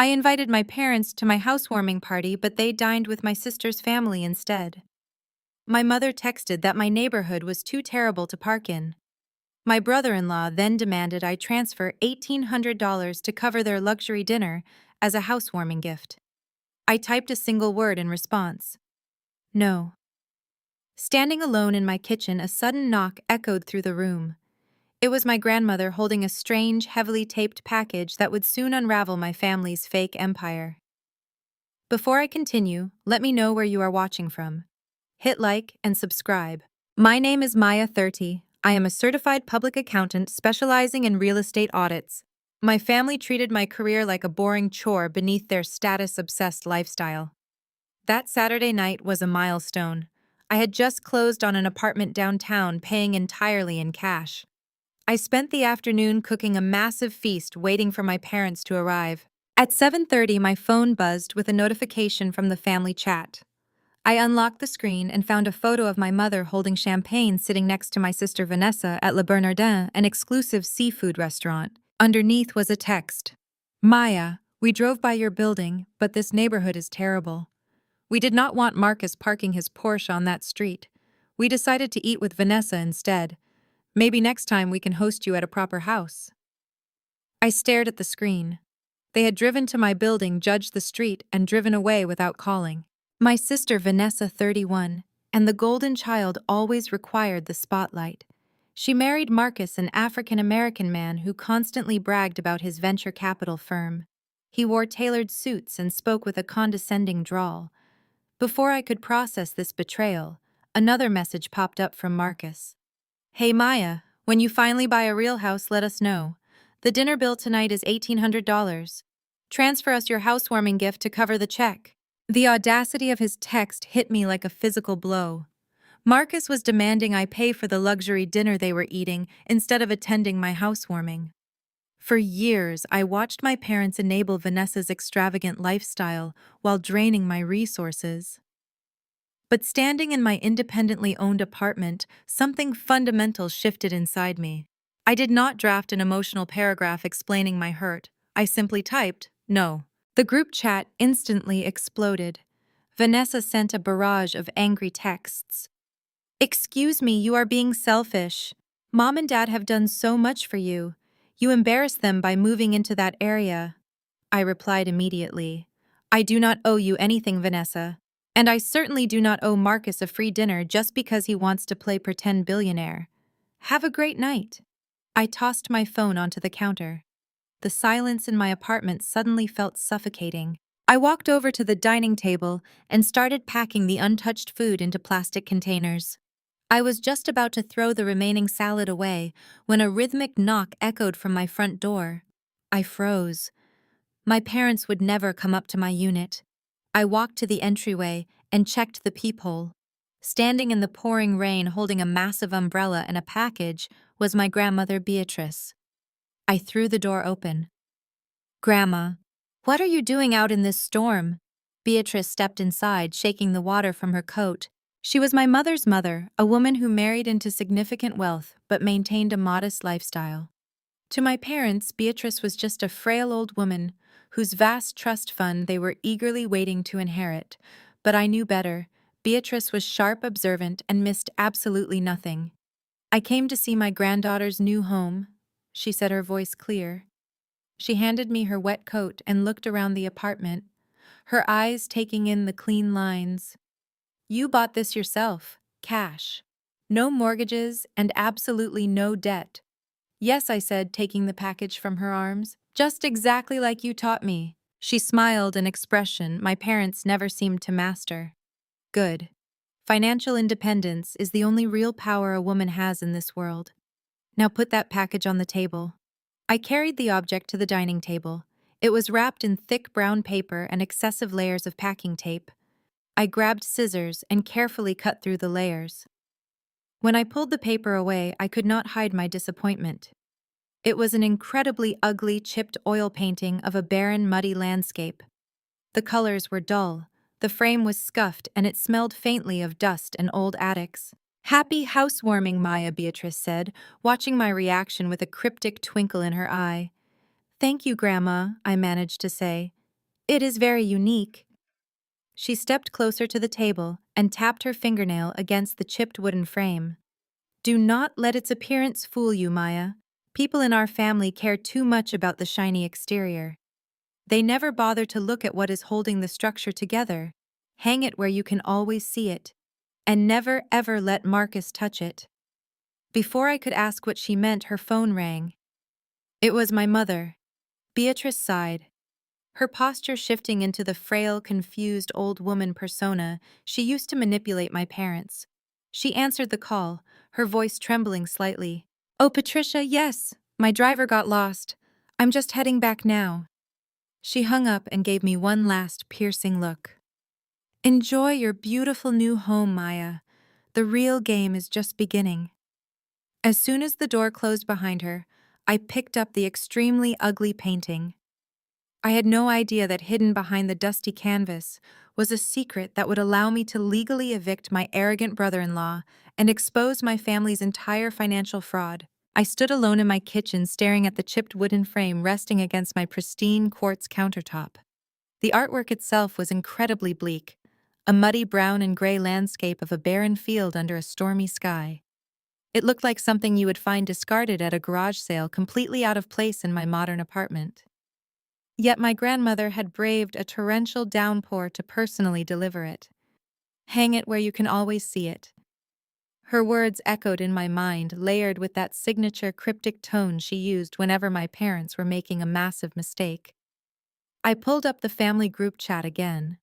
I invited my parents to my housewarming party, but they dined with my sister's family instead. My mother texted that my neighborhood was too terrible to park in. My brother-in-law then demanded I transfer $1,800 to cover their luxury dinner as a housewarming gift. I typed a single word in response. No. Standing alone in my kitchen, a sudden knock echoed through the room. It was my grandmother holding a strange, heavily taped package that would soon unravel my family's fake empire. Before I continue, let me know where you are watching from. Hit like and subscribe. My name is Maya 30. I am a certified public accountant specializing in real estate audits. My family treated my career like a boring chore beneath their status-obsessed lifestyle. That Saturday night was a milestone. I had just closed on an apartment downtown, paying entirely in cash. I spent the afternoon cooking a massive feast waiting for my parents to arrive. At 7:30, my phone buzzed with a notification from the family chat. I unlocked the screen and found a photo of my mother holding champagne sitting next to my sister Vanessa at Le Bernardin, an exclusive seafood restaurant. Underneath was a text. Maya, we drove by your building, but this neighborhood is terrible. We did not want Marcus parking his Porsche on that street. We decided to eat with Vanessa instead. Maybe next time we can host you at a proper house. I stared at the screen. They had driven to my building, judged the street, and driven away without calling. My sister Vanessa, 31, and the golden child always required the spotlight. She married Marcus, an African-American man who constantly bragged about his venture capital firm. He wore tailored suits and spoke with a condescending drawl. Before I could process this betrayal, another message popped up from Marcus. Hey Maya, when you finally buy a real house, let us know. The dinner bill tonight is $1,800. Transfer us your housewarming gift to cover the check. The audacity of his text hit me like a physical blow. Marcus was demanding I pay for the luxury dinner they were eating instead of attending my housewarming. For years, I watched my parents enable Vanessa's extravagant lifestyle while draining my resources. But standing in my independently owned apartment, something fundamental shifted inside me. I did not draft an emotional paragraph explaining my hurt. I simply typed, no. The group chat instantly exploded. Vanessa sent a barrage of angry texts. Excuse me, you are being selfish. Mom and Dad have done so much for you. You embarrassed them by moving into that area. I replied immediately. I do not owe you anything, Vanessa. And I certainly do not owe Marcus a free dinner just because he wants to play pretend billionaire. Have a great night. I tossed my phone onto the counter. The silence in my apartment suddenly felt suffocating. I walked over to the dining table and started packing the untouched food into plastic containers. I was just about to throw the remaining salad away when a rhythmic knock echoed from my front door. I froze. My parents would never come up to my unit. I walked to the entryway and checked the peephole. Standing in the pouring rain holding a massive umbrella and a package was my grandmother Beatrice. I threw the door open. Grandma, what are you doing out in this storm? Beatrice stepped inside, shaking the water from her coat. She was my mother's mother, a woman who married into significant wealth but maintained a modest lifestyle. To my parents, Beatrice was just a frail old woman whose vast trust fund they were eagerly waiting to inherit. But I knew better. Beatrice was sharp, observant, and missed absolutely nothing. I came to see my granddaughter's new home, she said, her voice clear. She handed me her wet coat and looked around the apartment, her eyes taking in the clean lines. You bought this yourself, cash. No mortgages and absolutely no debt. Yes, I said, taking the package from her arms. Just exactly like you taught me. She smiled, an expression my parents never seemed to master. Good. Financial independence is the only real power a woman has in this world. Now put that package on the table. I carried the object to the dining table. It was wrapped in thick brown paper and excessive layers of packing tape. I grabbed scissors and carefully cut through the layers. When I pulled the paper away, I could not hide my disappointment. It was an incredibly ugly, chipped oil painting of a barren, muddy landscape. The colors were dull, the frame was scuffed, and it smelled faintly of dust and old attics. Happy housewarming, Maya, Beatrice said, watching my reaction with a cryptic twinkle in her eye. Thank you, Grandma, I managed to say. It is very unique. She stepped closer to the table and tapped her fingernail against the chipped wooden frame. Do not let its appearance fool you, Maya. People in our family care too much about the shiny exterior. They never bother to look at what is holding the structure together. Hang it where you can always see it. And never ever let Marcus touch it. Before I could ask what she meant, her phone rang. It was my mother. Beatrice sighed. Her posture shifting into the frail, confused old woman persona she used to manipulate my parents. She answered the call, her voice trembling slightly. Oh, Patricia, yes. My driver got lost. I'm just heading back now. She hung up and gave me one last piercing look. Enjoy your beautiful new home, Maya. The real game is just beginning. As soon as the door closed behind her, I picked up the extremely ugly painting. I had no idea that hidden behind the dusty canvas was a secret that would allow me to legally evict my arrogant brother-in-law and expose my family's entire financial fraud. I stood alone in my kitchen staring at the chipped wooden frame resting against my pristine quartz countertop. The artwork itself was incredibly bleak, a muddy brown and gray landscape of a barren field under a stormy sky. It looked like something you would find discarded at a garage sale, completely out of place in my modern apartment. Yet my grandmother had braved a torrential downpour to personally deliver it. Hang it where you can always see it. Her words echoed in my mind, layered with that signature cryptic tone she used whenever my parents were making a massive mistake. I pulled up the family group chat again.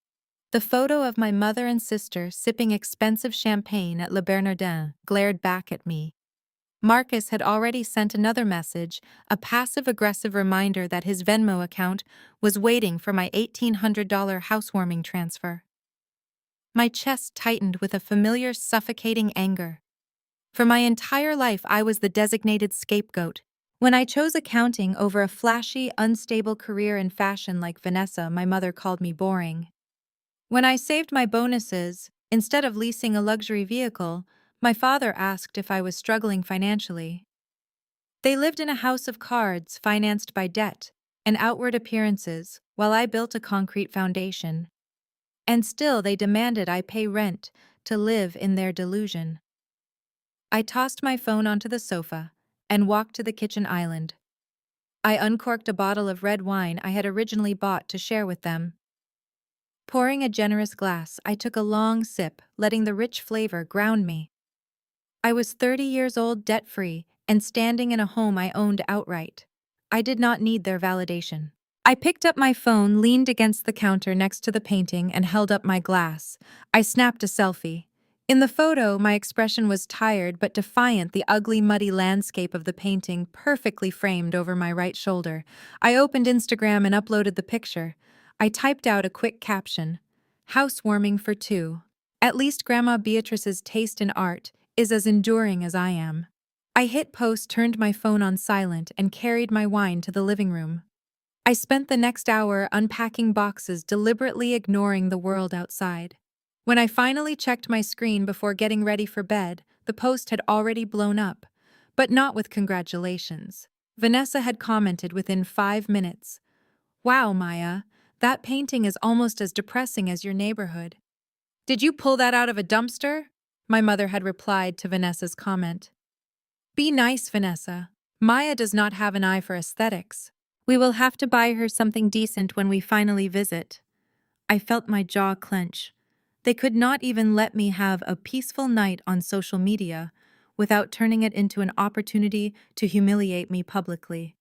The photo of my mother and sister sipping expensive champagne at Le Bernardin glared back at me. Marcus had already sent another message, a passive-aggressive reminder that his Venmo account was waiting for my $1,800 housewarming transfer. My chest tightened with a familiar suffocating anger. For my entire life, I was the designated scapegoat. When I chose accounting over a flashy, unstable career in fashion like Vanessa, my mother called me boring. When I saved my bonuses, instead of leasing a luxury vehicle, my father asked if I was struggling financially. They lived in a house of cards financed by debt and outward appearances while I built a concrete foundation. And still they demanded I pay rent to live in their delusion. I tossed my phone onto the sofa and walked to the kitchen island. I uncorked a bottle of red wine I had originally bought to share with them. Pouring a generous glass, I took a long sip, letting the rich flavor ground me. I was 30 years old, debt-free, and standing in a home I owned outright. I did not need their validation. I picked up my phone, leaned against the counter next to the painting, and held up my glass. I snapped a selfie. In the photo, my expression was tired but defiant, the ugly, muddy landscape of the painting perfectly framed over my right shoulder. I opened Instagram and uploaded the picture. I typed out a quick caption, "Housewarming for two." At least Grandma Beatrice's taste in art is as enduring as I am. I hit post, turned my phone on silent, and carried my wine to the living room. I spent the next hour unpacking boxes, deliberately ignoring the world outside. When I finally checked my screen before getting ready for bed, the post had already blown up, but not with congratulations. Vanessa had commented within 5 minutes. "Wow, Maya, that painting is almost as depressing as your neighborhood. Did you pull that out of a dumpster?" My mother had replied to Vanessa's comment. "Be nice, Vanessa. Maya does not have an eye for aesthetics. We will have to buy her something decent when we finally visit." I felt my jaw clench. They could not even let me have a peaceful night on social media without turning it into an opportunity to humiliate me publicly.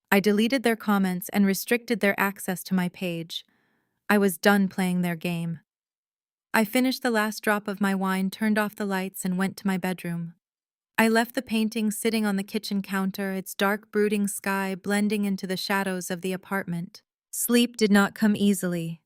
I deleted their comments and restricted their access to my page. I was done playing their game. I finished the last drop of my wine, turned off the lights, and went to my bedroom. I left the painting sitting on the kitchen counter, its dark, brooding sky blending into the shadows of the apartment. Sleep did not come easily.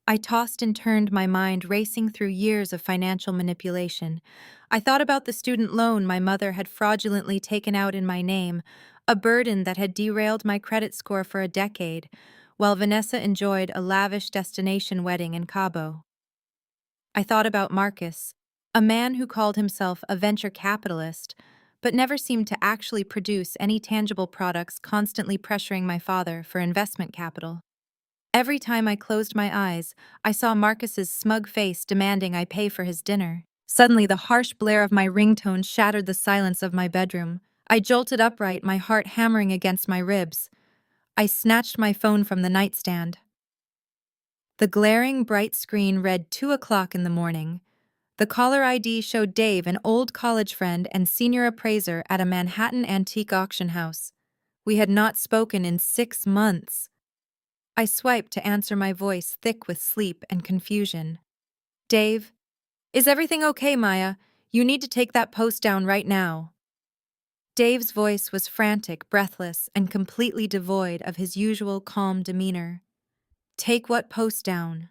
I tossed and turned, my mind racing through years of financial manipulation. I thought about the student loan my mother had fraudulently taken out in my name, a burden that had derailed my credit score for a decade, while Vanessa enjoyed a lavish destination wedding in Cabo. I thought about Marcus, a man who called himself a venture capitalist, but never seemed to actually produce any tangible products, constantly pressuring my father for investment capital. Every time I closed my eyes, I saw Marcus's smug face demanding I pay for his dinner. Suddenly, the harsh blare of my ringtone shattered the silence of my bedroom. I jolted upright, my heart hammering against my ribs. I snatched my phone from the nightstand. The glaring, bright screen read 2 o'clock in the morning. The caller ID showed Dave, an old college friend and senior appraiser at a Manhattan antique auction house. We had not spoken in 6 months. I swiped to answer, my voice thick with sleep and confusion. Dave, is everything okay, Maya? You need to take that post down right now. Dave's voice was frantic, breathless, and completely devoid of his usual calm demeanor. Take what post down?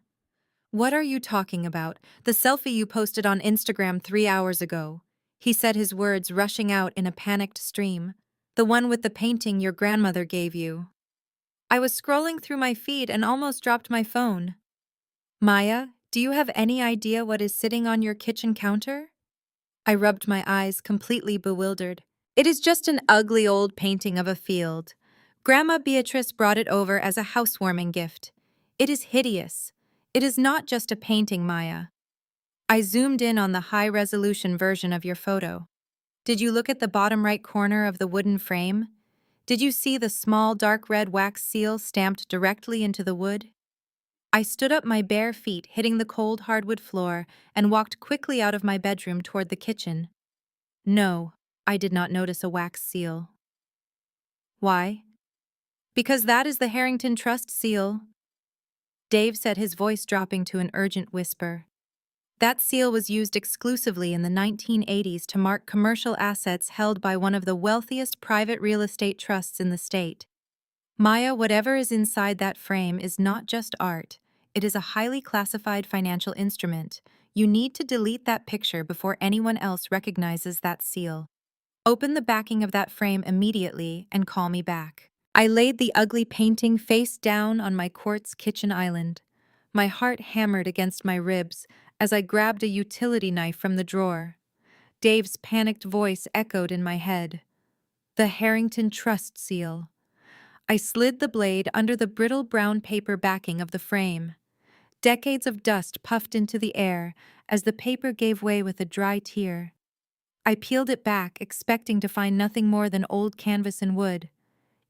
What are you talking about? The selfie you posted on Instagram 3 hours ago. He said, his words rushing out in a panicked stream. The one with the painting your grandmother gave you. I was scrolling through my feed and almost dropped my phone. Maya, do you have any idea what is sitting on your kitchen counter? I rubbed my eyes, completely bewildered. It is just an ugly old painting of a field. Grandma Beatrice brought it over as a housewarming gift. It is hideous. It is not just a painting, Maya. I zoomed in on the high-resolution version of your photo. Did you look at the bottom right corner of the wooden frame? Did you see the small dark red wax seal stamped directly into the wood? I stood up, my bare feet hitting the cold hardwood floor, and walked quickly out of my bedroom toward the kitchen. No, I did not notice a wax seal. Why? Because that is the Harrington Trust seal. Dave said, his voice dropping to an urgent whisper. That seal was used exclusively in the 1980s to mark commercial assets held by one of the wealthiest private real estate trusts in the state. Maya, whatever is inside that frame is not just art. It is a highly classified financial instrument. You need to delete that picture before anyone else recognizes that seal. Open the backing of that frame immediately and call me back. I laid the ugly painting face down on my quartz kitchen island. My heart hammered against my ribs as I grabbed a utility knife from the drawer. Dave's panicked voice echoed in my head. The Harrington Trust seal. I slid the blade under the brittle brown paper backing of the frame. Decades of dust puffed into the air as the paper gave way with a dry tear. I peeled it back, expecting to find nothing more than old canvas and wood.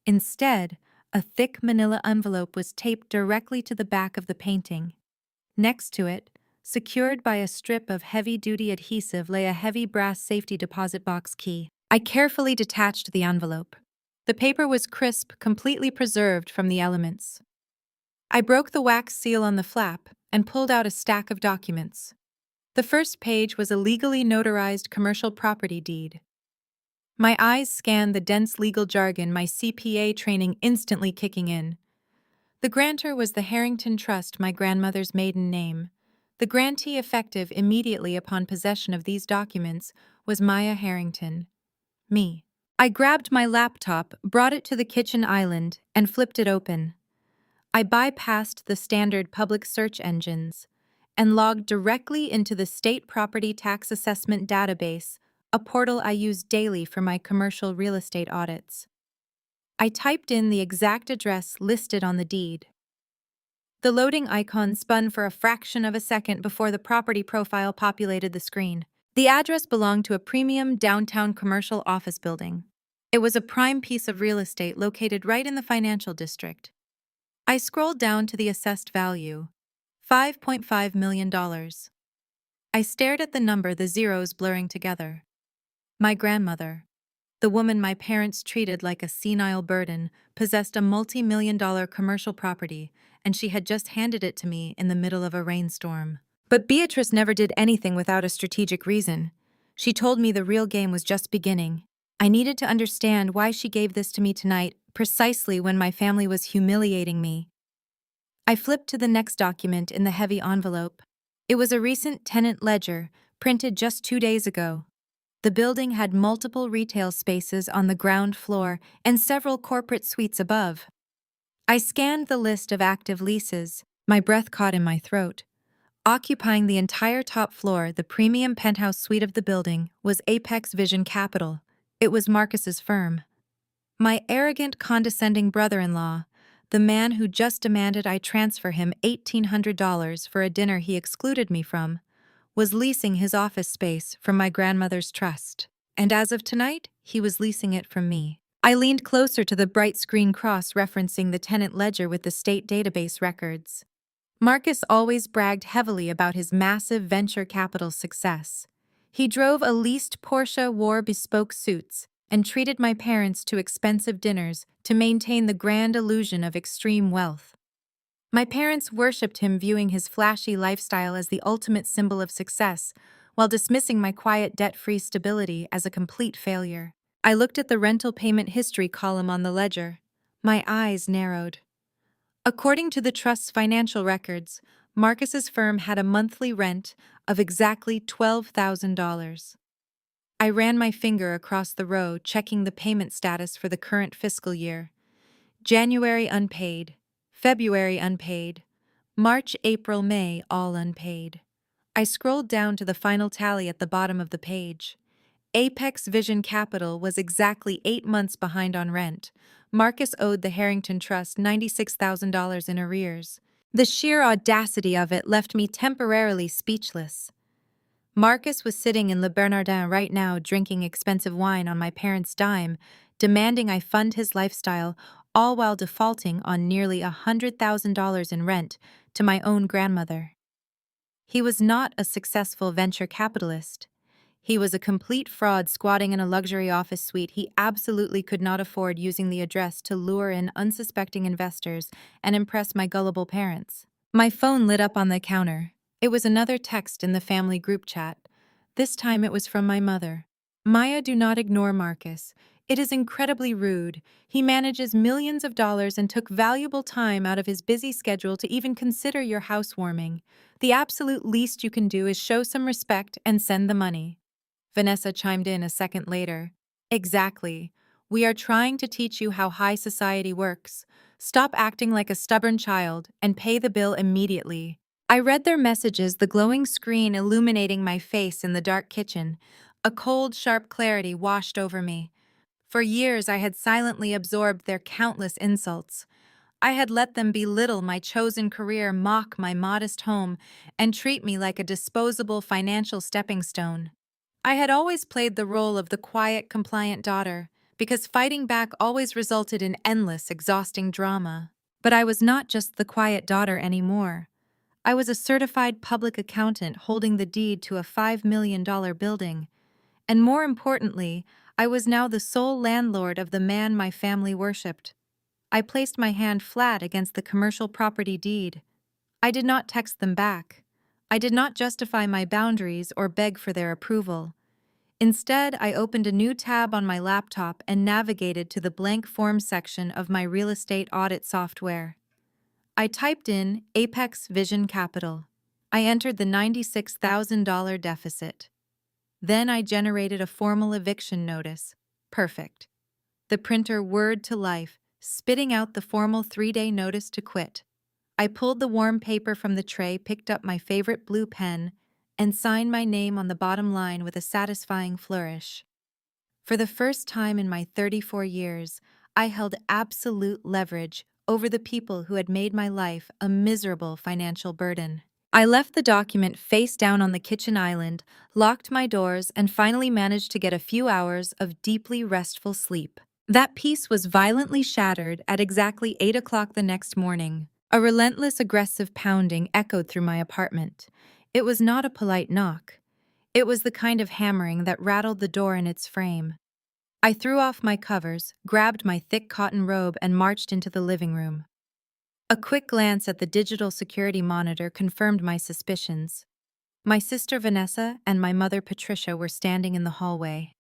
Instead, a thick manila envelope was taped directly to the back of the painting. Next to it, secured by a strip of heavy-duty adhesive, lay a heavy brass safety deposit box key. I carefully detached the envelope. The paper was crisp, completely preserved from the elements. I broke the wax seal on the flap and pulled out a stack of documents. The first page was a legally notarized commercial property deed. My eyes scanned the dense legal jargon, my CPA training instantly kicking in. The grantor was the Harrington Trust, my grandmother's maiden name. The grantee, effective immediately upon possession of these documents, was Maya Harrington. Me. I grabbed my laptop, brought it to the kitchen island, and flipped it open. I bypassed the standard public search engines and logged directly into the State Property Tax Assessment Database, a portal I use daily for my commercial real estate audits. I typed in the exact address listed on the deed. The loading icon spun for a fraction of a second before the property profile populated the screen. The address belonged to a premium downtown commercial office building. It was a prime piece of real estate located right in the financial district. I scrolled down to the assessed value, $5.5 million. I stared at the number, the zeros blurring together. My grandmother, the woman my parents treated like a senile burden, possessed a multi-million-dollar commercial property, and she had just handed it to me in the middle of a rainstorm. But Beatrice never did anything without a strategic reason. She told me the real game was just beginning. I needed to understand why she gave this to me tonight, precisely when my family was humiliating me. I flipped to the next document in the heavy envelope. It was a recent tenant ledger, printed just 2 days ago. The building had multiple retail spaces on the ground floor and several corporate suites above. I scanned the list of active leases, my breath caught in my throat. Occupying the entire top floor, the premium penthouse suite of the building, was Apex Vision Capital. It was Marcus's firm. My arrogant, condescending brother-in-law, the man who just demanded I transfer him $1,800 for a dinner he excluded me from, was leasing his office space from my grandmother's trust. And as of tonight, he was leasing it from me. I leaned closer to the bright screen cross referencing the tenant ledger with the state database records. Marcus always bragged heavily about his massive venture capital success. He drove a leased Porsche, wore bespoke suits, and treated my parents to expensive dinners to maintain the grand illusion of extreme wealth. My parents worshipped him, viewing his flashy lifestyle as the ultimate symbol of success, while dismissing my quiet, debt-free stability as a complete failure. I looked at the rental payment history column on the ledger. My eyes narrowed. According to the trust's financial records, Marcus's firm had a monthly rent of exactly $12,000. I ran my finger across the row, checking the payment status for the current fiscal year. January unpaid, February unpaid, March, April, May all unpaid. I scrolled down to the final tally at the bottom of the page. Apex Vision Capital was exactly 8 months behind on rent. Marcus owed the Harrington Trust $96,000 in arrears. The sheer audacity of it left me temporarily speechless. Marcus was sitting in Le Bernardin right now, drinking expensive wine on my parents' dime, demanding I fund his lifestyle, all while defaulting on nearly $100,000 in rent to my own grandmother. He was not a successful venture capitalist. He was a complete fraud, squatting in a luxury office suite he absolutely could not afford, using the address to lure in unsuspecting investors and impress my gullible parents. My phone lit up on the counter. It was another text in the family group chat. This time it was from my mother. Maya, do not ignore Marcus. It is incredibly rude. He manages millions of dollars and took valuable time out of his busy schedule to even consider your housewarming. The absolute least you can do is show some respect and send the money. Vanessa chimed in a second later. Exactly. We are trying to teach you how high society works. Stop acting like a stubborn child and pay the bill immediately. I read their messages, the glowing screen illuminating my face in the dark kitchen. A cold, sharp clarity washed over me. For years, I had silently absorbed their countless insults. I had let them belittle my chosen career, mock my modest home, and treat me like a disposable financial stepping stone. I had always played the role of the quiet, compliant daughter, because fighting back always resulted in endless, exhausting drama. But I was not just the quiet daughter anymore. I was a certified public accountant holding the deed to a $5 million building. And more importantly, I was now the sole landlord of the man my family worshipped. I placed my hand flat against the commercial property deed. I did not text them back. I did not justify my boundaries or beg for their approval. Instead, I opened a new tab on my laptop and navigated to the blank form section of my real estate audit software. I typed in Apex Vision Capital. I entered the $96,000 deficit. Then I generated a formal eviction notice. Perfect. The printer whirred to life, spitting out the formal 3-day notice to quit. I pulled the warm paper from the tray, picked up my favorite blue pen, and signed my name on the bottom line with a satisfying flourish. For the first time in my 34 years, I held absolute leverage over the people who had made my life a miserable financial burden. I left the document face down on the kitchen island, locked my doors, and finally managed to get a few hours of deeply restful sleep. That peace was violently shattered at exactly 8 o'clock the next morning. A relentless, aggressive pounding echoed through my apartment. It was not a polite knock. It was the kind of hammering that rattled the door in its frame. I threw off my covers, grabbed my thick cotton robe, and marched into the living room. A quick glance at the digital security monitor confirmed my suspicions. My sister Vanessa and my mother Patricia were standing in the hallway.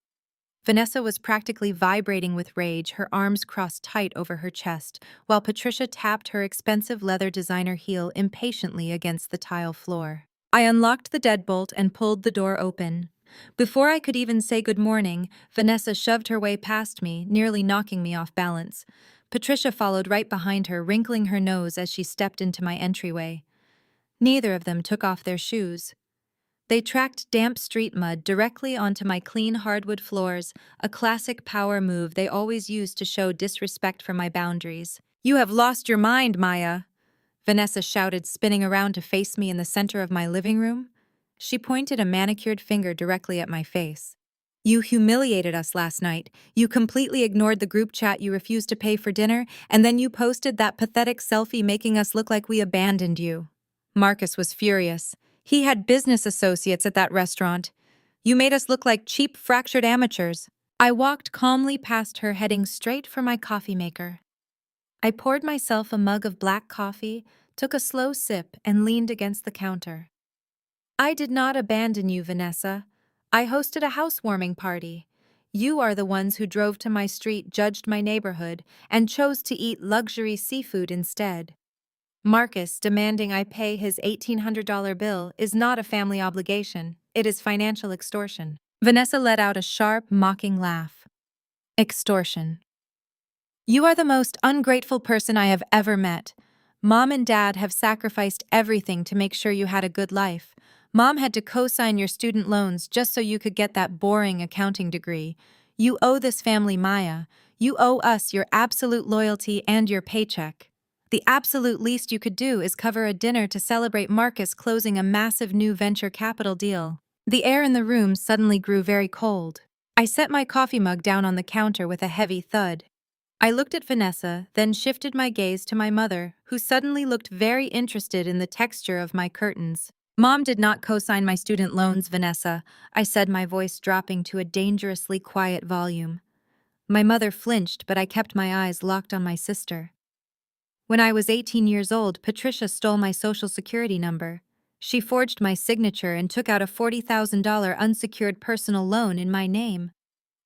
Vanessa was practically vibrating with rage, her arms crossed tight over her chest, while Patricia tapped her expensive leather designer heel impatiently against the tile floor. I unlocked the deadbolt and pulled the door open. Before I could even say good morning, Vanessa shoved her way past me, nearly knocking me off balance. Patricia followed right behind her, wrinkling her nose as she stepped into my entryway. Neither of them took off their shoes. They tracked damp street mud directly onto my clean hardwood floors, a classic power move they always used to show disrespect for my boundaries. You have lost your mind, Maya, Vanessa shouted, spinning around to face me in the center of my living room. She pointed a manicured finger directly at my face. You humiliated us last night. You completely ignored the group chat, you refused to pay for dinner, and then you posted that pathetic selfie making us look like we abandoned you. Marcus was furious. He had business associates at that restaurant. You made us look like cheap, fractured amateurs. I walked calmly past her, heading straight for my coffee maker. I poured myself a mug of black coffee, took a slow sip, and leaned against the counter. I did not abandon you, Vanessa. I hosted a housewarming party. You are the ones who drove to my street, judged my neighborhood, and chose to eat luxury seafood instead. Marcus demanding I pay his $1,800 bill is not a family obligation, it is financial extortion. Vanessa let out a sharp, mocking laugh. Extortion. You are the most ungrateful person I have ever met. Mom and Dad have sacrificed everything to make sure you had a good life. Mom had to co-sign your student loans just so you could get that boring accounting degree. You owe this family, Maya. You owe us your absolute loyalty and your paycheck. The absolute least you could do is cover a dinner to celebrate Marcus closing a massive new venture capital deal. The air in the room suddenly grew very cold. I set my coffee mug down on the counter with a heavy thud. I looked at Vanessa, then shifted my gaze to my mother, who suddenly looked very interested in the texture of my curtains. Mom did not co-sign my student loans, Vanessa, I said, my voice dropping to a dangerously quiet volume. My mother flinched, but I kept my eyes locked on my sister. When I was 18 years old, Patricia stole my social security number. She forged my signature and took out a $40,000 unsecured personal loan in my name.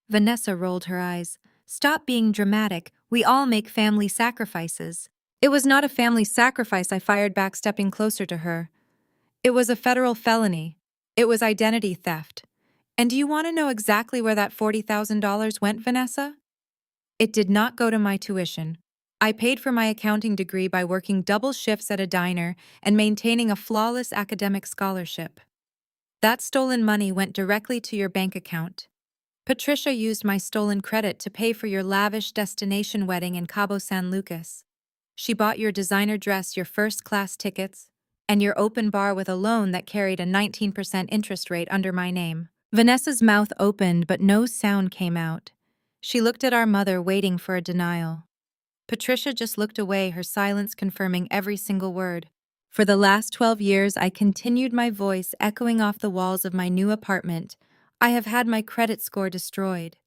Vanessa rolled her eyes. Stop being dramatic. We all make family sacrifices. It was not a family sacrifice, I fired back, stepping closer to her. It was a federal felony. It was identity theft. And do you want to know exactly where that $40,000 went, Vanessa? It did not go to my tuition. I paid for my accounting degree by working double shifts at a diner and maintaining a flawless academic scholarship. That stolen money went directly to your bank account. Patricia used my stolen credit to pay for your lavish destination wedding in Cabo San Lucas. She bought your designer dress, your first-class tickets, and your open bar with a loan that carried a 19% interest rate under my name. Vanessa's mouth opened, but no sound came out. She looked at our mother, waiting for a denial. Patricia just looked away, her silence confirming every single word. For the last 12 years, I continued, my voice echoing off the walls of my new apartment. I have had my credit score destroyed.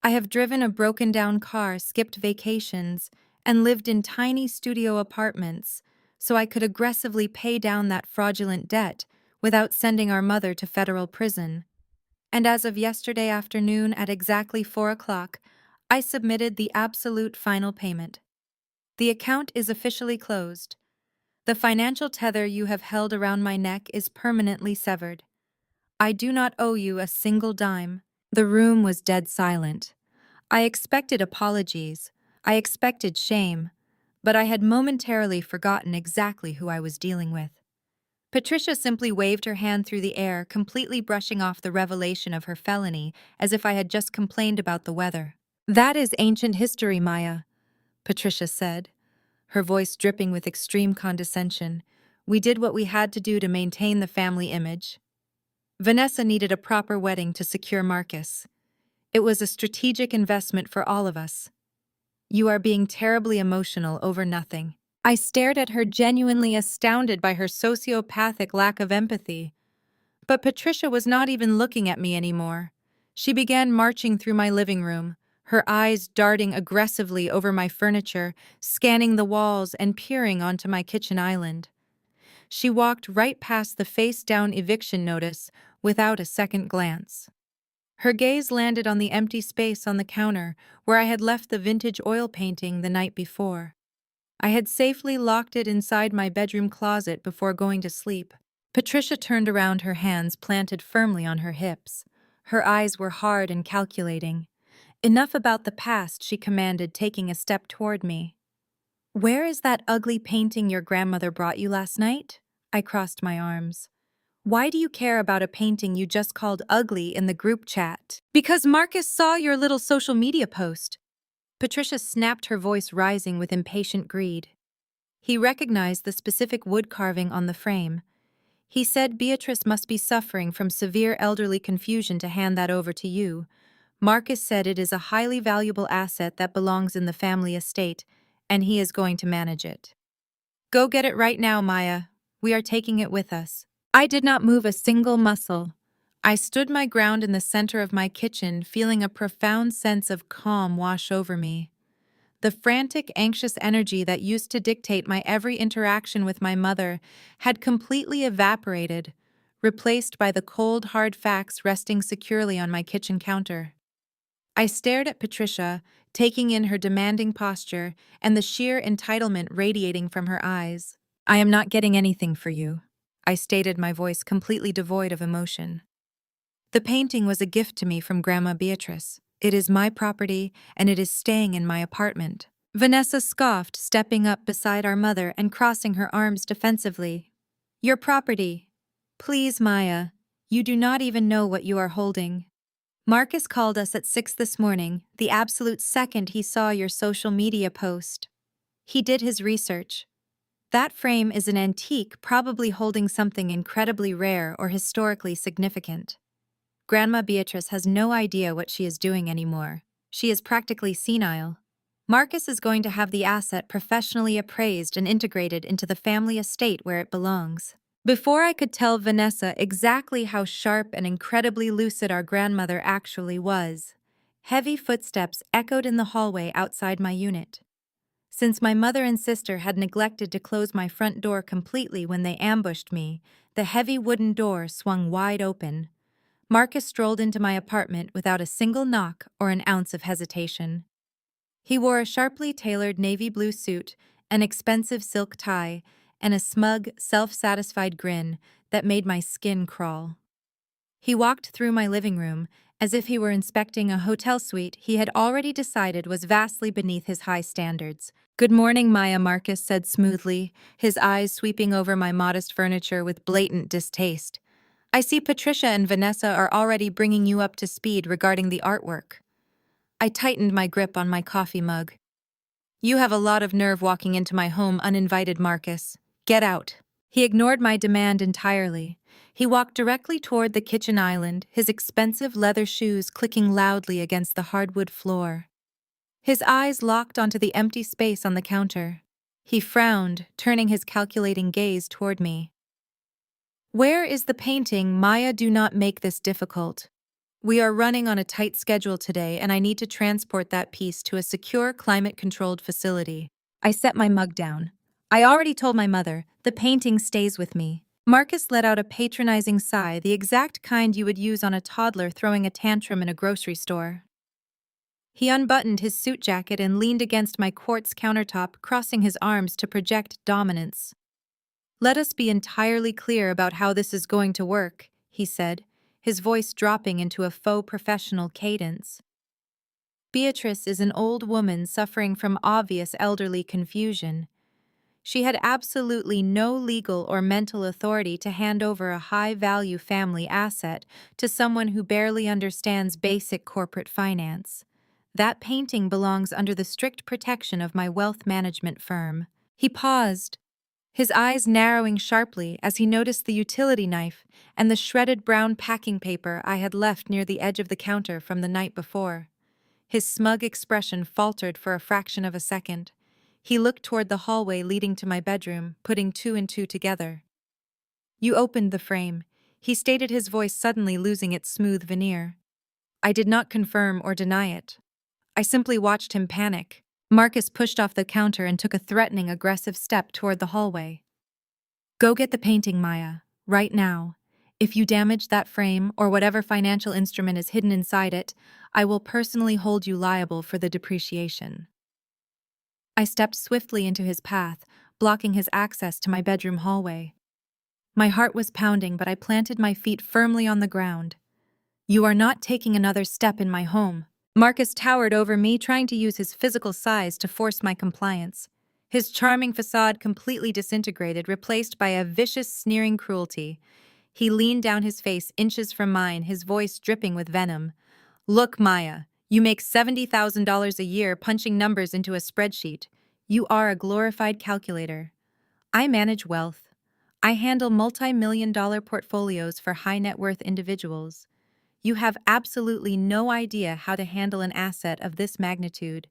I have driven a broken-down car, skipped vacations, and lived in tiny studio apartments so I could aggressively pay down that fraudulent debt without sending our mother to federal prison. And as of yesterday afternoon at exactly 4 o'clock, I submitted the absolute final payment. The account is officially closed. The financial tether you have held around my neck is permanently severed. I do not owe you a single dime. The room was dead silent. I expected apologies. I expected shame. But I had momentarily forgotten exactly who I was dealing with. Patricia simply waved her hand through the air, completely brushing off the revelation of her felony as if I had just complained about the weather. That is ancient history, Maya, Patricia said, her voice dripping with extreme condescension. We did what we had to do to maintain the family image. Vanessa needed a proper wedding to secure Marcus. It was a strategic investment for all of us. You are being terribly emotional over nothing. I stared at her, genuinely astounded by her sociopathic lack of empathy. But Patricia was not even looking at me anymore. She began marching through my living room, her eyes darting aggressively over my furniture, scanning the walls and peering onto my kitchen island. She walked right past the face-down eviction notice without a second glance. Her gaze landed on the empty space on the counter where I had left the vintage oil painting the night before. I had safely locked it inside my bedroom closet before going to sleep. Patricia turned around, her hands planted firmly on her hips. Her eyes were hard and calculating. Enough about the past, she commanded, taking a step toward me. Where is that ugly painting your grandmother brought you last night? I crossed my arms. Why do you care about a painting you just called ugly in the group chat? Because Marcus saw your little social media post. Patricia snapped, her voice rising with impatient greed. He recognized the specific wood carving on the frame. He said Beatrice must be suffering from severe elderly confusion to hand that over to you. Marcus said it is a highly valuable asset that belongs in the family estate, and he is going to manage it. Go get it right now, Maya. We are taking it with us. I did not move a single muscle. I stood my ground in the center of my kitchen, feeling a profound sense of calm wash over me. The frantic, anxious energy that used to dictate my every interaction with my mother had completely evaporated, replaced by the cold, hard facts resting securely on my kitchen counter. I stared at Patricia, taking in her demanding posture and the sheer entitlement radiating from her eyes. I am not getting anything for you, I stated, my voice completely devoid of emotion. The painting was a gift to me from Grandma Beatrice. It is my property, and it is staying in my apartment. Vanessa scoffed, stepping up beside our mother and crossing her arms defensively. Your property. Please, Maya. You do not even know what you are holding. Marcus called us at 6 this morning, the absolute second he saw your social media post. He did his research. That frame is an antique, probably holding something incredibly rare or historically significant. Grandma Beatrice has no idea what she is doing anymore. She is practically senile. Marcus is going to have the asset professionally appraised and integrated into the family estate where it belongs. Before I could tell Vanessa exactly how sharp and incredibly lucid our grandmother actually was, heavy footsteps echoed in the hallway outside my unit. Since my mother and sister had neglected to close my front door completely when they ambushed me, the heavy wooden door swung wide open. Marcus strolled into my apartment without a single knock or an ounce of hesitation. He wore a sharply tailored navy blue suit, an expensive silk tie, and a smug, self-satisfied grin that made my skin crawl. He walked through my living room as if he were inspecting a hotel suite he had already decided was vastly beneath his high standards. "Good morning, Maya," Marcus said smoothly, his eyes sweeping over my modest furniture with blatant distaste. "I see Patricia and Vanessa are already bringing you up to speed regarding the artwork." I tightened my grip on my coffee mug. "You have a lot of nerve walking into my home uninvited, Marcus. Get out." He ignored my demand entirely. He walked directly toward the kitchen island, his expensive leather shoes clicking loudly against the hardwood floor. His eyes locked onto the empty space on the counter. He frowned, turning his calculating gaze toward me. "Where is the painting, Maya? Do not make this difficult. We are running on a tight schedule today, and I need to transport that piece to a secure, climate-controlled facility." I set my mug down. "I already told my mother, the painting stays with me." Marcus let out a patronizing sigh, the exact kind you would use on a toddler throwing a tantrum in a grocery store. He unbuttoned his suit jacket and leaned against my quartz countertop, crossing his arms to project dominance. "Let us be entirely clear about how this is going to work," he said, his voice dropping into a faux professional cadence. "Beatrice is an old woman suffering from obvious elderly confusion. She had absolutely no legal or mental authority to hand over a high-value family asset to someone who barely understands basic corporate finance. That painting belongs under the strict protection of my wealth management firm." He paused, his eyes narrowing sharply as he noticed the utility knife and the shredded brown packing paper I had left near the edge of the counter from the night before. His smug expression faltered for a fraction of a second. He looked toward the hallway leading to my bedroom, putting two and two together. "You opened the frame," he stated, his voice suddenly losing its smooth veneer. I did not confirm or deny it. I simply watched him panic. Marcus pushed off the counter and took a threatening, aggressive step toward the hallway. "Go get the painting, Maya, right now. If you damage that frame or whatever financial instrument is hidden inside it, I will personally hold you liable for the depreciation." I stepped swiftly into his path, blocking his access to my bedroom hallway. My heart was pounding, but I planted my feet firmly on the ground. "You are not taking another step in my home." Marcus towered over me, trying to use his physical size to force my compliance. His charming facade completely disintegrated, replaced by a vicious, sneering cruelty. He leaned down, his face inches from mine, his voice dripping with venom. "Look, Maya, You make $70,000 a year punching numbers into a spreadsheet. You are a glorified calculator. I manage wealth. I handle multi-million dollar portfolios for high net worth individuals. You have absolutely no idea how to handle an asset of this magnitude.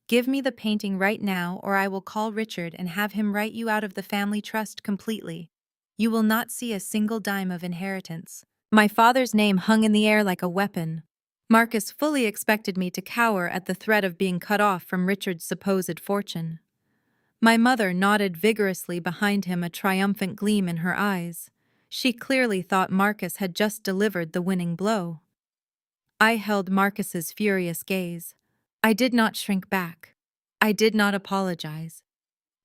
Give me the painting right now, or I will call Richard and have him write you out of the family trust completely. You will not see a single dime of inheritance. My father's name hung in the air like a weapon. Marcus fully expected me to cower at the threat of being cut off from Richard's supposed fortune. My mother nodded vigorously behind him, a triumphant gleam in her eyes. She clearly thought Marcus had just delivered the winning blow. I held Marcus's furious gaze. I did not shrink back. I did not apologize.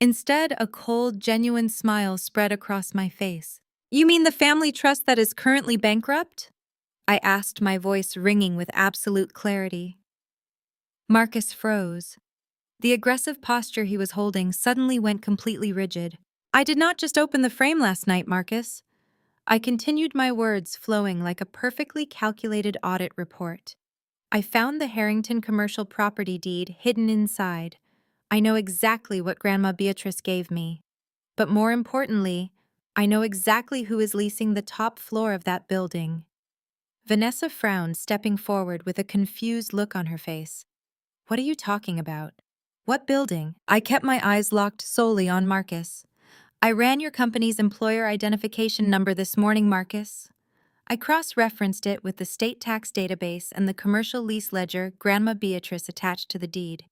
Instead, a cold, genuine smile spread across my face. You mean the family trust that is currently bankrupt? I asked, my voice ringing with absolute clarity. Marcus froze. The aggressive posture he was holding suddenly went completely rigid. I did not just open the frame last night, Marcus. I continued, my words flowing like a perfectly calculated audit report. I found the Harrington commercial property deed hidden inside. I know exactly what Grandma Beatrice gave me. But more importantly, I know exactly who is leasing the top floor of that building. Vanessa frowned, stepping forward with a confused look on her face. What are you talking about? What building? I kept my eyes locked solely on Marcus. I ran your company's employer identification number this morning, Marcus. I cross-referenced it with the state tax database and the commercial lease ledger Grandma Beatrice attached to the deed.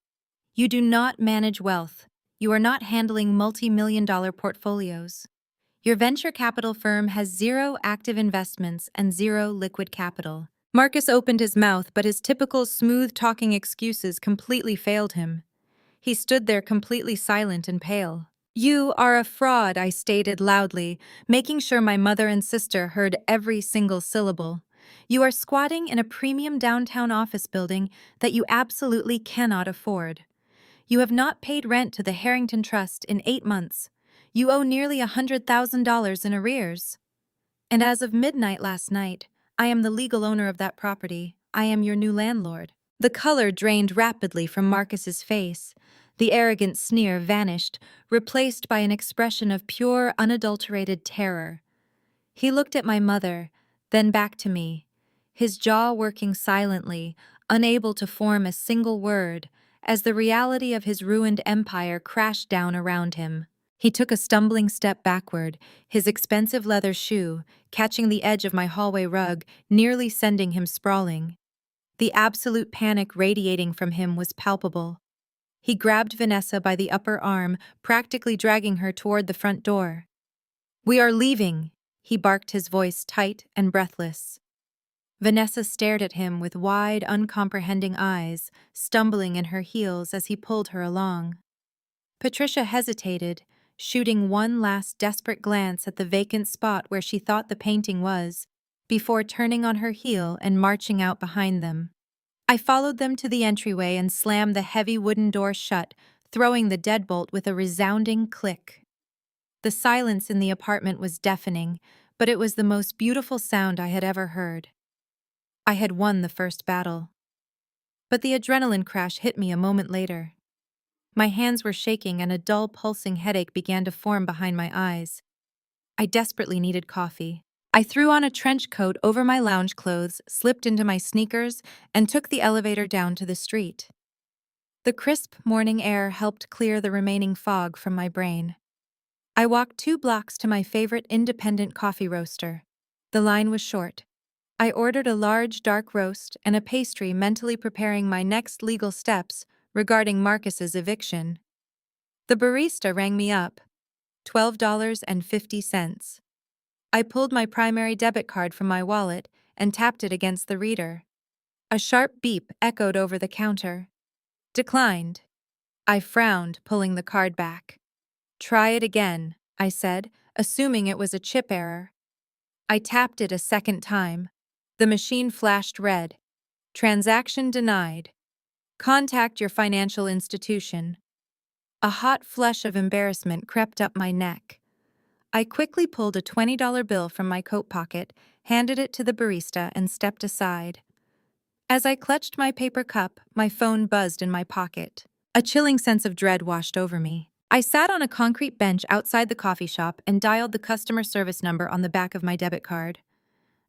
You do not manage wealth. You are not handling multi-million-dollar portfolios. Your venture capital firm has 0 active investments and 0 liquid capital. Marcus opened his mouth, but his typical smooth-talking excuses completely failed him. He stood there completely silent and pale. You are a fraud, I stated loudly, making sure my mother and sister heard every single syllable. You are squatting in a premium downtown office building that you absolutely cannot afford. You have not paid rent to the Harrington Trust in 8 months. You owe nearly $100,000 in arrears. And as of midnight last night, I am the legal owner of that property. I am your new landlord. The color drained rapidly from Marcus's face. The arrogant sneer vanished, replaced by an expression of pure, unadulterated terror. He looked at my mother, then back to me, his jaw working silently, unable to form a single word, as the reality of his ruined empire crashed down around him. He took a stumbling step backward, his expensive leather shoe, catching the edge of my hallway rug, nearly sending him sprawling. The absolute panic radiating from him was palpable. He grabbed Vanessa by the upper arm, practically dragging her toward the front door. "We are leaving," he barked, his voice tight and breathless. Vanessa stared at him with wide, uncomprehending eyes, stumbling in her heels as he pulled her along. Patricia hesitated, shooting one last desperate glance at the vacant spot where she thought the painting was, before turning on her heel and marching out behind them. I followed them to the entryway and slammed the heavy wooden door shut, throwing the deadbolt with a resounding click. The silence in the apartment was deafening, but it was the most beautiful sound I had ever heard. I had won the first battle. But the adrenaline crash hit me a moment later. My hands were shaking and a dull, pulsing headache began to form behind my eyes. I desperately needed coffee. I threw on a trench coat over my lounge clothes, slipped into my sneakers, and took the elevator down to the street. The crisp morning air helped clear the remaining fog from my brain. I walked 2 blocks to my favorite independent coffee roaster. The line was short. I ordered a large dark roast and a pastry, mentally preparing my next legal steps regarding Marcus's eviction. The barista rang me up. $12.50. I pulled my primary debit card from my wallet and tapped it against the reader. A sharp beep echoed over the counter. Declined. I frowned, pulling the card back. Try it again, I said, assuming it was a chip error. I tapped it a second time. The machine flashed red. Transaction denied. Contact your financial institution. A hot flush of embarrassment crept up my neck. I quickly pulled a $20 bill from my coat pocket, handed it to the barista, and stepped aside. As I clutched my paper cup, my phone buzzed in my pocket. A chilling sense of dread washed over me. I sat on a concrete bench outside the coffee shop and dialed the customer service number on the back of my debit card.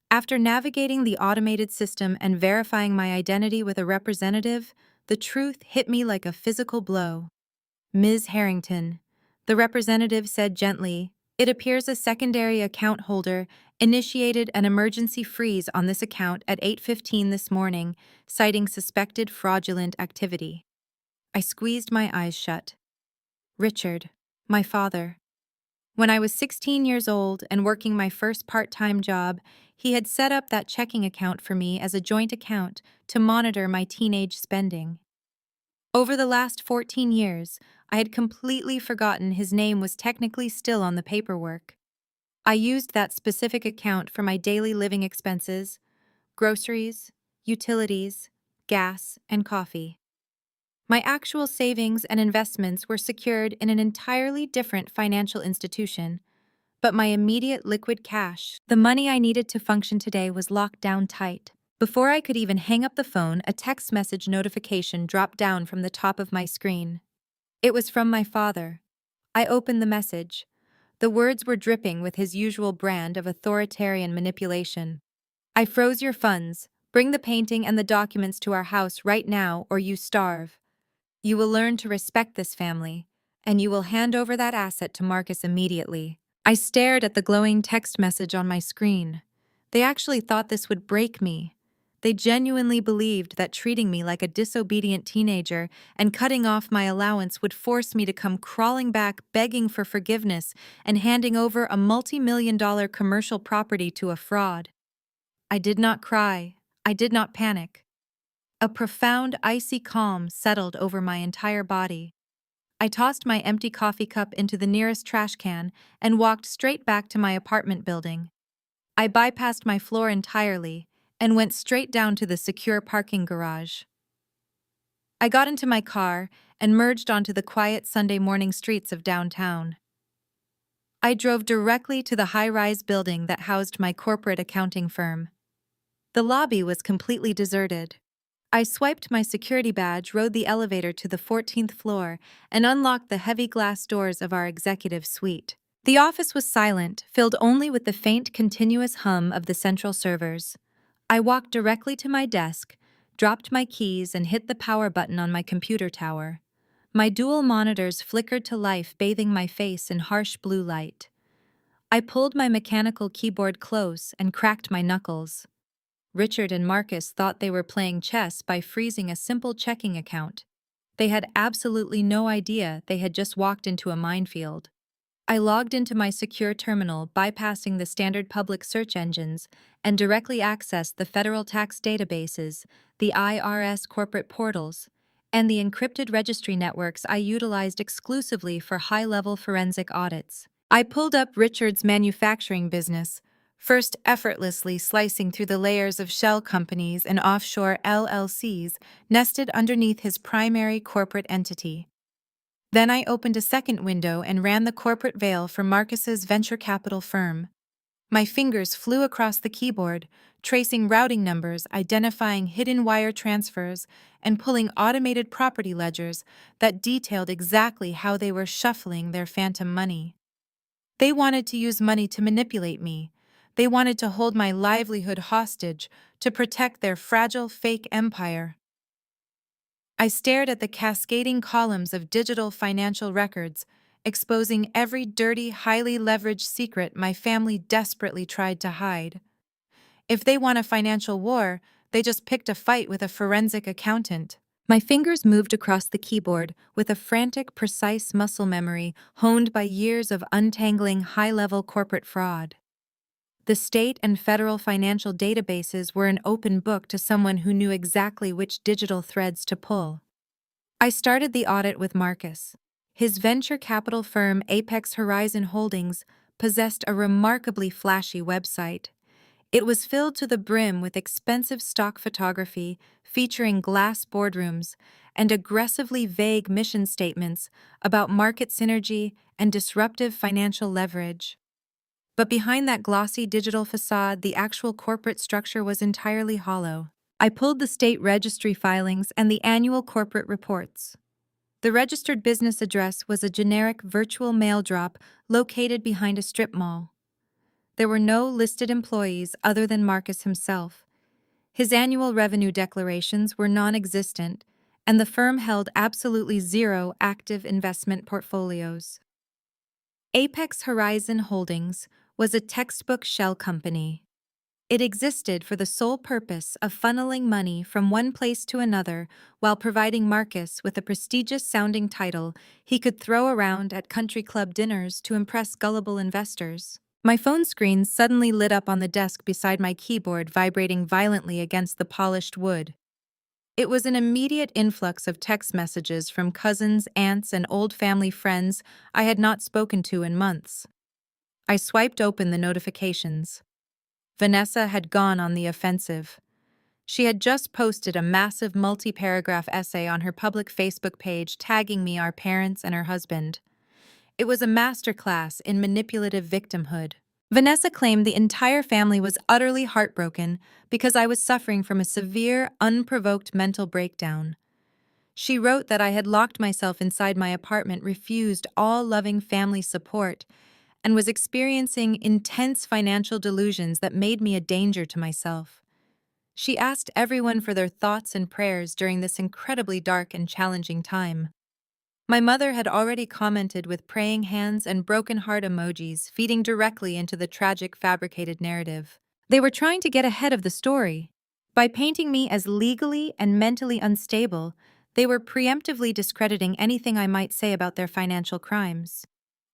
After navigating the automated system and verifying my identity with a representative, the truth hit me like a physical blow. "Ms. Harrington," the representative said gently, "it appears a secondary account holder initiated an emergency freeze on this account at 8:15 this morning, citing suspected fraudulent activity." I squeezed my eyes shut. Richard, my father. When I was 16 years old and working my first part-time job, he had set up that checking account for me as a joint account to monitor my teenage spending. Over the last 14 years, I had completely forgotten his name was technically still on the paperwork. I used that specific account for my daily living expenses, groceries, utilities, gas, and coffee. My actual savings and investments were secured in an entirely different financial institution, but my immediate liquid cash, the money I needed to function today, was locked down tight. Before I could even hang up the phone, a text message notification dropped down from the top of my screen. It was from my father. I opened the message. The words were dripping with his usual brand of authoritarian manipulation. "I froze your funds. Bring the painting and the documents to our house right now, or you starve. You will learn to respect this family, and you will hand over that asset to Marcus immediately." I stared at the glowing text message on my screen. They actually thought this would break me. They genuinely believed that treating me like a disobedient teenager and cutting off my allowance would force me to come crawling back, begging for forgiveness, and handing over a multi-million-dollar commercial property to a fraud. I did not cry. I did not panic. A profound, icy calm settled over my entire body. I tossed my empty coffee cup into the nearest trash can and walked straight back to my apartment building. I bypassed my floor entirely and went straight down to the secure parking garage. I got into my car and merged onto the quiet Sunday morning streets of downtown. I drove directly to the high-rise building that housed my corporate accounting firm. The lobby was completely deserted. I swiped my security badge, rode the elevator to the 14th floor, and unlocked the heavy glass doors of our executive suite. The office was silent, filled only with the faint, continuous hum of the central servers. I walked directly to my desk, dropped my keys, and hit the power button on my computer tower. My dual monitors flickered to life, bathing my face in harsh blue light. I pulled my mechanical keyboard close and cracked my knuckles. Richard and Marcus thought they were playing chess by freezing a simple checking account. They had absolutely no idea they had just walked into a minefield. I logged into my secure terminal, bypassing the standard public search engines, and directly accessed the federal tax databases, the IRS corporate portals, and the encrypted registry networks I utilized exclusively for high-level forensic audits. I pulled up Richard's manufacturing business, first effortlessly slicing through the layers of shell companies and offshore LLCs nested underneath his primary corporate entity. Then I opened a second window and ran the corporate veil for Marcus's venture capital firm. My fingers flew across the keyboard, tracing routing numbers, identifying hidden wire transfers, and pulling automated property ledgers that detailed exactly how they were shuffling their phantom money. They wanted to use money to manipulate me. They wanted to hold my livelihood hostage to protect their fragile fake empire. I stared at the cascading columns of digital financial records, exposing every dirty, highly leveraged secret my family desperately tried to hide. If they won a financial war, they just picked a fight with a forensic accountant. My fingers moved across the keyboard with a frantic, precise muscle memory honed by years of untangling high-level corporate fraud. The state and federal financial databases were an open book to someone who knew exactly which digital threads to pull. I started the audit with Marcus. His venture capital firm Apex Horizon Holdings possessed a remarkably flashy website. It was filled to the brim with expensive stock photography featuring glass boardrooms and aggressively vague mission statements about market synergy and disruptive financial leverage. But behind that glossy digital facade, the actual corporate structure was entirely hollow. I pulled the state registry filings and the annual corporate reports. The registered business address was a generic virtual mail drop located behind a strip mall. There were no listed employees other than Marcus himself. His annual revenue declarations were non-existent, and the firm held absolutely zero active investment portfolios. Apex Horizon Holdings was a textbook shell company. It existed for the sole purpose of funneling money from one place to another while providing Marcus with a prestigious-sounding title he could throw around at country club dinners to impress gullible investors. My phone screen suddenly lit up on the desk beside my keyboard, vibrating violently against the polished wood. It was an immediate influx of text messages from cousins, aunts, and old family friends I had not spoken to in months. I swiped open the notifications. Vanessa had gone on the offensive. She had just posted a massive multi-paragraph essay on her public Facebook page tagging me, our parents, and her husband. It was a masterclass in manipulative victimhood. Vanessa claimed the entire family was utterly heartbroken because I was suffering from a severe, unprovoked mental breakdown. She wrote that I had locked myself inside my apartment, refused all loving family support, and was experiencing intense financial delusions that made me a danger to myself. She asked everyone for their thoughts and prayers during this incredibly dark and challenging time. My mother had already commented with praying hands and broken heart emojis, feeding directly into the tragic fabricated narrative. They were trying to get ahead of the story. By painting me as legally and mentally unstable, they were preemptively discrediting anything I might say about their financial crimes.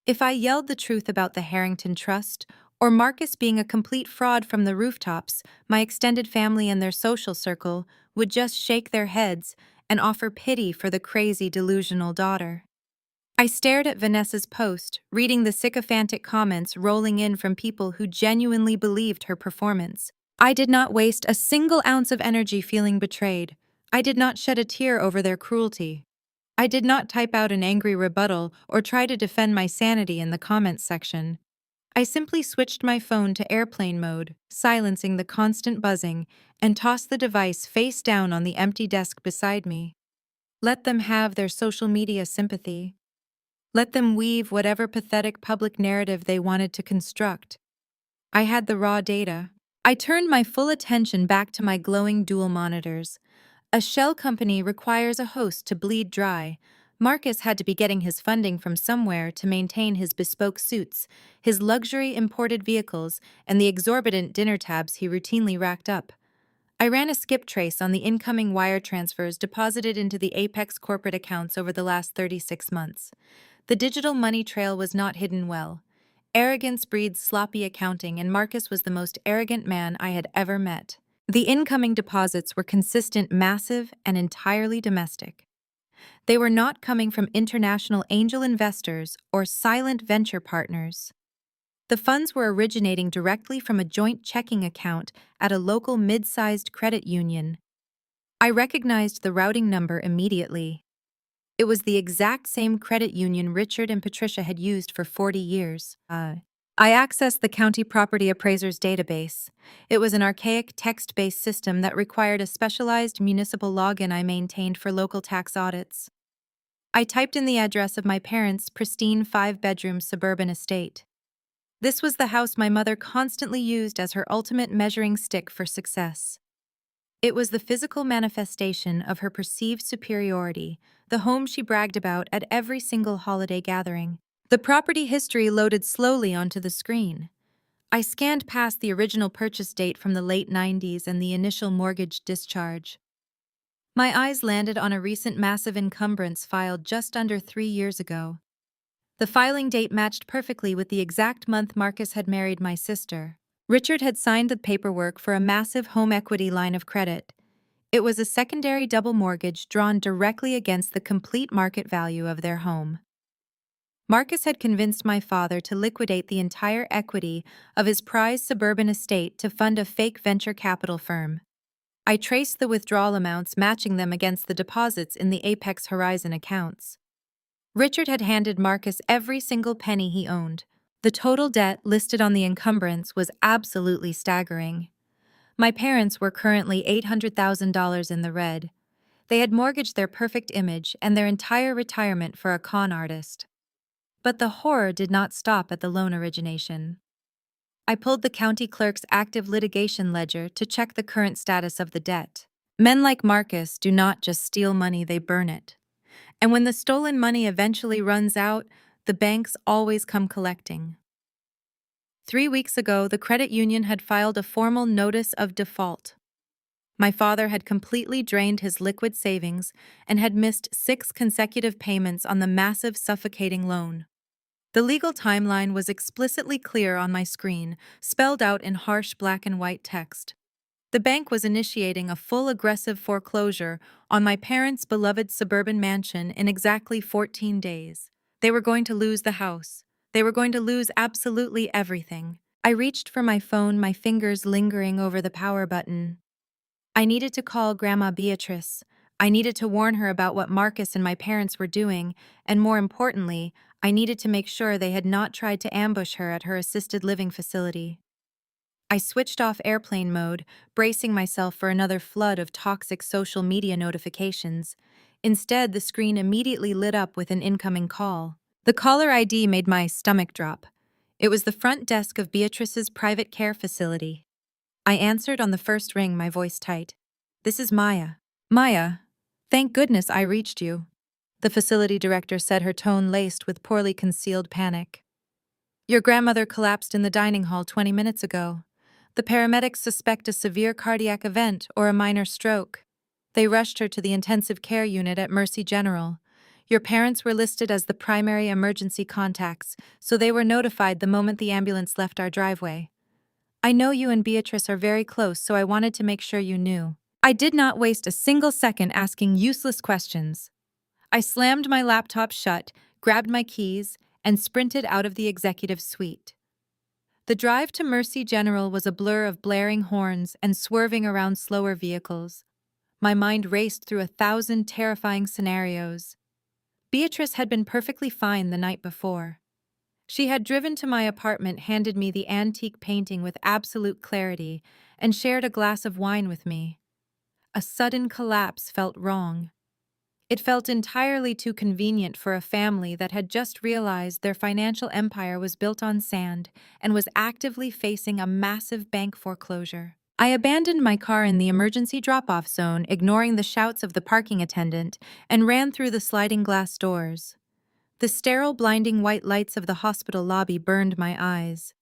If I yelled the truth about the Harrington Trust, or Marcus being a complete fraud from the rooftops, my extended family and their social circle would just shake their heads and offer pity for the crazy, delusional daughter. I stared at Vanessa's post, reading the sycophantic comments rolling in from people who genuinely believed her performance. I did not waste a single ounce of energy feeling betrayed. I did not shed a tear over their cruelty. I did not type out an angry rebuttal or try to defend my sanity in the comments section. I simply switched my phone to airplane mode, silencing the constant buzzing, and tossed the device face down on the empty desk beside me. Let them have their social media sympathy. Let them weave whatever pathetic public narrative they wanted to construct. I had the raw data. I turned my full attention back to my glowing dual monitors. A shell company requires a host to bleed dry. Marcus had to be getting his funding from somewhere to maintain his bespoke suits, his luxury imported vehicles, and the exorbitant dinner tabs he routinely racked up. I ran a skip trace on the incoming wire transfers deposited into the Apex corporate accounts over the last 36 months. The digital money trail was not hidden well. Arrogance breeds sloppy accounting, and Marcus was the most arrogant man I had ever met. The incoming deposits were consistent, massive, and entirely domestic. They were not coming from international angel investors or silent venture partners. The funds were originating directly from a joint checking account at a local mid-sized credit union. I recognized the routing number immediately. It was the exact same credit union Richard and Patricia had used for 40 years. I accessed the county property appraiser's database. It was an archaic text-based system that required a specialized municipal login I maintained for local tax audits. I typed in the address of my parents' pristine 5-bedroom suburban estate. This was the house my mother constantly used as her ultimate measuring stick for success. It was the physical manifestation of her perceived superiority, the home she bragged about at every single holiday gathering. The property history loaded slowly onto the screen. I scanned past the original purchase date from the late 90s and the initial mortgage discharge. My eyes landed on a recent massive encumbrance filed just under 3 years ago. The filing date matched perfectly with the exact month Marcus had married my sister. Richard had signed the paperwork for a massive home equity line of credit. It was a secondary double mortgage drawn directly against the complete market value of their home. Marcus had convinced my father to liquidate the entire equity of his prized suburban estate to fund a fake venture capital firm. I traced the withdrawal amounts, matching them against the deposits in the Apex Horizon accounts. Richard had handed Marcus every single penny he owned. The total debt listed on the encumbrance was absolutely staggering. My parents were currently $800,000 in the red. They had mortgaged their perfect image and their entire retirement for a con artist. But the horror did not stop at the loan origination. I pulled the county clerk's active litigation ledger to check the current status of the debt. Men like Marcus do not just steal money, they burn it. And when the stolen money eventually runs out, the banks always come collecting. 3 weeks ago, the credit union had filed a formal notice of default. My father had completely drained his liquid savings and had missed 6 consecutive payments on the massive, suffocating loan. The legal timeline was explicitly clear on my screen, spelled out in harsh black and white text. The bank was initiating a full aggressive foreclosure on my parents' beloved suburban mansion in exactly 14 days. They were going to lose the house. They were going to lose absolutely everything. I reached for my phone, my fingers lingering over the power button. I needed to call Grandma Beatrice. I needed to warn her about what Marcus and my parents were doing, and more importantly, I needed to make sure they had not tried to ambush her at her assisted living facility. I switched off airplane mode, bracing myself for another flood of toxic social media notifications. Instead, the screen immediately lit up with an incoming call. The caller ID made my stomach drop. It was the front desk of Beatrice's private care facility. I answered on the first ring, my voice tight. "This is Maya." "Maya, thank goodness I reached you," the facility director said, her tone laced with poorly concealed panic. "Your grandmother collapsed in the dining hall 20 minutes ago. The paramedics suspect a severe cardiac event or a minor stroke. They rushed her to the intensive care unit at Mercy General. Your parents were listed as the primary emergency contacts, so they were notified the moment the ambulance left our driveway. I know you and Beatrice are very close, so I wanted to make sure you knew." I did not waste a single second asking useless questions. I slammed my laptop shut, grabbed my keys, and sprinted out of the executive suite. The drive to Mercy General was a blur of blaring horns and swerving around slower vehicles. My mind raced through 1,000 terrifying scenarios. Beatrice had been perfectly fine the night before. She had driven to my apartment, handed me the antique painting with absolute clarity, and shared a glass of wine with me. A sudden collapse felt wrong. It felt entirely too convenient for a family that had just realized their financial empire was built on sand and was actively facing a massive bank foreclosure. I abandoned my car in the emergency drop-off zone, ignoring the shouts of the parking attendant, and ran through the sliding glass doors. The sterile, blinding white lights of the hospital lobby burned my eyes.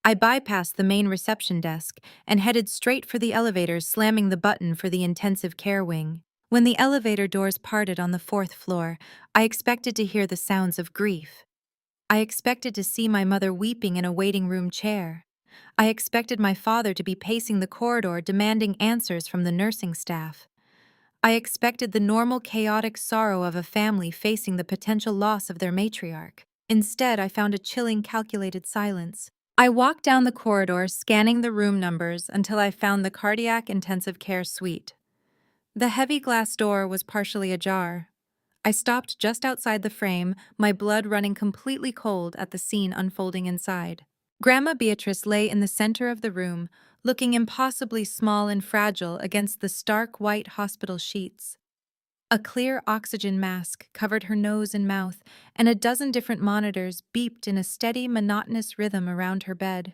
I bypassed the main reception desk and headed straight for the elevators, slamming the button for the intensive care wing. When the elevator doors parted on the 4th floor, I expected to hear the sounds of grief. I expected to see my mother weeping in a waiting room chair. I expected my father to be pacing the corridor, demanding answers from the nursing staff. I expected the normal, chaotic sorrow of a family facing the potential loss of their matriarch. Instead, I found a chilling, calculated silence. I walked down the corridor, scanning the room numbers until I found the cardiac intensive care suite. The heavy glass door was partially ajar. I stopped just outside the frame, my blood running completely cold at the scene unfolding inside. Grandma Beatrice lay in the center of the room, looking impossibly small and fragile against the stark white hospital sheets. A clear oxygen mask covered her nose and mouth, and a dozen different monitors beeped in a steady, monotonous rhythm around her bed.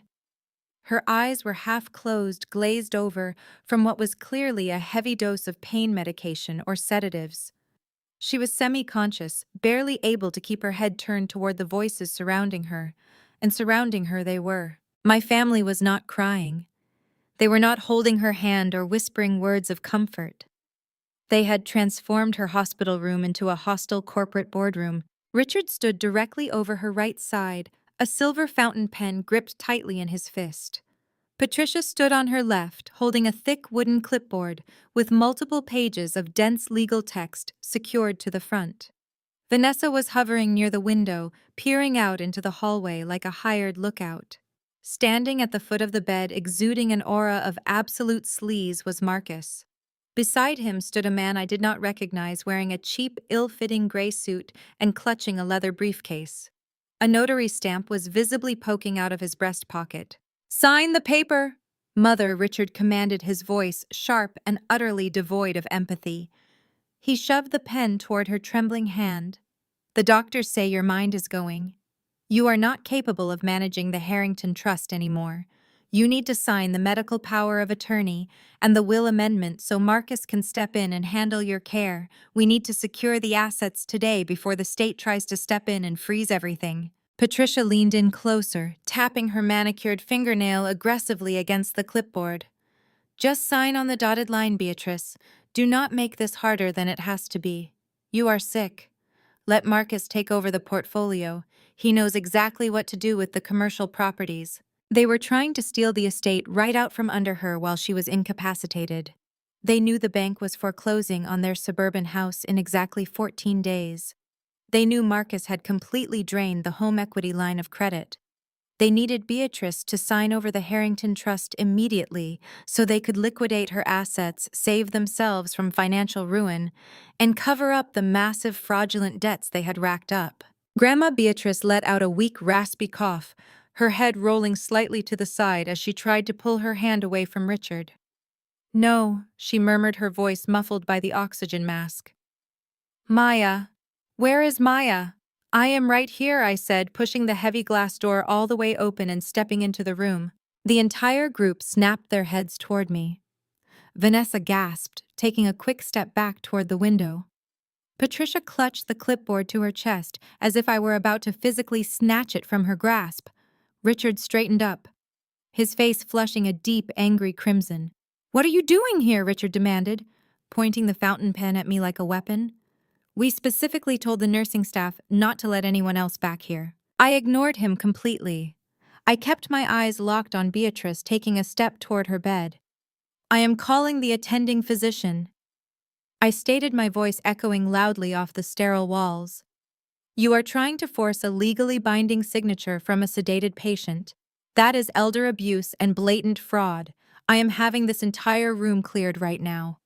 Her eyes were half closed, glazed over from what was clearly a heavy dose of pain medication or sedatives. She was semi-conscious, barely able to keep her head turned toward the voices surrounding her, and surrounding her they were. My family was not crying. They were not holding her hand or whispering words of comfort. They had transformed her hospital room into a hostile corporate boardroom. Richard stood directly over her right side, a silver fountain pen gripped tightly in his fist. Patricia stood on her left, holding a thick wooden clipboard with multiple pages of dense legal text secured to the front. Vanessa was hovering near the window, peering out into the hallway like a hired lookout. Standing at the foot of the bed, exuding an aura of absolute sleaze, was Marcus. Beside him stood a man I did not recognize, wearing a cheap, ill-fitting gray suit and clutching a leather briefcase. A notary stamp was visibly poking out of his breast pocket. "Sign the paper!" Mother, Richard commanded, his voice sharp and utterly devoid of empathy. He shoved the pen toward her trembling hand. The doctors say your mind is going. You are not capable of managing the Harrington Trust anymore. You need to sign the medical power of attorney and the will amendment so Marcus can step in and handle your care. We need to secure the assets today before the state tries to step in and freeze everything. Patricia leaned in closer, tapping her manicured fingernail aggressively against the clipboard. Just sign on the dotted line, Beatrice. Do not make this harder than it has to be. You are sick. Let Marcus take over the portfolio. He knows exactly what to do with the commercial properties. They were trying to steal the estate right out from under her while she was incapacitated. They knew the bank was foreclosing on their suburban house in exactly 14 days. They knew Marcus had completely drained the home equity line of credit. They needed Beatrice to sign over the Harrington Trust immediately so they could liquidate her assets, save themselves from financial ruin, and cover up the massive fraudulent debts they had racked up. Grandma Beatrice let out a weak, raspy cough, her head rolling slightly to the side as she tried to pull her hand away from Richard. "No," she murmured, her voice muffled by the oxygen mask. "Maya. Where is Maya?" "I am right here," I said, pushing the heavy glass door all the way open and stepping into the room. The entire group snapped their heads toward me. Vanessa gasped, taking a quick step back toward the window. Patricia clutched the clipboard to her chest as if I were about to physically snatch it from her grasp. Richard straightened up, his face flushing a deep, angry crimson. "What are you doing here?" Richard demanded, pointing the fountain pen at me like a weapon. "We specifically told the nursing staff not to let anyone else back here." I ignored him completely. I kept my eyes locked on Beatrice, taking a step toward her bed. "I am calling the attending physician," I stated, my voice echoing loudly off the sterile walls. "You are trying to force a legally binding signature from a sedated patient. That is elder abuse and blatant fraud. I am having this entire room cleared right now."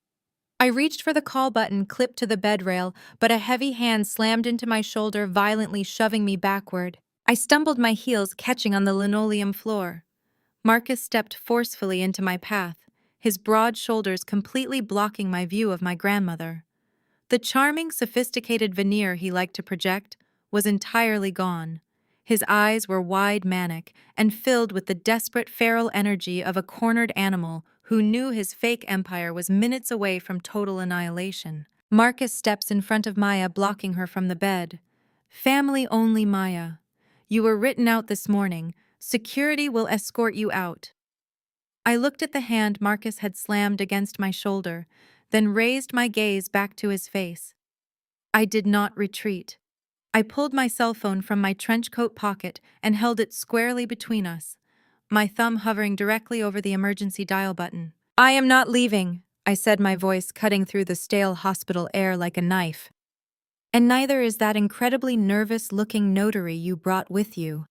I reached for the call button clipped to the bed rail, but a heavy hand slammed into my shoulder, violently shoving me backward. I stumbled, my heels catching on the linoleum floor. Marcus stepped forcefully into my path, his broad shoulders completely blocking my view of my grandmother. The charming, sophisticated veneer he liked to project was entirely gone. His eyes were wide, manic, and filled with the desperate feral energy of a cornered animal who knew his fake empire was minutes away from total annihilation. Marcus steps in front of Maya, blocking her from the bed. "Family only, Maya. You were written out this morning. Security will escort you out." I looked at the hand Marcus had slammed against my shoulder, then raised my gaze back to his face. I did not retreat. I pulled my cell phone from my trench coat pocket and held it squarely between us, my thumb hovering directly over the emergency dial button. "I am not leaving," I said, my voice cutting through the stale hospital air like a knife. "And neither is that incredibly nervous-looking notary you brought with you.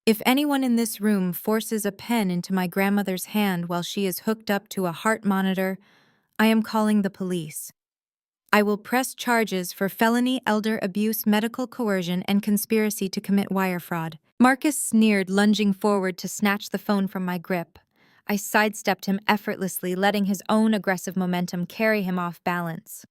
If anyone in this room forces a pen into my grandmother's hand while she is hooked up to a heart monitor, I am calling the police. I will press charges for felony elder abuse, medical coercion, and conspiracy to commit wire fraud." Marcus sneered, lunging forward to snatch the phone from my grip. I sidestepped him effortlessly, letting his own aggressive momentum carry him off balance.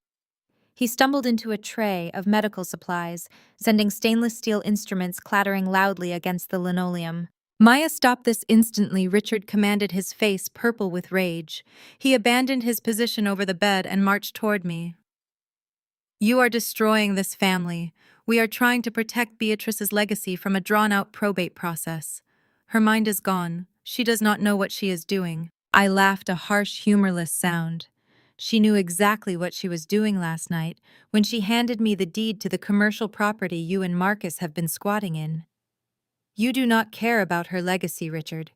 He stumbled into a tray of medical supplies, sending stainless steel instruments clattering loudly against the linoleum. "Maya, stop this instantly," Richard commanded, his face purple with rage. He abandoned his position over the bed and marched toward me. "You are destroying this family. We are trying to protect Beatrice's legacy from a drawn-out probate process. Her mind is gone. She does not know what she is doing." I laughed, a harsh, humorless sound. She knew exactly what she was doing last night when she handed me the deed to the commercial property you and Marcus have been squatting in. You do not care about her legacy, Richard.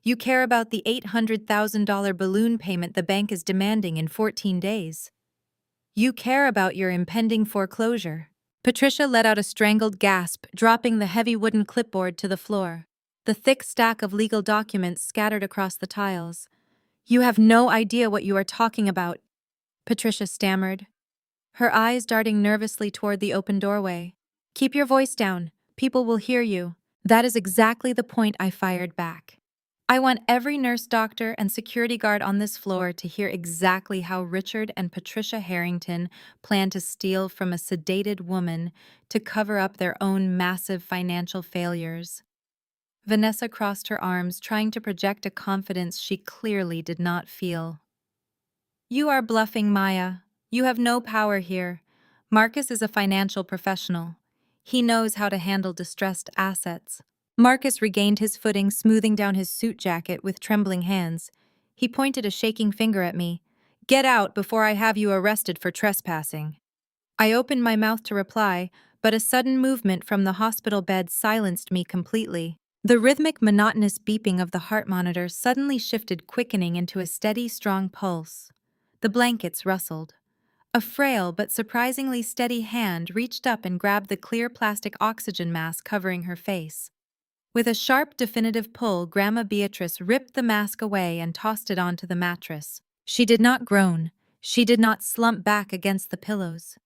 You care about the $800,000 balloon payment the bank is demanding in 14 days. You care about your impending foreclosure. Patricia let out a strangled gasp, dropping the heavy wooden clipboard to the floor. The thick stack of legal documents scattered across the tiles. "You have no idea what you are talking about," Patricia stammered, her eyes darting nervously toward the open doorway. "Keep your voice down. People will hear you." "That is exactly the point," I fired back. I want every nurse, doctor, and security guard on this floor to hear exactly how Richard and Patricia Harrington plan to steal from a sedated woman to cover up their own massive financial failures. Vanessa crossed her arms, trying to project a confidence she clearly did not feel. You are bluffing, Maya. You have no power here. Marcus is a financial professional. He knows how to handle distressed assets. Marcus regained his footing, smoothing down his suit jacket with trembling hands. He pointed a shaking finger at me. Get out before I have you arrested for trespassing. I opened my mouth to reply, but a sudden movement from the hospital bed silenced me completely. The rhythmic, monotonous beeping of the heart monitor suddenly shifted, quickening into a steady, strong pulse. The blankets rustled. A frail but surprisingly steady hand reached up and grabbed the clear plastic oxygen mask covering her face. With a sharp, definitive pull, Grandma Beatrice ripped the mask away and tossed it onto the mattress. She did not groan. She did not slump back against the pillows.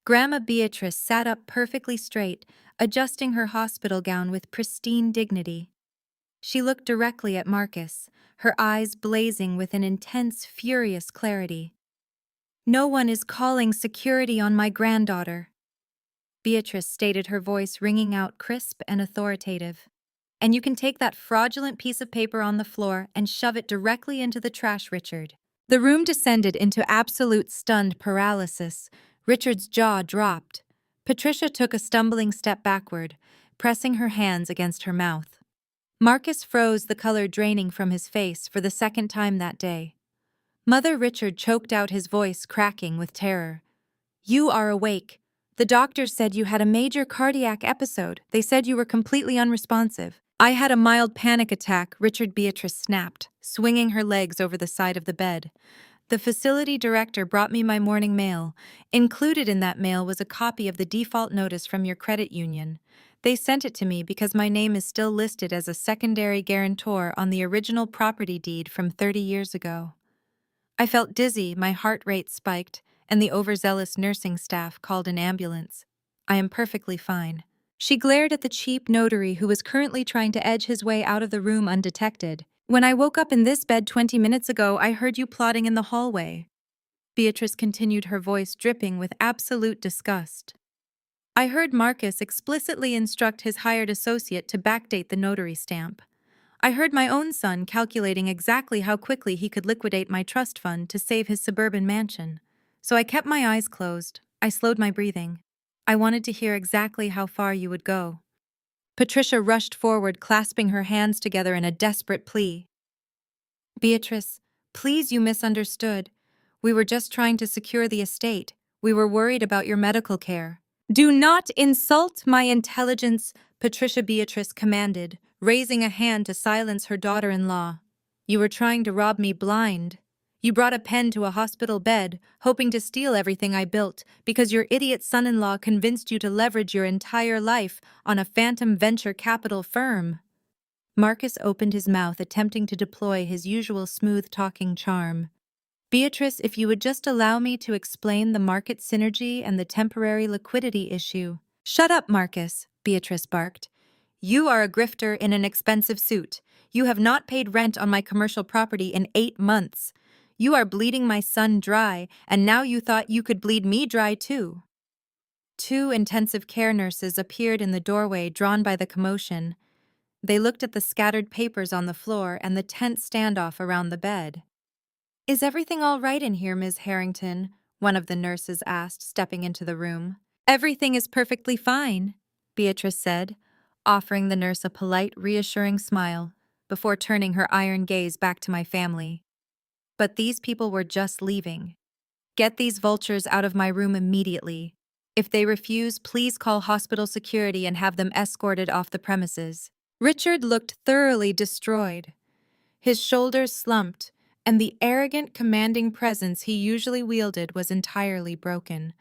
Grandma Beatrice sat up perfectly straight, adjusting her hospital gown with pristine dignity. She looked directly at Marcus, her eyes blazing with an intense, furious clarity. No one is calling security on my granddaughter, Beatrice stated, her voice ringing out crisp and authoritative. And you can take that fraudulent piece of paper on the floor and shove it directly into the trash, Richard. The room descended into absolute stunned paralysis. Richard's jaw dropped. Patricia took a stumbling step backward, pressing her hands against her mouth. Marcus froze, the color draining from his face for the second time that day. Mother Richard choked out, his voice cracking with terror. You are awake. The doctors said you had a major cardiac episode. They said you were completely unresponsive. I had a mild panic attack, Richard Beatrice snapped, swinging her legs over the side of the bed. The facility director brought me my morning mail. Included in that mail was a copy of the default notice from your credit union. They sent it to me because my name is still listed as a secondary guarantor on the original property deed from 30 years ago. I felt dizzy, my heart rate spiked, and the overzealous nursing staff called an ambulance. I am perfectly fine. She glared at the cheap notary who was currently trying to edge his way out of the room undetected. When I woke up in this bed 20 minutes ago, I heard you plotting in the hallway. Beatrice continued, her voice dripping with absolute disgust. I heard Marcus explicitly instruct his hired associate to backdate the notary stamp. I heard my own son calculating exactly how quickly he could liquidate my trust fund to save his suburban mansion. So I kept my eyes closed. I slowed my breathing. I wanted to hear exactly how far you would go. Patricia rushed forward, clasping her hands together in a desperate plea. Beatrice, please, you misunderstood. We were just trying to secure the estate. We were worried about your medical care. Do not insult my intelligence, Patricia Beatrice commanded, raising a hand to silence her daughter-in-law. You were trying to rob me blind. You brought a pen to a hospital bed, hoping to steal everything I built, because your idiot son-in-law convinced you to leverage your entire life on a phantom venture capital firm. Marcus opened his mouth, attempting to deploy his usual smooth-talking charm. Beatrice, if you would just allow me to explain the market synergy and the temporary liquidity issue. Shut up, Marcus, Beatrice barked. You are a grifter in an expensive suit. You have not paid rent on my commercial property in 8 months. You are bleeding my son dry, and now you thought you could bleed me dry too. 2 intensive care nurses appeared in the doorway, drawn by the commotion. They looked at the scattered papers on the floor and the tense standoff around the bed. Is everything all right in here, Ms. Harrington? One of the nurses asked, stepping into the room. Everything is perfectly fine, Beatrice said, offering the nurse a polite, reassuring smile before turning her iron gaze back to my family. But these people were just leaving. Get these vultures out of my room immediately. If they refuse, please call hospital security and have them escorted off the premises. Richard looked thoroughly destroyed. His shoulders slumped, and the arrogant, commanding presence he usually wielded was entirely broken.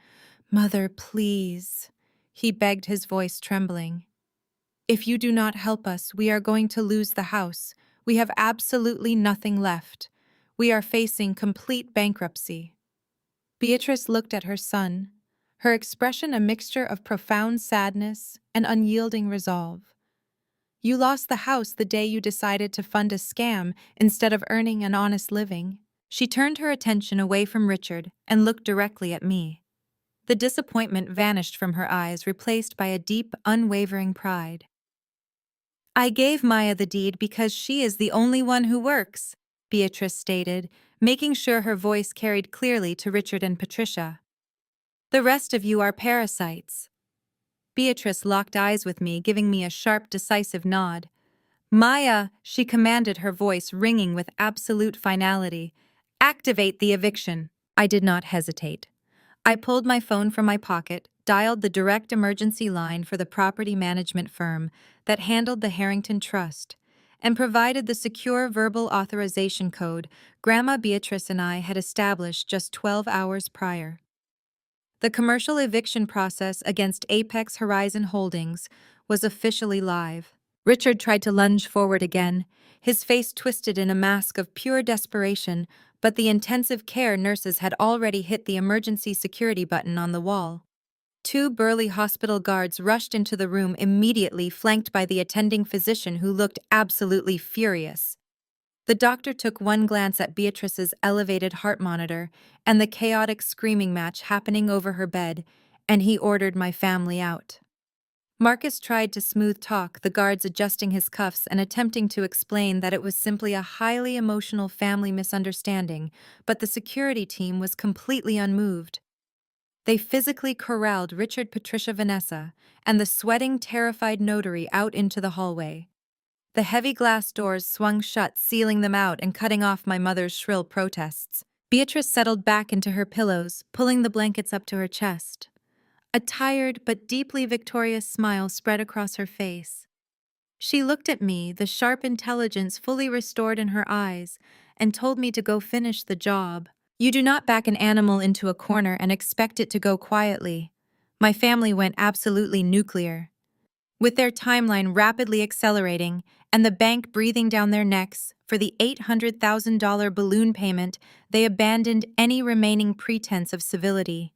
Mother, please, he begged, his voice trembling. If you do not help us, we are going to lose the house. We have absolutely nothing left. We are facing complete bankruptcy. Beatrice looked at her son, her expression a mixture of profound sadness and unyielding resolve. You lost the house the day you decided to fund a scam instead of earning an honest living. She turned her attention away from Richard and looked directly at me. The disappointment vanished from her eyes, replaced by a deep, unwavering pride. I gave Maya the deed because she is the only one who works, Beatrice stated, making sure her voice carried clearly to Richard and Patricia. The rest of you are parasites. Beatrice locked eyes with me, giving me a sharp, decisive nod. Maya, she commanded, her voice ringing with absolute finality. Activate the eviction. I did not hesitate. I pulled my phone from my pocket, dialed the direct emergency line for the property management firm that handled the Harrington Trust, and provided the secure verbal authorization code Grandma Beatrice and I had established just 12 hours prior. The commercial eviction process against Apex Horizon Holdings was officially live. Richard tried to lunge forward again, his face twisted in a mask of pure desperation, but the intensive care nurses had already hit the emergency security button on the wall. Two burly hospital guards rushed into the room immediately, flanked by the attending physician who looked absolutely furious. The doctor took one glance at Beatrice's elevated heart monitor and the chaotic screaming match happening over her bed, and he ordered my family out. Marcus tried to smooth talk, the guards adjusting his cuffs and attempting to explain that it was simply a highly emotional family misunderstanding, but the security team was completely unmoved. They physically corralled Richard, Patricia, Vanessa, and the sweating, terrified notary out into the hallway. The heavy glass doors swung shut, sealing them out and cutting off my mother's shrill protests. Beatrice settled back into her pillows, pulling the blankets up to her chest. A tired but deeply victorious smile spread across her face. She looked at me, the sharp intelligence fully restored in her eyes, and told me to go finish the job. You do not back an animal into a corner and expect it to go quietly. My family went absolutely nuclear. With their timeline rapidly accelerating and the bank breathing down their necks for the $800,000 balloon payment, they abandoned any remaining pretense of civility.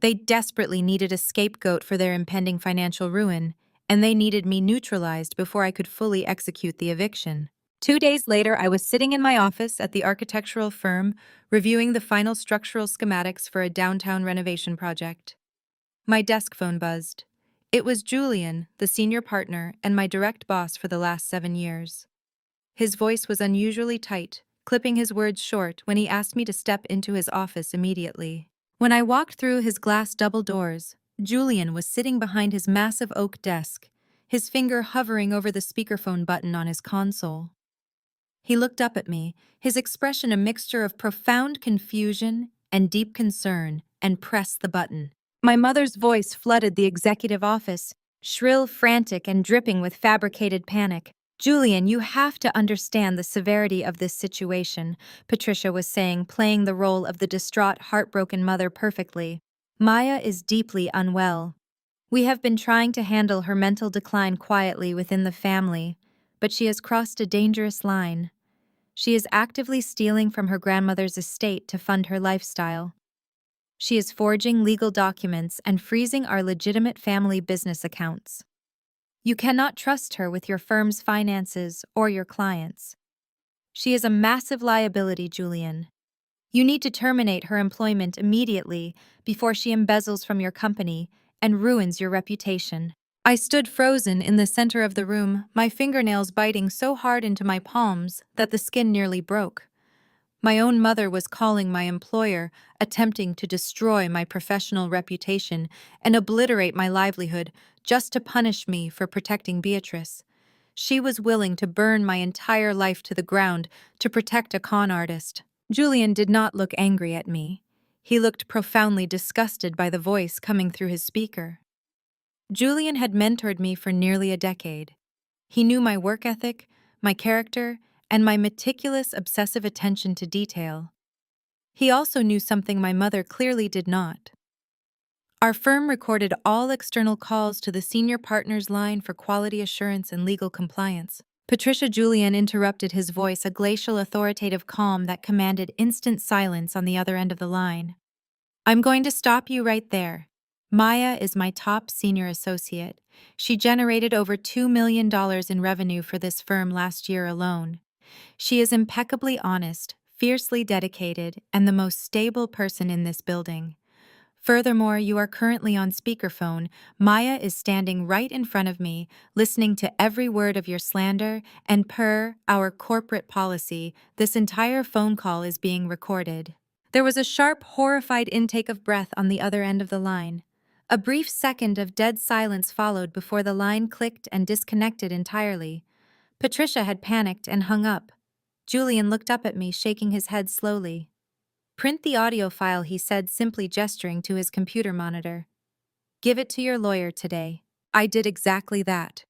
They desperately needed a scapegoat for their impending financial ruin, and they needed me neutralized before I could fully execute the eviction. 2 days later, I was sitting in my office at the architectural firm, reviewing the final structural schematics for a downtown renovation project. My desk phone buzzed. It was Julian, the senior partner and my direct boss for the last 7 years. His voice was unusually tight, clipping his words short when he asked me to step into his office immediately. When I walked through his glass double doors, Julian was sitting behind his massive oak desk, his finger hovering over the speakerphone button on his console. He looked up at me, his expression a mixture of profound confusion and deep concern, and pressed the button. My mother's voice flooded the executive office, shrill, frantic, and dripping with fabricated panic. Julian, you have to understand the severity of this situation, Patricia was saying, playing the role of the distraught, heartbroken mother perfectly. Maya is deeply unwell. We have been trying to handle her mental decline quietly within the family, but she has crossed a dangerous line. She is actively stealing from her grandmother's estate to fund her lifestyle. She is forging legal documents and freezing our legitimate family business accounts. You cannot trust her with your firm's finances or your clients. She is a massive liability, Julian. You need to terminate her employment immediately before she embezzles from your company and ruins your reputation. I stood frozen in the center of the room, my fingernails biting so hard into my palms that the skin nearly broke. My own mother was calling my employer, attempting to destroy my professional reputation and obliterate my livelihood just to punish me for protecting Beatrice. She was willing to burn my entire life to the ground to protect a con artist. Julian did not look angry at me. He looked profoundly disgusted by the voice coming through his speaker. Julian had mentored me for nearly a decade. He knew my work ethic, my character, and my meticulous, obsessive attention to detail. He also knew something my mother clearly did not. Our firm recorded all external calls to the senior partner's line for quality assurance and legal compliance. Patricia. Julian interrupted, his voice a glacial, authoritative calm that commanded instant silence on the other end of the line. I'm going to stop you right there. Maya is my top senior associate. She generated over $2 million in revenue for this firm last year alone. She is impeccably honest, fiercely dedicated, and the most stable person in this building. Furthermore, you are currently on speakerphone. Maya is standing right in front of me, listening to every word of your slander, and per our corporate policy, this entire phone call is being recorded. There was a sharp, horrified intake of breath on the other end of the line. A brief second of dead silence followed before the line clicked and disconnected entirely. Patricia had panicked and hung up. Julian looked up at me, shaking his head slowly. "Print the audio file," he said, simply gesturing to his computer monitor. "Give it to your lawyer today." I did exactly that.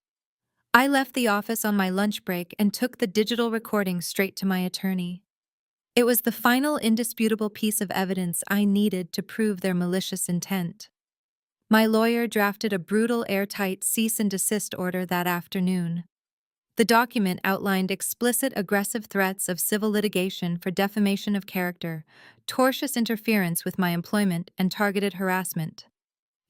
I left the office on my lunch break and took the digital recording straight to my attorney. It was the final indisputable piece of evidence I needed to prove their malicious intent. My lawyer drafted a brutal, airtight cease and desist order that afternoon. The document outlined explicit aggressive threats of civil litigation for defamation of character, tortious interference with my employment, and targeted harassment.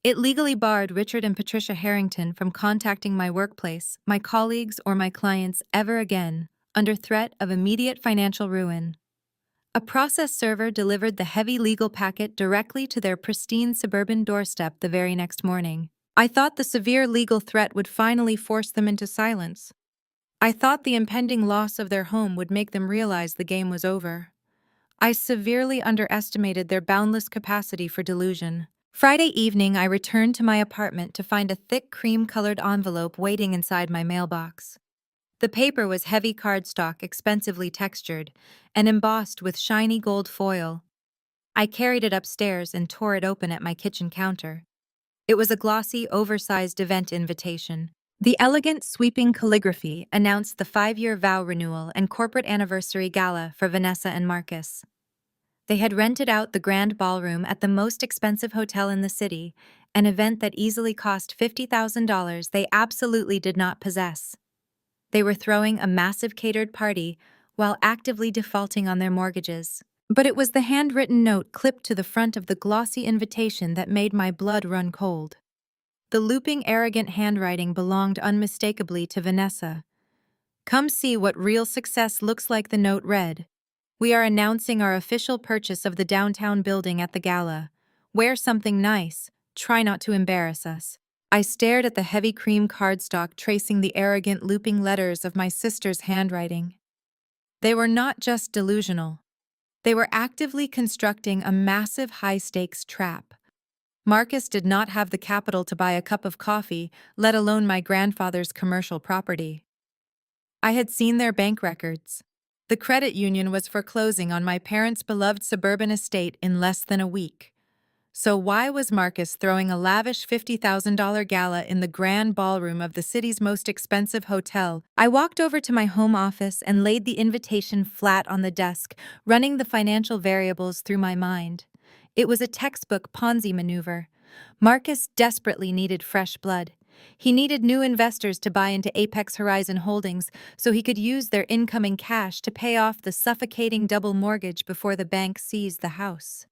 It legally barred Richard and Patricia Harrington from contacting my workplace, my colleagues, or my clients ever again, under threat of immediate financial ruin. A process server delivered the heavy legal packet directly to their pristine suburban doorstep the very next morning. I thought the severe legal threat would finally force them into silence. I thought the impending loss of their home would make them realize the game was over. I severely underestimated their boundless capacity for delusion. Friday evening, I returned to my apartment to find a thick cream-colored envelope waiting inside my mailbox. The paper was heavy cardstock, expensively textured, and embossed with shiny gold foil. I carried it upstairs and tore it open at my kitchen counter. It was a glossy, oversized event invitation. The elegant, sweeping calligraphy announced the 5-year vow renewal and corporate anniversary gala for Vanessa and Marcus. They had rented out the grand ballroom at the most expensive hotel in the city, an event that easily cost $50,000 they absolutely did not possess. They were throwing a massive catered party while actively defaulting on their mortgages. But it was the handwritten note clipped to the front of the glossy invitation that made my blood run cold. The looping, arrogant handwriting belonged unmistakably to Vanessa. "Come see what real success looks like," the note read. "We are announcing our official purchase of the downtown building at the gala. Wear something nice. Try not to embarrass us." I stared at the heavy cream cardstock tracing the arrogant, looping letters of my sister's handwriting. They were not just delusional. They were actively constructing a massive, high-stakes trap. Marcus did not have the capital to buy a cup of coffee, let alone my grandfather's commercial property. I had seen their bank records. The credit union was foreclosing on my parents' beloved suburban estate in less than a week. So why was Marcus throwing a lavish $50,000 gala in the grand ballroom of the city's most expensive hotel? I walked over to my home office and laid the invitation flat on the desk, running the financial variables through my mind. It was a textbook Ponzi maneuver. Marcus desperately needed fresh blood. He needed new investors to buy into Apex Horizon Holdings so he could use their incoming cash to pay off the suffocating double mortgage before the bank seized the house.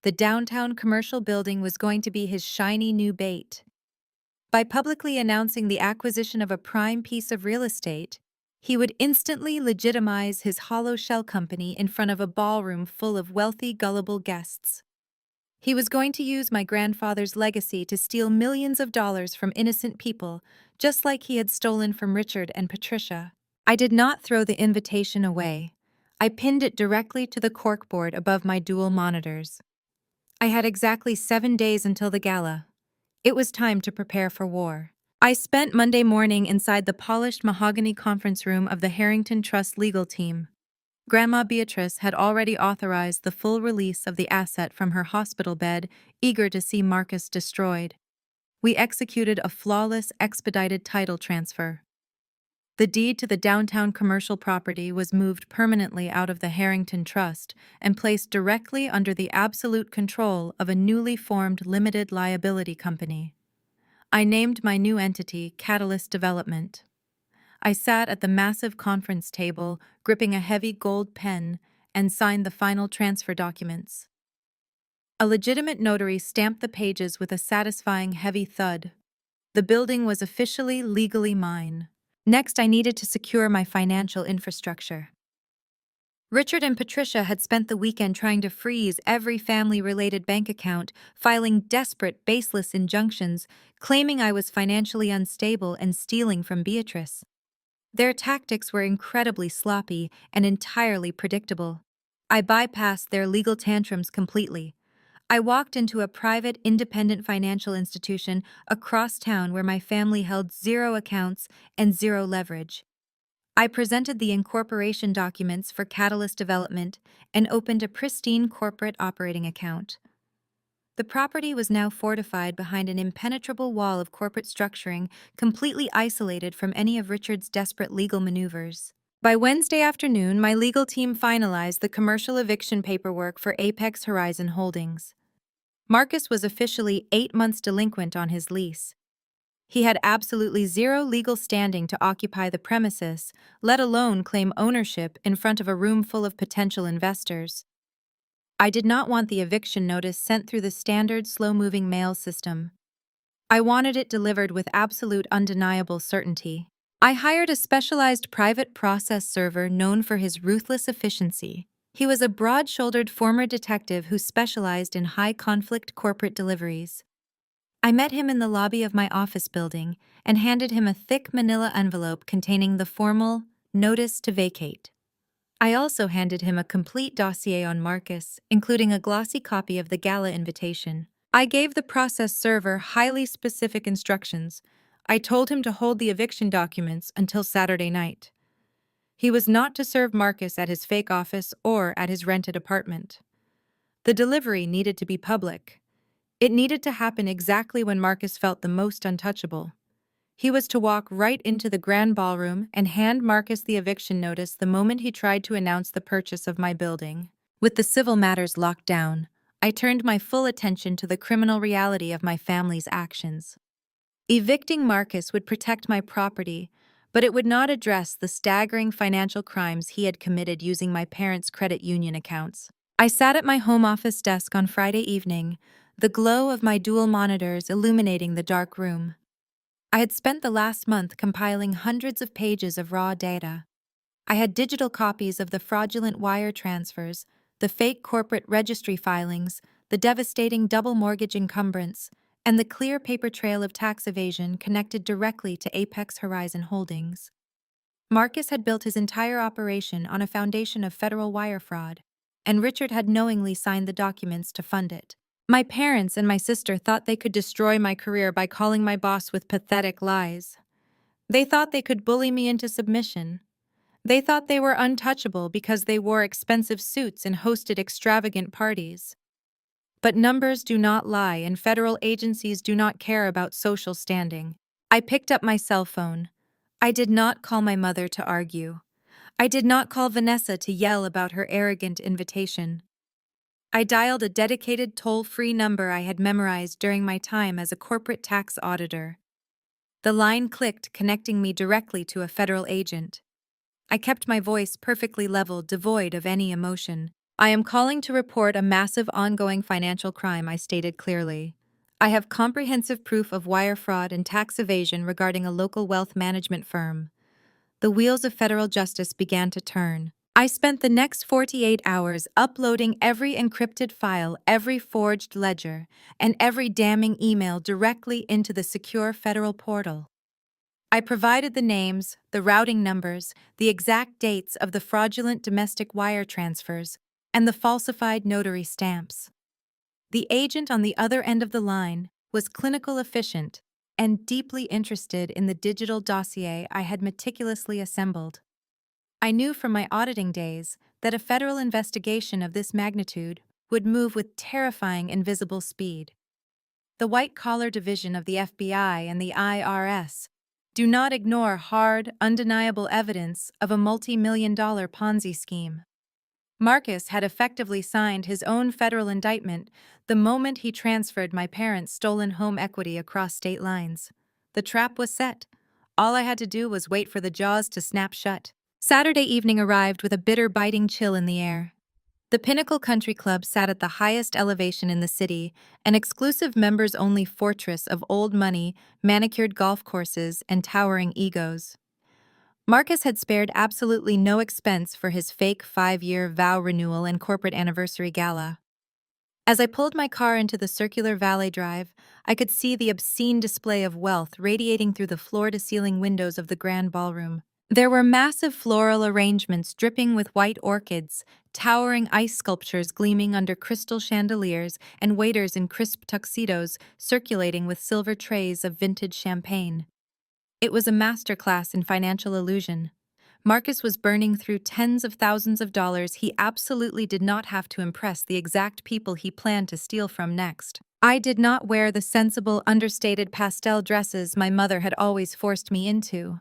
The downtown commercial building was going to be his shiny new bait. By publicly announcing the acquisition of a prime piece of real estate, he would instantly legitimize his hollow shell company in front of a ballroom full of wealthy, gullible guests. He was going to use my grandfather's legacy to steal millions of dollars from innocent people, just like he had stolen from Richard and Patricia. I did not throw the invitation away. I pinned it directly to the corkboard above my dual monitors. I had exactly 7 days until the gala. It was time to prepare for war. I spent Monday morning inside the polished mahogany conference room of the Harrington Trust legal team. Grandma Beatrice had already authorized the full release of the asset from her hospital bed, eager to see Marcus destroyed. We executed a flawless, expedited title transfer. The deed to the downtown commercial property was moved permanently out of the Harrington Trust and placed directly under the absolute control of a newly formed limited liability company. I named my new entity Catalyst Development. I sat at the massive conference table, gripping a heavy gold pen, and signed the final transfer documents. A legitimate notary stamped the pages with a satisfying heavy thud. The building was officially legally mine. Next, I needed to secure my financial infrastructure. Richard and Patricia had spent the weekend trying to freeze every family-related bank account, filing desperate, baseless injunctions, claiming I was financially unstable and stealing from Beatrice. Their tactics were incredibly sloppy and entirely predictable. I bypassed their legal tantrums completely. I walked into a private, independent financial institution across town where my family held zero accounts and zero leverage. I presented the incorporation documents for Catalyst Development and opened a pristine corporate operating account. The property was now fortified behind an impenetrable wall of corporate structuring, completely isolated from any of Richard's desperate legal maneuvers. By Wednesday afternoon, my legal team finalized the commercial eviction paperwork for Apex Horizon Holdings. Marcus was officially 8 months delinquent on his lease. He had absolutely zero legal standing to occupy the premises, let alone claim ownership in front of a room full of potential investors. I did not want the eviction notice sent through the standard slow-moving mail system. I wanted it delivered with absolute undeniable certainty. I hired a specialized private process server known for his ruthless efficiency. He was a broad-shouldered former detective who specialized in high-conflict corporate deliveries. I met him in the lobby of my office building and handed him a thick manila envelope containing the formal notice to vacate. I also handed him a complete dossier on Marcus, including a glossy copy of the gala invitation. I gave the process server highly specific instructions. I told him to hold the eviction documents until Saturday night. He was not to serve Marcus at his fake office or at his rented apartment. The delivery needed to be public. It needed to happen exactly when Marcus felt the most untouchable. He was to walk right into the grand ballroom and hand Marcus the eviction notice the moment he tried to announce the purchase of my building. With the civil matters locked down, I turned my full attention to the criminal reality of my family's actions. Evicting Marcus would protect my property, but it would not address the staggering financial crimes he had committed using my parents' credit union accounts. I sat at my home office desk on Friday evening, the glow of my dual monitors illuminating the dark room. I had spent the last month compiling hundreds of pages of raw data. I had digital copies of the fraudulent wire transfers, the fake corporate registry filings, the devastating double mortgage encumbrance, and the clear paper trail of tax evasion connected directly to Apex Horizon Holdings. Marcus had built his entire operation on a foundation of federal wire fraud, and Richard had knowingly signed the documents to fund it. My parents and my sister thought they could destroy my career by calling my boss with pathetic lies. They thought they could bully me into submission. They thought they were untouchable because they wore expensive suits and hosted extravagant parties. But numbers do not lie, and federal agencies do not care about social standing. I picked up my cell phone. I did not call my mother to argue. I did not call Vanessa to yell about her arrogant invitation. I dialed a dedicated toll-free number I had memorized during my time as a corporate tax auditor. The line clicked, connecting me directly to a federal agent. I kept my voice perfectly level, devoid of any emotion. "I am calling to report a massive ongoing financial crime," I stated clearly. "I have comprehensive proof of wire fraud and tax evasion regarding a local wealth management firm." The wheels of federal justice began to turn. I spent the next 48 hours uploading every encrypted file, every forged ledger, and every damning email directly into the secure federal portal. I provided the names, the routing numbers, the exact dates of the fraudulent domestic wire transfers, and the falsified notary stamps. The agent on the other end of the line was clinical efficient and deeply interested in the digital dossier I had meticulously assembled. I knew from my auditing days that a federal investigation of this magnitude would move with terrifying invisible speed. The white-collar division of the FBI and the IRS do not ignore hard, undeniable evidence of a multi-million-dollar Ponzi scheme. Marcus had effectively signed his own federal indictment the moment he transferred my parents' stolen home equity across state lines. The trap was set. All I had to do was wait for the jaws to snap shut. Saturday evening arrived with a bitter, biting chill in the air. The Pinnacle Country Club sat at the highest elevation in the city, an exclusive members-only fortress of old money, manicured golf courses, and towering egos. Marcus had spared absolutely no expense for his fake 5-year vow renewal and corporate anniversary gala. As I pulled my car into the circular valet drive, I could see the obscene display of wealth radiating through the floor-to-ceiling windows of the grand ballroom. There were massive floral arrangements dripping with white orchids, towering ice sculptures gleaming under crystal chandeliers, and waiters in crisp tuxedos circulating with silver trays of vintage champagne. It was a masterclass in financial illusion. Marcus was burning through tens of thousands of dollars he absolutely did not have to impress the exact people he planned to steal from next. I did not wear the sensible, understated pastel dresses my mother had always forced me into.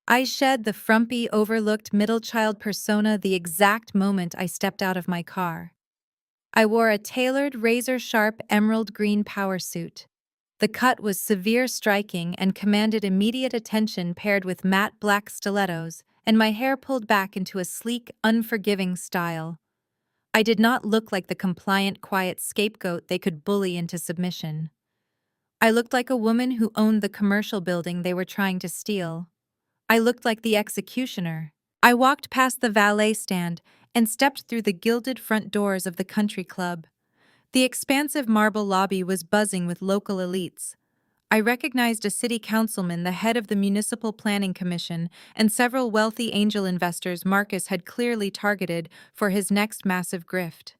I shed the frumpy, overlooked middle child persona the exact moment I stepped out of my car. I wore a tailored, razor-sharp emerald green power suit. The cut was severe striking and commanded immediate attention paired with matte black stilettos, and my hair pulled back into a sleek, unforgiving style. I did not look like the compliant, quiet scapegoat they could bully into submission. I looked like a woman who owned the commercial building they were trying to steal. I looked like the executioner. I walked past the valet stand and stepped through the gilded front doors of the country club. The expansive marble lobby was buzzing with local elites. I recognized a city councilman, the head of the Municipal Planning Commission, and several wealthy angel investors Marcus had clearly targeted for his next massive grift.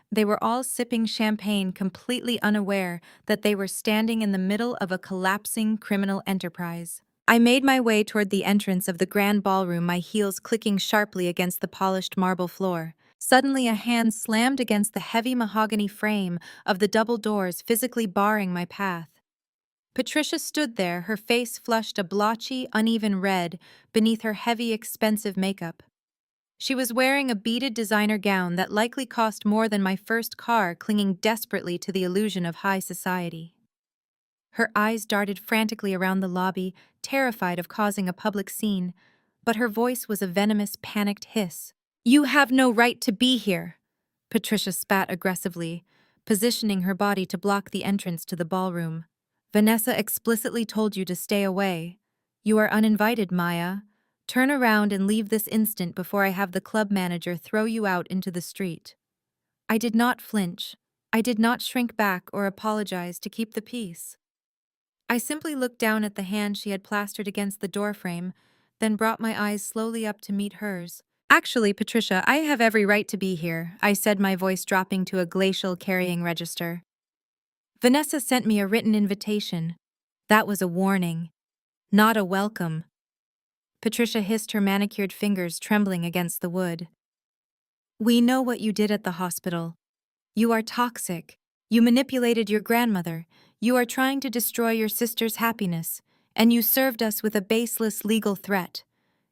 They were all sipping champagne, completely unaware that they were standing in the middle of a collapsing criminal enterprise. I made my way toward the entrance of the grand ballroom, my heels clicking sharply against the polished marble floor. Suddenly, a hand slammed against the heavy mahogany frame of the double doors, physically barring my path. Patricia stood there, her face flushed a blotchy, uneven red beneath her heavy, expensive makeup. She was wearing a beaded designer gown that likely cost more than my first car, clinging desperately to the illusion of high society. Her eyes darted frantically around the lobby, terrified of causing a public scene, but her voice was a venomous, panicked hiss. "You have no right to be here," Patricia spat aggressively, positioning her body to block the entrance to the ballroom. "Vanessa explicitly told you to stay away. You are uninvited, Maya. Turn around and leave this instant before I have the club manager throw you out into the street." I did not flinch. I did not shrink back or apologize to keep the peace. I simply looked down at the hand she had plastered against the doorframe, then brought my eyes slowly up to meet hers. "Actually, Patricia, I have every right to be here," I said, my voice dropping to a glacial carrying register. "Vanessa sent me a written invitation. That was a warning, not a welcome." Patricia hissed, her manicured fingers trembling against the wood. "We know what you did at the hospital. You are toxic. You manipulated your grandmother. You are trying to destroy your sister's happiness, and you served us with a baseless legal threat.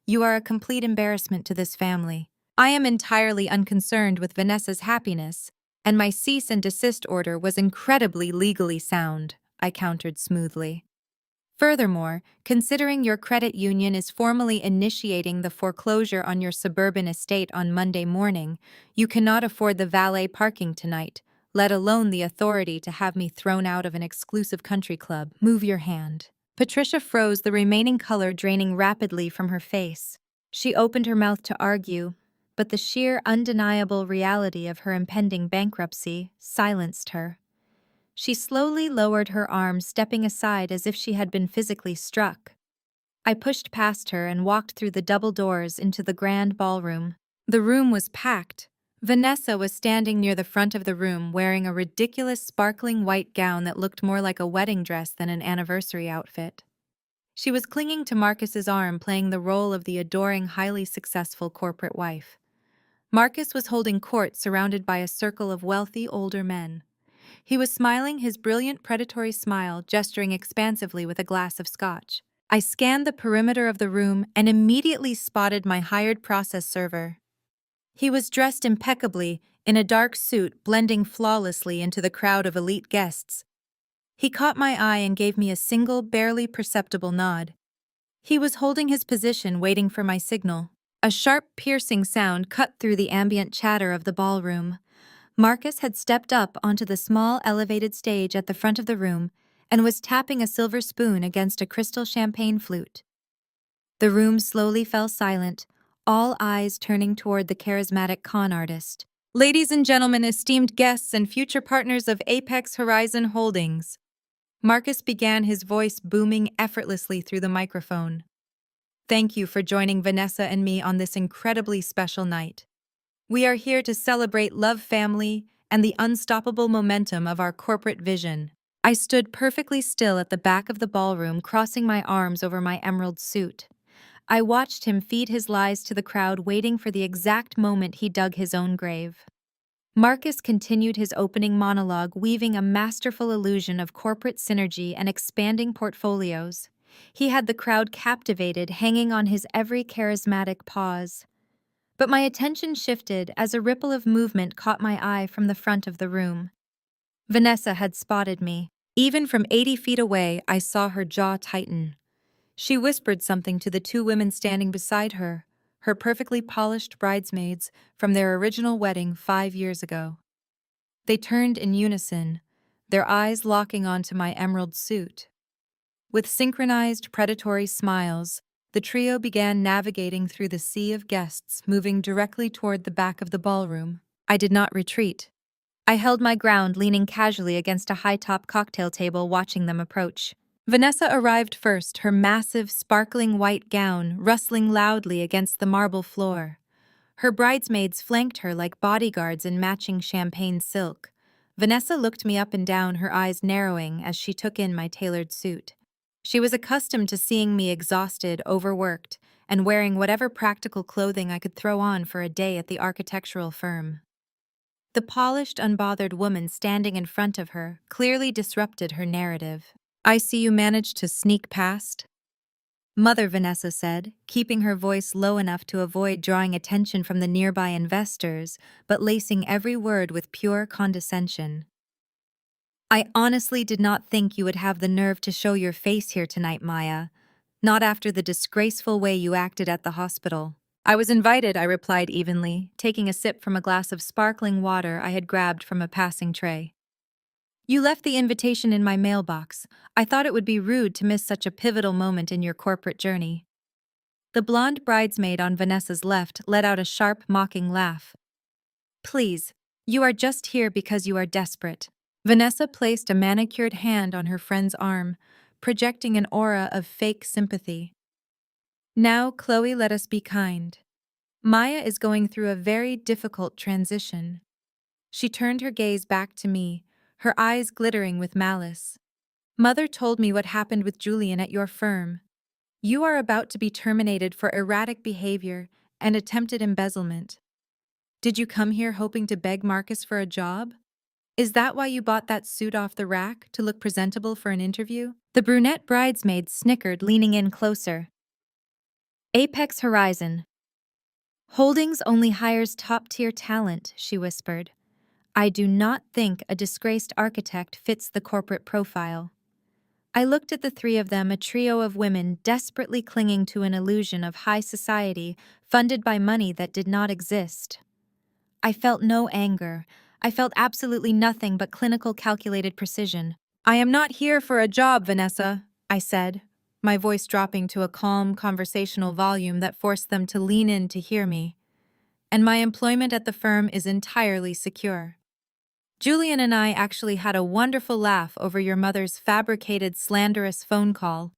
You are a complete embarrassment to this family. I am entirely unconcerned with Vanessa's happiness, and my cease and desist order was incredibly legally sound," I countered smoothly. "Furthermore, considering your credit union is formally initiating the foreclosure on your suburban estate on Monday morning, you cannot afford the valet parking tonight, let alone the authority to have me thrown out of an exclusive country club. Move your hand." Patricia froze, the remaining color draining rapidly from her face. She opened her mouth to argue, but the sheer, undeniable reality of her impending bankruptcy silenced her. She slowly lowered her arms, stepping aside as if she had been physically struck. I pushed past her and walked through the double doors into the grand ballroom. The room was packed. Vanessa was standing near the front of the room, wearing a ridiculous sparkling white gown that looked more like a wedding dress than an anniversary outfit. She was clinging to Marcus's arm, playing the role of the adoring, highly successful corporate wife. Marcus was holding court, surrounded by a circle of wealthy, older men. He was smiling his brilliant, predatory smile, gesturing expansively with a glass of scotch. I scanned the perimeter of the room and immediately spotted my hired process server. He was dressed impeccably, in a dark suit, blending flawlessly into the crowd of elite guests. He caught my eye and gave me a single, barely perceptible nod. He was holding his position, waiting for my signal. A sharp, piercing sound cut through the ambient chatter of the ballroom. Marcus had stepped up onto the small elevated stage at the front of the room and was tapping a silver spoon against a crystal champagne flute. The room slowly fell silent, all eyes turning toward the charismatic con artist. Ladies and gentlemen, esteemed guests and future partners of Apex Horizon Holdings. Marcus began, his voice booming effortlessly through the microphone. Thank you for joining Vanessa and me on this incredibly special night. We are here to celebrate love, family, and the unstoppable momentum of our corporate vision. I stood perfectly still at the back of the ballroom, crossing my arms over my emerald suit. I watched him feed his lies to the crowd, waiting for the exact moment he dug his own grave. Marcus continued his opening monologue, weaving a masterful illusion of corporate synergy and expanding portfolios. He had the crowd captivated, hanging on his every charismatic pause. But my attention shifted as a ripple of movement caught my eye from the front of the room. Vanessa had spotted me. Even from 80 feet away, I saw her jaw tighten. She whispered something to the two women standing beside her, her perfectly polished bridesmaids from their original wedding 5 years ago. They turned in unison, their eyes locking onto my emerald suit. With synchronized predatory smiles, the trio began navigating through the sea of guests, moving directly toward the back of the ballroom. I did not retreat. I held my ground, leaning casually against a high-top cocktail table, watching them approach. Vanessa arrived first, her massive, sparkling white gown rustling loudly against the marble floor. Her bridesmaids flanked her like bodyguards in matching champagne silk. Vanessa looked me up and down, her eyes narrowing as she took in my tailored suit. She was accustomed to seeing me exhausted, overworked, and wearing whatever practical clothing I could throw on for a day at the architectural firm. The polished, unbothered woman standing in front of her clearly disrupted her narrative. I see you managed to sneak past, Mother Vanessa said, keeping her voice low enough to avoid drawing attention from the nearby investors, but lacing every word with pure condescension. I honestly did not think you would have the nerve to show your face here tonight, Maya. Not after the disgraceful way you acted at the hospital. I was invited, I replied evenly, taking a sip from a glass of sparkling water I had grabbed from a passing tray. You left the invitation in my mailbox. I thought it would be rude to miss such a pivotal moment in your corporate journey. The blonde bridesmaid on Vanessa's left let out a sharp, mocking laugh. Please, you are just here because you are desperate. Vanessa placed a manicured hand on her friend's arm, projecting an aura of fake sympathy. Now, Chloe, let us be kind. Maya is going through a very difficult transition. She turned her gaze back to me, her eyes glittering with malice. Mother told me what happened with Julian at your firm. You are about to be terminated for erratic behavior and attempted embezzlement. Did you come here hoping to beg Marcus for a job? Is that why you bought that suit off the rack, to look presentable for an interview? The brunette bridesmaid snickered, leaning in closer. Apex Horizon Holdings only hires top-tier talent, she whispered. I do not think a disgraced architect fits the corporate profile. I looked at the three of them, a trio of women desperately clinging to an illusion of high society funded by money that did not exist. I felt no anger. I felt absolutely nothing but clinical calculated precision. I am not here for a job, Vanessa, I said, my voice dropping to a calm, conversational volume that forced them to lean in to hear me. And my employment at the firm is entirely secure. Julian and I actually had a wonderful laugh over your mother's fabricated, slanderous phone call.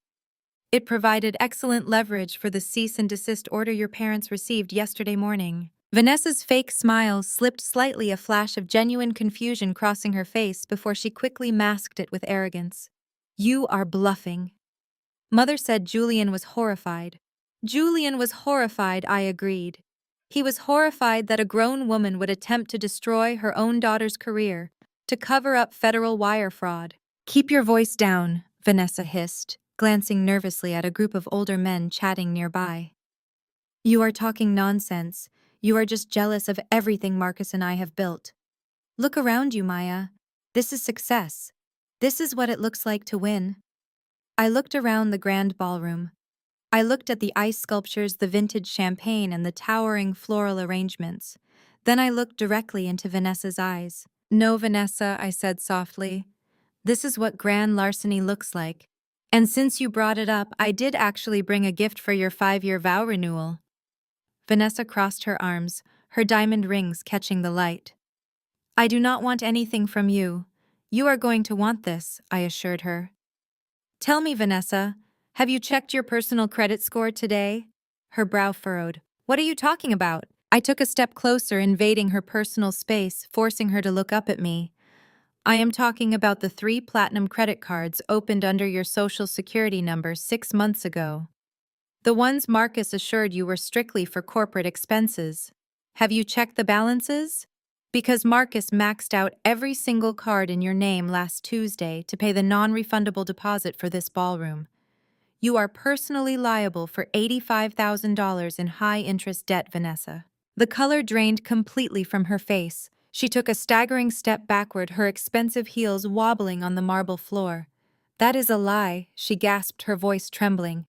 It provided excellent leverage for the cease and desist order your parents received yesterday morning. Vanessa's fake smile slipped slightly, a flash of genuine confusion crossing her face before she quickly masked it with arrogance. You are bluffing. Mother said Julian was horrified. Julian was horrified, I agreed. He was horrified that a grown woman would attempt to destroy her own daughter's career, to cover up federal wire fraud. Keep your voice down, Vanessa hissed, glancing nervously at a group of older men chatting nearby. You are talking nonsense. You are just jealous of everything Marcus and I have built. Look around you, Maya. This is success. This is what it looks like to win. I looked around the grand ballroom. I looked at the ice sculptures, the vintage champagne, and the towering floral arrangements. Then I looked directly into Vanessa's eyes. "No, Vanessa," I said softly. "This is what grand larceny looks like. And since you brought it up, I did actually bring a gift for your 5-year vow renewal." Vanessa crossed her arms, her diamond rings catching the light. "I do not want anything from you. You are going to want this," I assured her. "Tell me, Vanessa, have you checked your personal credit score today?" Her brow furrowed. "What are you talking about?" I took a step closer, invading her personal space, forcing her to look up at me. "I am talking about the 3 platinum credit cards opened under your social security number 6 months ago. The ones Marcus assured you were strictly for corporate expenses. Have you checked the balances? Because Marcus maxed out every single card in your name last Tuesday to pay the non-refundable deposit for this ballroom. You are personally liable for $85,000 in high-interest debt, Vanessa." The color drained completely from her face. She took a staggering step backward, her expensive heels wobbling on the marble floor. "That is a lie," she gasped, her voice trembling.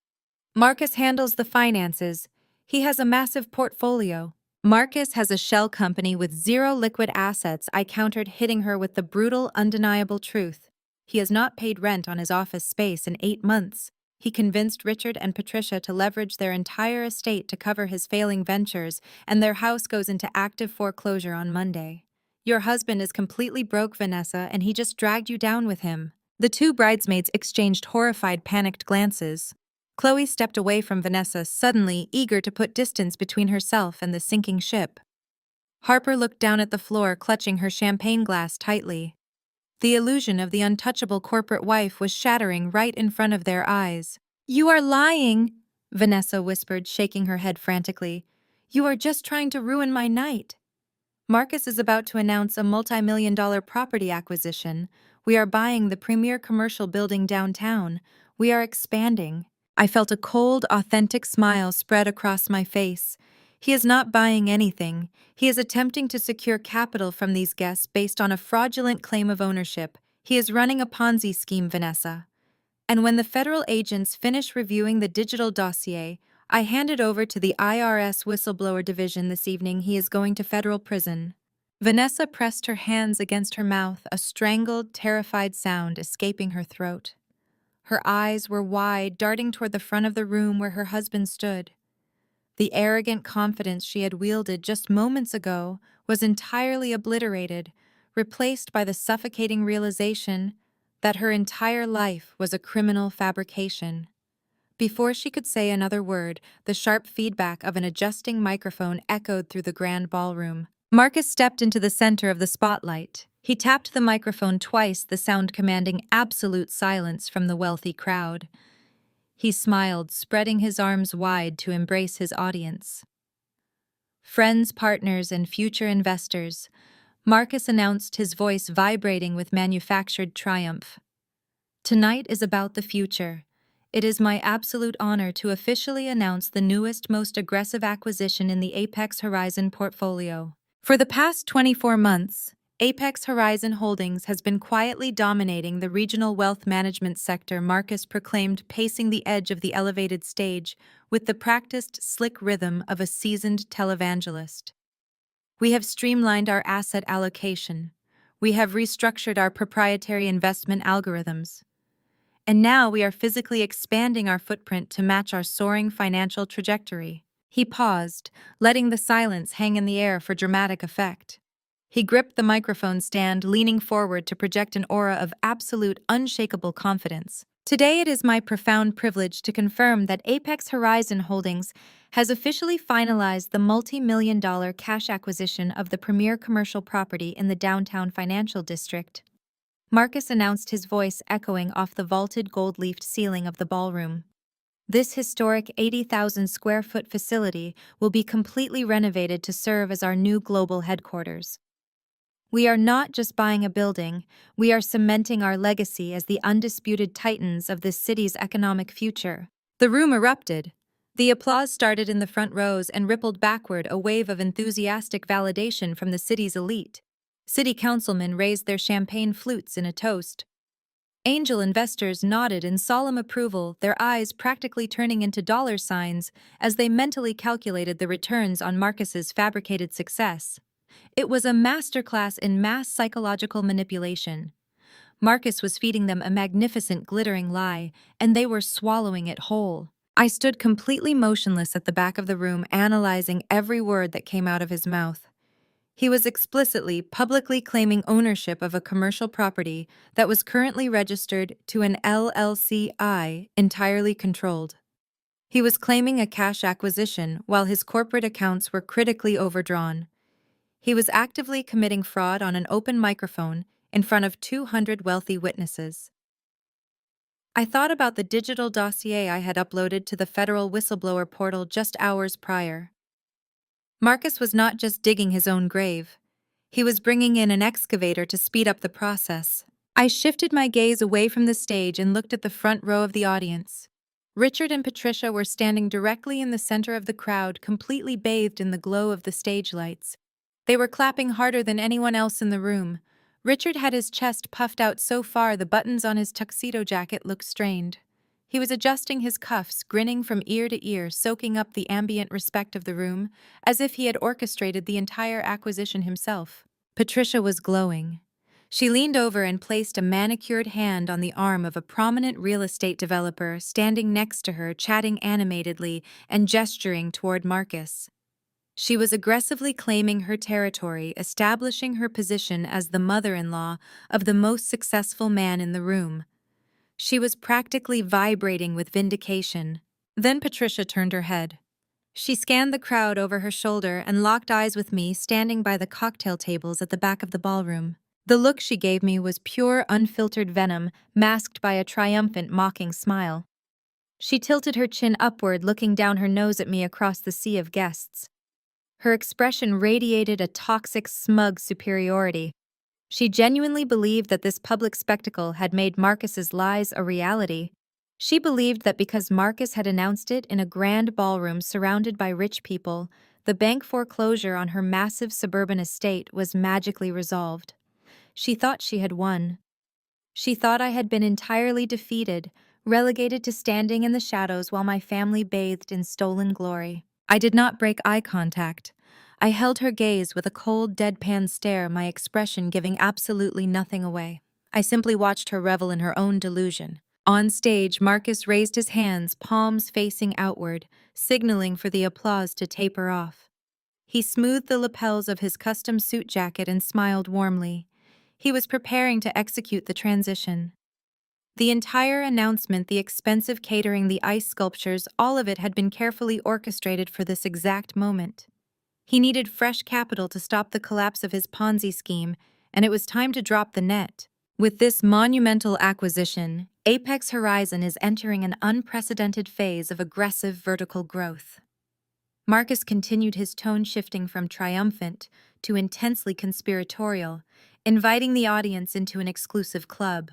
"Marcus handles the finances. He has a massive portfolio." "Marcus has a shell company with 0 liquid assets," I countered, hitting her with the brutal, undeniable truth. "He has not paid rent on his office space in 8 months. He convinced Richard and Patricia to leverage their entire estate to cover his failing ventures, and their house goes into active foreclosure on Monday. Your husband is completely broke, Vanessa, and he just dragged you down with him." The 2 bridesmaids exchanged horrified, panicked glances. Chloe stepped away from Vanessa, suddenly eager to put distance between herself and the sinking ship. Harper looked down at the floor, clutching her champagne glass tightly. The illusion of the untouchable corporate wife was shattering right in front of their eyes. "You are lying," Vanessa whispered, shaking her head frantically. "You are just trying to ruin my night." "Marcus is about to announce a multi-million-dollar property acquisition. We are buying the premier commercial building downtown. We are expanding." I felt a cold, authentic smile spread across my face. "He is not buying anything. He is attempting to secure capital from these guests based on a fraudulent claim of ownership. He is running a Ponzi scheme, Vanessa. And when the federal agents finish reviewing the digital dossier, I hand it over to the IRS whistleblower division this evening. He is going to federal prison." Vanessa pressed her hands against her mouth, a strangled, terrified sound escaping her throat. Her eyes were wide, darting toward the front of the room where her husband stood. The arrogant confidence she had wielded just moments ago was entirely obliterated, replaced by the suffocating realization that her entire life was a criminal fabrication. Before she could say another word, the sharp feedback of an adjusting microphone echoed through the grand ballroom. Marcus stepped into the center of the spotlight. He tapped the microphone twice, the sound commanding absolute silence from the wealthy crowd. He smiled, spreading his arms wide to embrace his audience. "Friends, partners, and future investors," Marcus announced, his voice vibrating with manufactured triumph. "Tonight is about the future. It is my absolute honor to officially announce the newest, most aggressive acquisition in the Apex Horizon portfolio. For the past 24 months, Apex Horizon Holdings has been quietly dominating the regional wealth management sector," Marcus proclaimed, pacing the edge of the elevated stage with the practiced, slick rhythm of a seasoned televangelist. "We have streamlined our asset allocation. We have restructured our proprietary investment algorithms. And now we are physically expanding our footprint to match our soaring financial trajectory." He paused, letting the silence hang in the air for dramatic effect. He gripped the microphone stand, leaning forward to project an aura of absolute, unshakable confidence. "Today it is my profound privilege to confirm that Apex Horizon Holdings has officially finalized the multi-million-dollar cash acquisition of the premier commercial property in the downtown financial district." Marcus announced, his voice echoing off the vaulted gold-leafed ceiling of the ballroom. "This historic 80,000-square-foot facility will be completely renovated to serve as our new global headquarters. We are not just buying a building, we are cementing our legacy as the undisputed titans of this city's economic future." The room erupted. The applause started in the front rows and rippled backward, a wave of enthusiastic validation from the city's elite. City councilmen raised their champagne flutes in a toast. Angel investors nodded in solemn approval, their eyes practically turning into dollar signs as they mentally calculated the returns on Marcus's fabricated success. It was a masterclass in mass psychological manipulation. Marcus was feeding them a magnificent glittering lie, and they were swallowing it whole. I stood completely motionless at the back of the room, analyzing every word that came out of his mouth. He was explicitly, publicly claiming ownership of a commercial property that was currently registered to an LLC entirely controlled. He was claiming a cash acquisition while his corporate accounts were critically overdrawn. He was actively committing fraud on an open microphone in front of 200 wealthy witnesses. I thought about the digital dossier I had uploaded to the federal whistleblower portal just hours prior. Marcus was not just digging his own grave. He was bringing in an excavator to speed up the process. I shifted my gaze away from the stage and looked at the front row of the audience. Richard and Patricia were standing directly in the center of the crowd, completely bathed in the glow of the stage lights. They were clapping harder than anyone else in the room. Richard had his chest puffed out so far the buttons on his tuxedo jacket looked strained. He was adjusting his cuffs, grinning from ear to ear, soaking up the ambient respect of the room, as if he had orchestrated the entire acquisition himself. Patricia was glowing. She leaned over and placed a manicured hand on the arm of a prominent real estate developer standing next to her, chatting animatedly and gesturing toward Marcus. She was aggressively claiming her territory, establishing her position as the mother-in-law of the most successful man in the room. She was practically vibrating with vindication. Then Patricia turned her head. She scanned the crowd over her shoulder and locked eyes with me standing by the cocktail tables at the back of the ballroom. The look she gave me was pure, unfiltered venom, masked by a triumphant, mocking smile. She tilted her chin upward, looking down her nose at me across the sea of guests. Her expression radiated a toxic, smug superiority. She genuinely believed that this public spectacle had made Marcus's lies a reality. She believed that because Marcus had announced it in a grand ballroom surrounded by rich people, the bank foreclosure on her massive suburban estate was magically resolved. She thought she had won. She thought I had been entirely defeated, relegated to standing in the shadows while my family bathed in stolen glory. I did not break eye contact. I held her gaze with a cold, deadpan stare, my expression giving absolutely nothing away. I simply watched her revel in her own delusion. On stage, Marcus raised his hands, palms facing outward, signaling for the applause to taper off. He smoothed the lapels of his custom suit jacket and smiled warmly. He was preparing to execute the transition. The entire announcement, the expensive catering, the ice sculptures, all of it had been carefully orchestrated for this exact moment. He needed fresh capital to stop the collapse of his Ponzi scheme, and it was time to drop the net. With this monumental acquisition, Apex Horizon is entering an unprecedented phase of aggressive vertical growth. Marcus continued, his tone shifting from triumphant to intensely conspiratorial, inviting the audience into an exclusive club.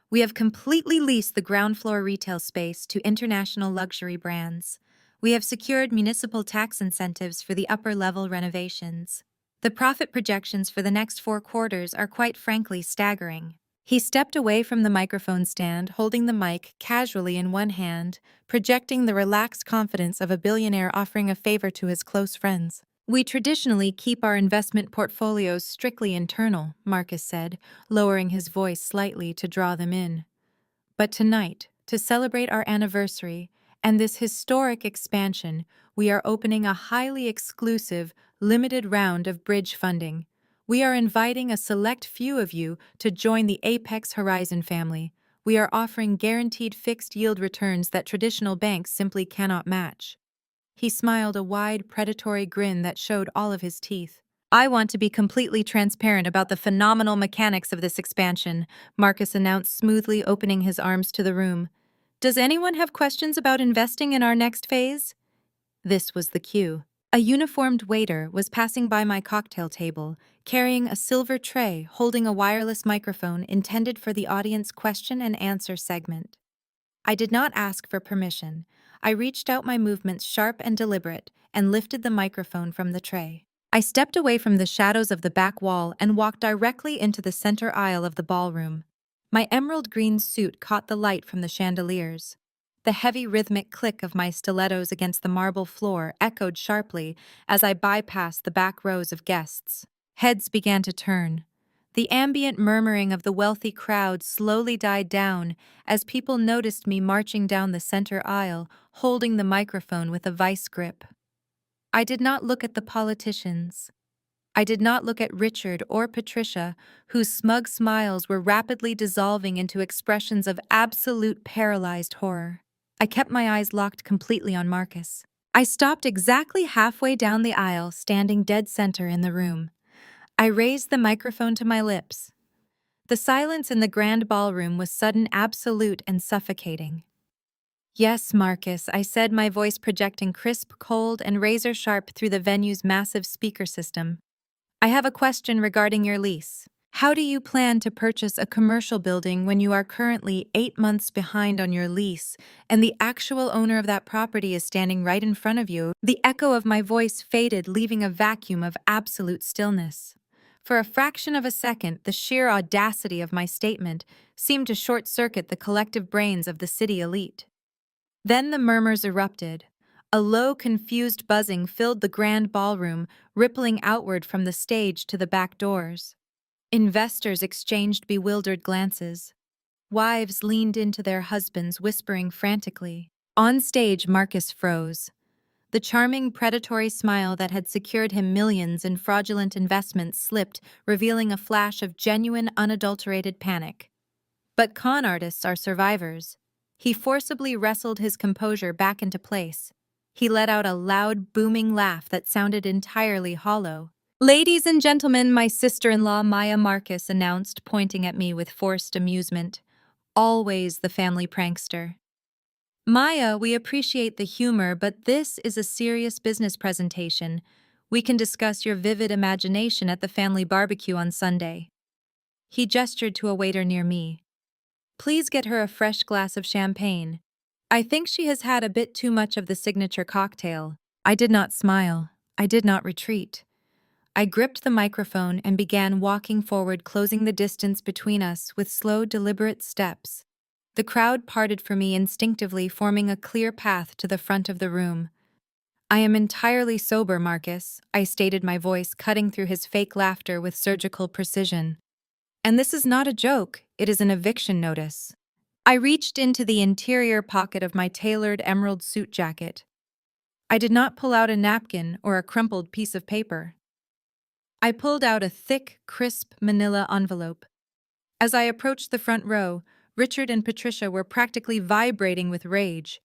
We have completely leased the ground floor retail space to international luxury brands. We have secured municipal tax incentives for the upper-level renovations. The profit projections for the next 4 quarters are quite frankly staggering. He stepped away from the microphone stand, holding the mic casually in one hand, projecting the relaxed confidence of a billionaire offering a favor to his close friends. We traditionally keep our investment portfolios strictly internal, Marcus said, lowering his voice slightly to draw them in. But tonight, to celebrate our anniversary and this historic expansion, we are opening a highly exclusive, limited round of bridge funding. We are inviting a select few of you to join the Apex Horizon family. We are offering guaranteed fixed yield returns that traditional banks simply cannot match. He smiled, a wide, predatory grin that showed all of his teeth. I want to be completely transparent about the phenomenal mechanics of this expansion, Marcus announced, smoothly opening his arms to the room. Does anyone have questions about investing in our next phase? This was the cue. A uniformed waiter was passing by my cocktail table, carrying a silver tray holding a wireless microphone intended for the audience question and answer segment. I did not ask for permission. I reached out, my movements sharp and deliberate, and lifted the microphone from the tray. I stepped away from the shadows of the back wall and walked directly into the center aisle of the ballroom. My emerald green suit caught the light from the chandeliers. The heavy rhythmic click of my stilettos against the marble floor echoed sharply as I bypassed the back rows of guests. Heads began to turn. The ambient murmuring of the wealthy crowd slowly died down as people noticed me marching down the center aisle, holding the microphone with a vice grip. I did not look at the politicians. I did not look at Richard or Patricia, whose smug smiles were rapidly dissolving into expressions of absolute paralyzed horror. I kept my eyes locked completely on Marcus. I stopped exactly halfway down the aisle, standing dead center in the room. I raised the microphone to my lips. The silence in the grand ballroom was sudden, absolute, and suffocating. "Yes, Marcus," I said, my voice projecting crisp, cold, and razor-sharp through the venue's massive speaker system. "I have a question regarding your lease. How do you plan to purchase a commercial building when you are currently 8 months behind on your lease and the actual owner of that property is standing right in front of you?" The echo of my voice faded, leaving a vacuum of absolute stillness. For a fraction of a second, the sheer audacity of my statement seemed to short-circuit the collective brains of the city elite. Then the murmurs erupted. A low, confused buzzing filled the grand ballroom, rippling outward from the stage to the back doors. Investors exchanged bewildered glances. Wives leaned into their husbands, whispering frantically. On stage, Marcus froze. The charming, predatory smile that had secured him millions in fraudulent investments slipped, revealing a flash of genuine, unadulterated panic. But con artists are survivors. He forcibly wrestled his composure back into place. He let out a loud, booming laugh that sounded entirely hollow. "Ladies and gentlemen," my sister-in-law Maya Marcus announced, pointing at me with forced amusement. Always the family prankster. "Maya, we appreciate the humor, but this is a serious business presentation. We can discuss your vivid imagination at the family barbecue on Sunday." He gestured to a waiter near me. "Please get her a fresh glass of champagne. I think she has had a bit too much of the signature cocktail." I did not smile. I did not retreat. I gripped the microphone and began walking forward, closing the distance between us with slow, deliberate steps. The crowd parted for me instinctively, forming a clear path to the front of the room. "I am entirely sober, Marcus," I stated, my voice cutting through his fake laughter with surgical precision. "And this is not a joke, it is an eviction notice." I reached into the interior pocket of my tailored emerald suit jacket. I did not pull out a napkin or a crumpled piece of paper. I pulled out a thick, crisp manila envelope. As I approached the front row, Richard and Patricia were practically vibrating with rage.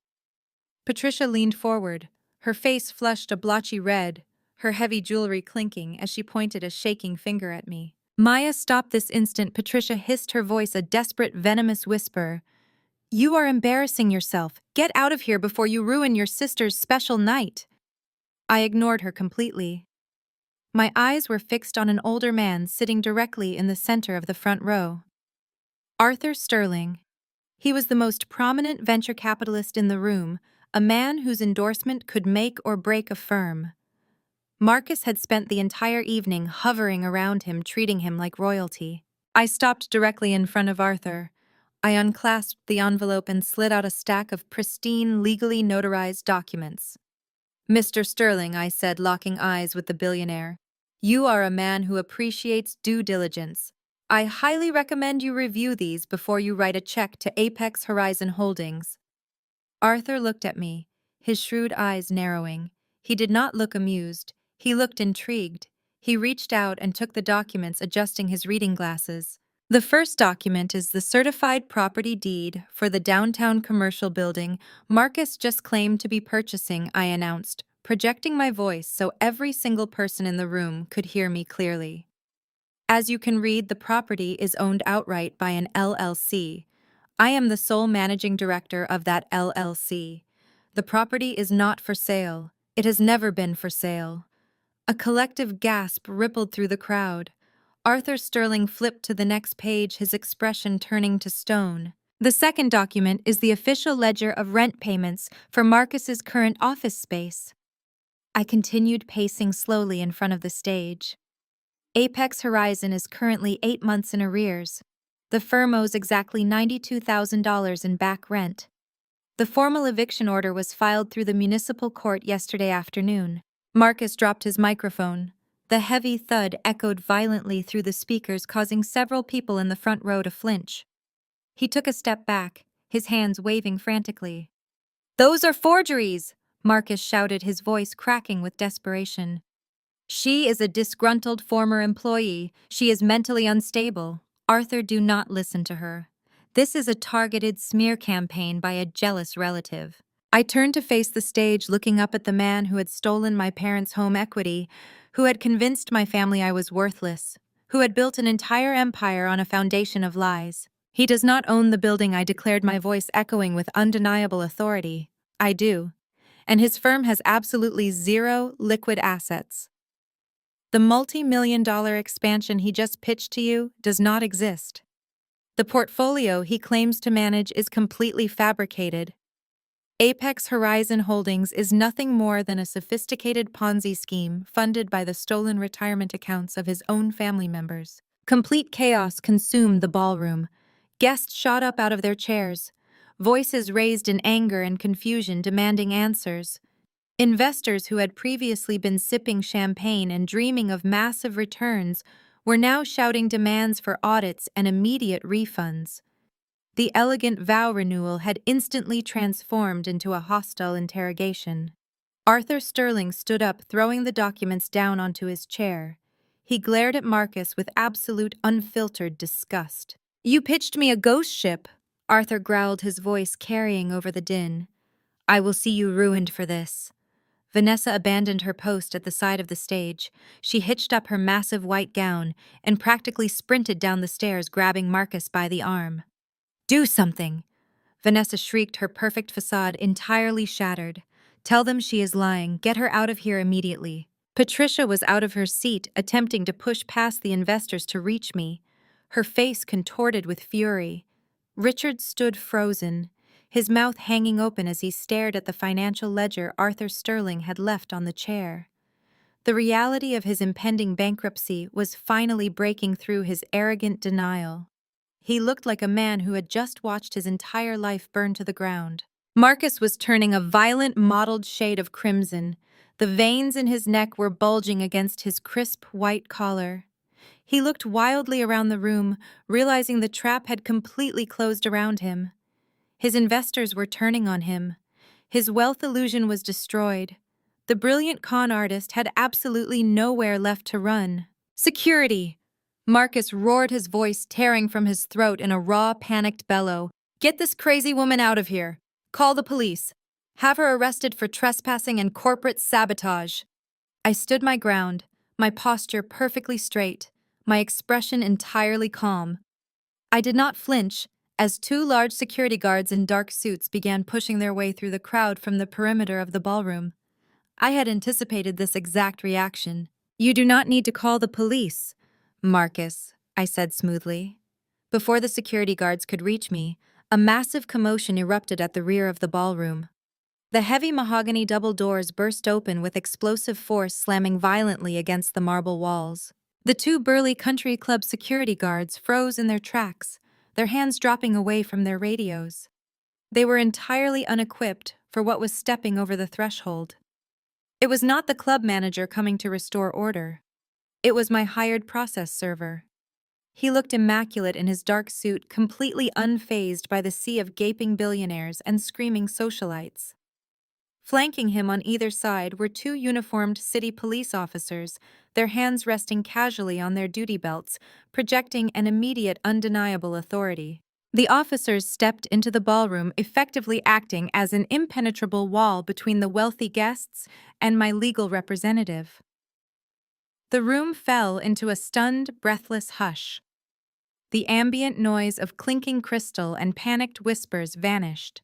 Patricia leaned forward, her face flushed a blotchy red, her heavy jewelry clinking as she pointed a shaking finger at me. "Maya, stop this instant," Patricia hissed, her voice a desperate, venomous whisper. "You are embarrassing yourself. Get out of here before you ruin your sister's special night." I ignored her completely. My eyes were fixed on an older man sitting directly in the center of the front row. Arthur Sterling. He was the most prominent venture capitalist in the room, a man whose endorsement could make or break a firm. Marcus had spent the entire evening hovering around him, treating him like royalty. I stopped directly in front of Arthur. I unclasped the envelope and slid out a stack of pristine, legally notarized documents. "Mr. Sterling," I said, locking eyes with the billionaire, "you are a man who appreciates due diligence. I highly recommend you review these before you write a check to Apex Horizon Holdings." Arthur looked at me, his shrewd eyes narrowing. He did not look amused. He looked intrigued. He reached out and took the documents, adjusting his reading glasses. "The first document is the certified property deed for the downtown commercial building Marcus just claimed to be purchasing," I announced, projecting my voice so every single person in the room could hear me clearly. "As you can read, the property is owned outright by an LLC. I am the sole managing director of that LLC. The property is not for sale. It has never been for sale." A collective gasp rippled through the crowd. Arthur Sterling flipped to the next page, his expression turning to stone. "The second document is the official ledger of rent payments for Marcus's current office space." I continued pacing slowly in front of the stage. "Apex Horizon is currently 8 months in arrears. The firm owes exactly $92,000 in back rent. The formal eviction order was filed through the municipal court yesterday afternoon. Marcus dropped his microphone. The heavy thud echoed violently through the speakers, causing several people in the front row to flinch. He took a step back, his hands waving frantically. "Those are forgeries!" Marcus shouted, his voice cracking with desperation. "She is a disgruntled former employee. She is mentally unstable. Arthur, do not listen to her. This is a targeted smear campaign by a jealous relative." I turned to face the stage, looking up at the man who had stolen my parents' home equity, who had convinced my family I was worthless, who had built an entire empire on a foundation of lies. "He does not own the building," I declared, my voice echoing with undeniable authority. "I do. And his firm has absolutely zero liquid assets. The multi-million-dollar expansion he just pitched to you does not exist. The portfolio he claims to manage is completely fabricated. Apex Horizon Holdings is nothing more than a sophisticated Ponzi scheme funded by the stolen retirement accounts of his own family members." Complete chaos consumed the ballroom. Guests shot up out of their chairs, voices raised in anger and confusion demanding answers. Investors who had previously been sipping champagne and dreaming of massive returns were now shouting demands for audits and immediate refunds. The elegant vow renewal had instantly transformed into a hostile interrogation. Arthur Sterling stood up, throwing the documents down onto his chair. He glared at Marcus with absolute, unfiltered disgust. "You pitched me a ghost ship," Arthur growled, his voice carrying over the din. "I will see you ruined for this." Vanessa abandoned her post at the side of the stage. She hitched up her massive white gown and practically sprinted down the stairs, grabbing Marcus by the arm. "Do something!" Vanessa shrieked, her perfect facade entirely shattered. "Tell them she is lying. Get her out of here immediately." Patricia was out of her seat, attempting to push past the investors to reach me, her face contorted with fury. Richard stood frozen, his mouth hanging open as he stared at the financial ledger Arthur Sterling had left on the chair. The reality of his impending bankruptcy was finally breaking through his arrogant denial. He looked like a man who had just watched his entire life burn to the ground. Marcus was turning a violent mottled shade of crimson. The veins in his neck were bulging against his crisp white collar. He looked wildly around the room, realizing the trap had completely closed around him. His investors were turning on him. His wealth illusion was destroyed. The brilliant con artist had absolutely nowhere left to run. "Security!" Marcus roared, his voice tearing from his throat in a raw, panicked bellow. "Get this crazy woman out of here. Call the police. Have her arrested for trespassing and corporate sabotage." I stood my ground, my posture perfectly straight, my expression entirely calm. I did not flinch as two large security guards in dark suits began pushing their way through the crowd from the perimeter of the ballroom. I had anticipated this exact reaction. "You do not need to call the police, Marcus," I said smoothly. Before the security guards could reach me, a massive commotion erupted at the rear of the ballroom. The heavy mahogany double doors burst open with explosive force, slamming violently against the marble walls. The two burly country club security guards froze in their tracks, their hands dropping away from their radios. They were entirely unequipped for what was stepping over the threshold. It was not the club manager coming to restore order. It was my hired process server. He looked immaculate in his dark suit, completely unfazed by the sea of gaping billionaires and screaming socialites. Flanking him on either side were two uniformed city police officers, their hands resting casually on their duty belts, projecting an immediate, undeniable authority. The officers stepped into the ballroom, effectively acting as an impenetrable wall between the wealthy guests and my legal representative. The room fell into a stunned, breathless hush. The ambient noise of clinking crystal and panicked whispers vanished.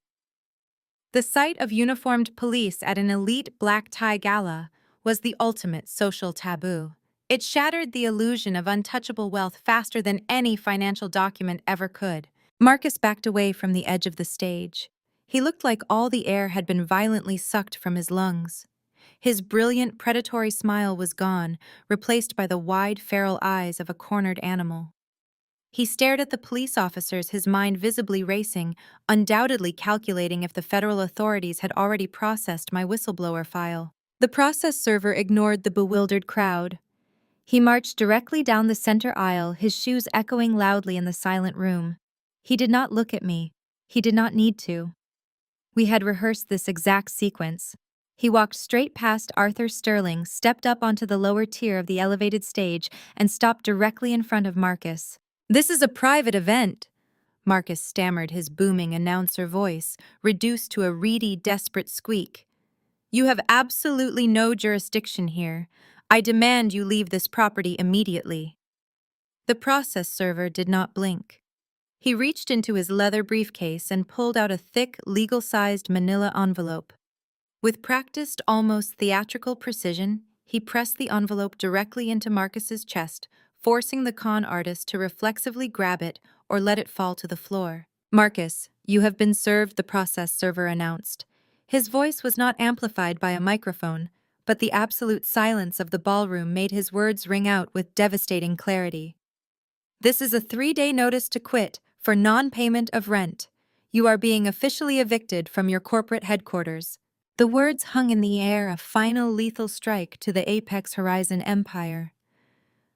The sight of uniformed police at an elite black tie gala was the ultimate social taboo. It shattered the illusion of untouchable wealth faster than any financial document ever could. Marcus backed away from the edge of the stage. He looked like all the air had been violently sucked from his lungs. His brilliant, predatory smile was gone, replaced by the wide, feral eyes of a cornered animal. He stared at the police officers, his mind visibly racing, undoubtedly calculating if the federal authorities had already processed my whistleblower file. The process server ignored the bewildered crowd. He marched directly down the center aisle, his shoes echoing loudly in the silent room. He did not look at me. He did not need to. We had rehearsed this exact sequence. He walked straight past Arthur Sterling, stepped up onto the lower tier of the elevated stage, and stopped directly in front of Marcus. "This is a private event," Marcus stammered, his booming announcer voice reduced to a reedy, desperate squeak. "You have absolutely no jurisdiction here. I demand you leave this property immediately." The process server did not blink. He reached into his leather briefcase and pulled out a thick, legal-sized manila envelope. With practiced, almost theatrical precision, he pressed the envelope directly into Marcus's chest, forcing the con artist to reflexively grab it or let it fall to the floor. "Marcus, you have been served," the process server announced. His voice was not amplified by a microphone, but the absolute silence of the ballroom made his words ring out with devastating clarity. "This is a 3-day notice to quit for non-payment of rent. You are being officially evicted from your corporate headquarters." The words hung in the air, a final lethal strike to the Apex Horizon empire.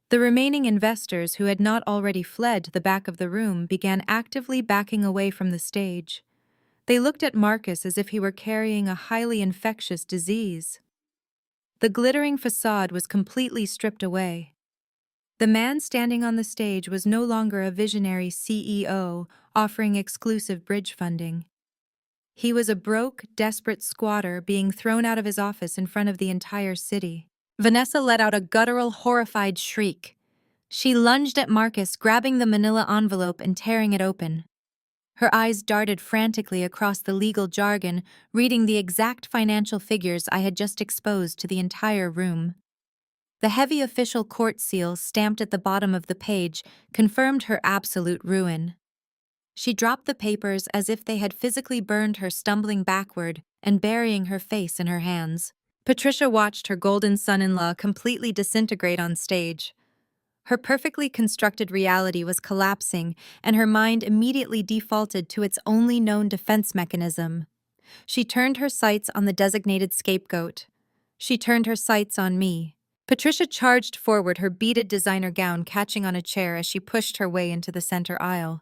The remaining investors who had not already fled to the back of the room began actively backing away from the stage. They looked at Marcus as if he were carrying a highly infectious disease. The glittering facade was completely stripped away. The man standing on the stage was no longer a visionary CEO offering exclusive bridge funding. He was a broke, desperate squatter being thrown out of his office in front of the entire city. Vanessa let out a guttural, horrified shriek. She lunged at Marcus, grabbing the manila envelope and tearing it open. Her eyes darted frantically across the legal jargon, reading the exact financial figures I had just exposed to the entire room. The heavy official court seal stamped at the bottom of the page confirmed her absolute ruin. She dropped the papers as if they had physically burned her, stumbling backward and burying her face in her hands. Patricia watched her golden son-in-law completely disintegrate on stage. Her perfectly constructed reality was collapsing, and her mind immediately defaulted to its only known defense mechanism. She turned her sights on the designated scapegoat. She turned her sights on me. Patricia charged forward, her beaded designer gown catching on a chair as she pushed her way into the center aisle.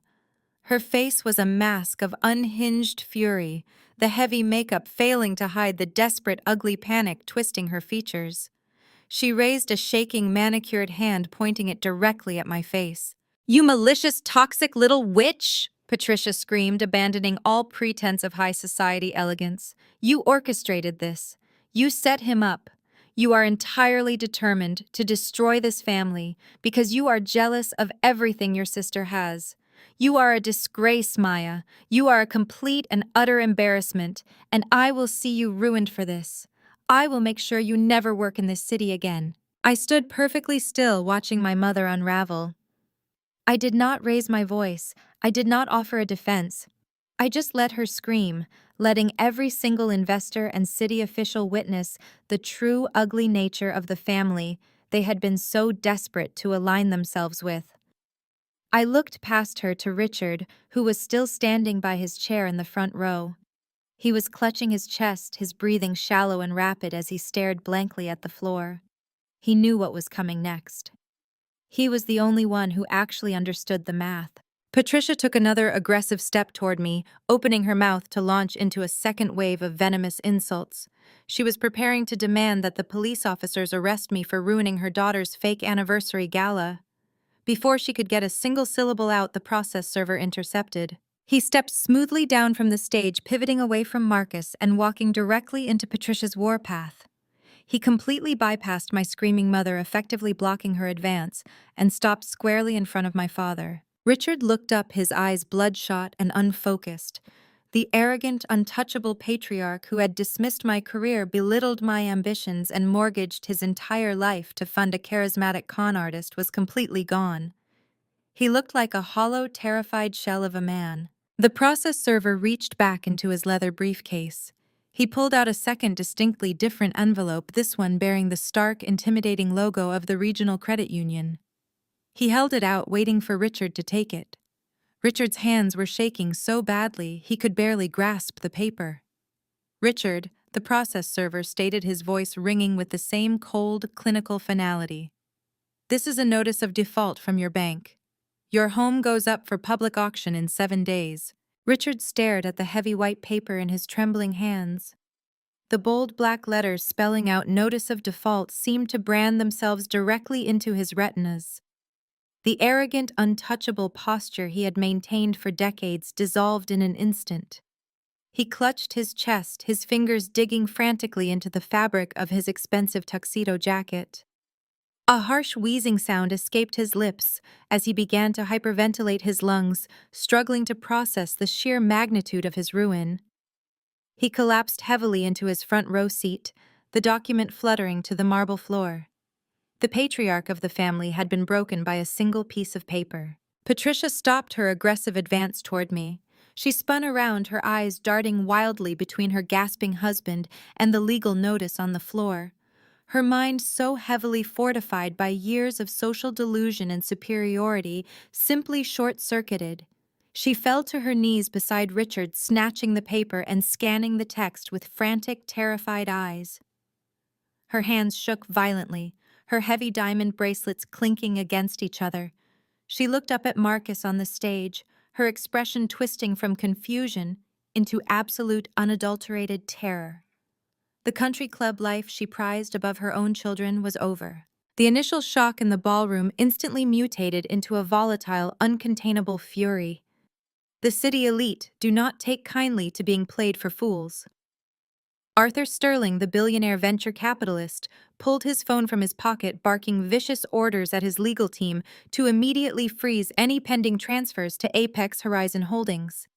Her face was a mask of unhinged fury, the heavy makeup failing to hide the desperate, ugly panic twisting her features. She raised a shaking, manicured hand, pointing it directly at my face. "You malicious, toxic little witch!" Patricia screamed, abandoning all pretense of high society elegance. "You orchestrated this. You set him up. You are entirely determined to destroy this family because you are jealous of everything your sister has. You are a disgrace, Maya. You are a complete and utter embarrassment, and I will see you ruined for this. I will make sure you never work in this city again." I stood perfectly still, watching my mother unravel. I did not raise my voice. I did not offer a defense. I just let her scream, letting every single investor and city official witness the true, ugly nature of the family they had been so desperate to align themselves with. I looked past her to Richard, who was still standing by his chair in the front row. He was clutching his chest, his breathing shallow and rapid as he stared blankly at the floor. He knew what was coming next. He was the only one who actually understood the math. Patricia took another aggressive step toward me, opening her mouth to launch into a second wave of venomous insults. She was preparing to demand that the police officers arrest me for ruining her daughter's fake anniversary gala. Before she could get a single syllable out, the process server intercepted. He stepped smoothly down from the stage, pivoting away from Marcus and walking directly into Patricia's warpath. He completely bypassed my screaming mother, effectively blocking her advance, and stopped squarely in front of my father. Richard looked up, his eyes bloodshot and unfocused. The arrogant, untouchable patriarch who had dismissed my career, belittled my ambitions, and mortgaged his entire life to fund a charismatic con artist was completely gone. He looked like a hollow, terrified shell of a man. The process server reached back into his leather briefcase. He pulled out a second, distinctly different envelope, this one bearing the stark, intimidating logo of the regional credit union. He held it out, waiting for Richard to take it. Richard's hands were shaking so badly he could barely grasp the paper. Richard, the process server, stated, his voice ringing with the same cold, clinical finality. "This is a notice of default from your bank. Your home goes up for public auction in 7 days." Richard stared at the heavy white paper in his trembling hands. The bold black letters spelling out notice of default seemed to brand themselves directly into his retinas. The arrogant, untouchable posture he had maintained for decades dissolved in an instant. He clutched his chest, his fingers digging frantically into the fabric of his expensive tuxedo jacket. A harsh wheezing sound escaped his lips as he began to hyperventilate his lungs, struggling to process the sheer magnitude of his ruin. He collapsed heavily into his front row seat, the document fluttering to the marble floor. The patriarch of the family had been broken by a single piece of paper. Patricia stopped her aggressive advance toward me. She spun around, her eyes darting wildly between her gasping husband and the legal notice on the floor. Her mind, so heavily fortified by years of social delusion and superiority, simply short-circuited. She fell to her knees beside Richard, snatching the paper and scanning the text with frantic, terrified eyes. Her hands shook violently, her heavy diamond bracelets clinking against each other. She looked up at Marcus on the stage, her expression twisting from confusion into absolute, unadulterated terror. The country club life she prized above her own children was over. The initial shock in the ballroom instantly mutated into a volatile, uncontainable fury. The city elite do not take kindly to being played for fools. Arthur Sterling, the billionaire venture capitalist, pulled his phone from his pocket, barking vicious orders at his legal team to immediately freeze any pending transfers to Apex Horizon Holdings.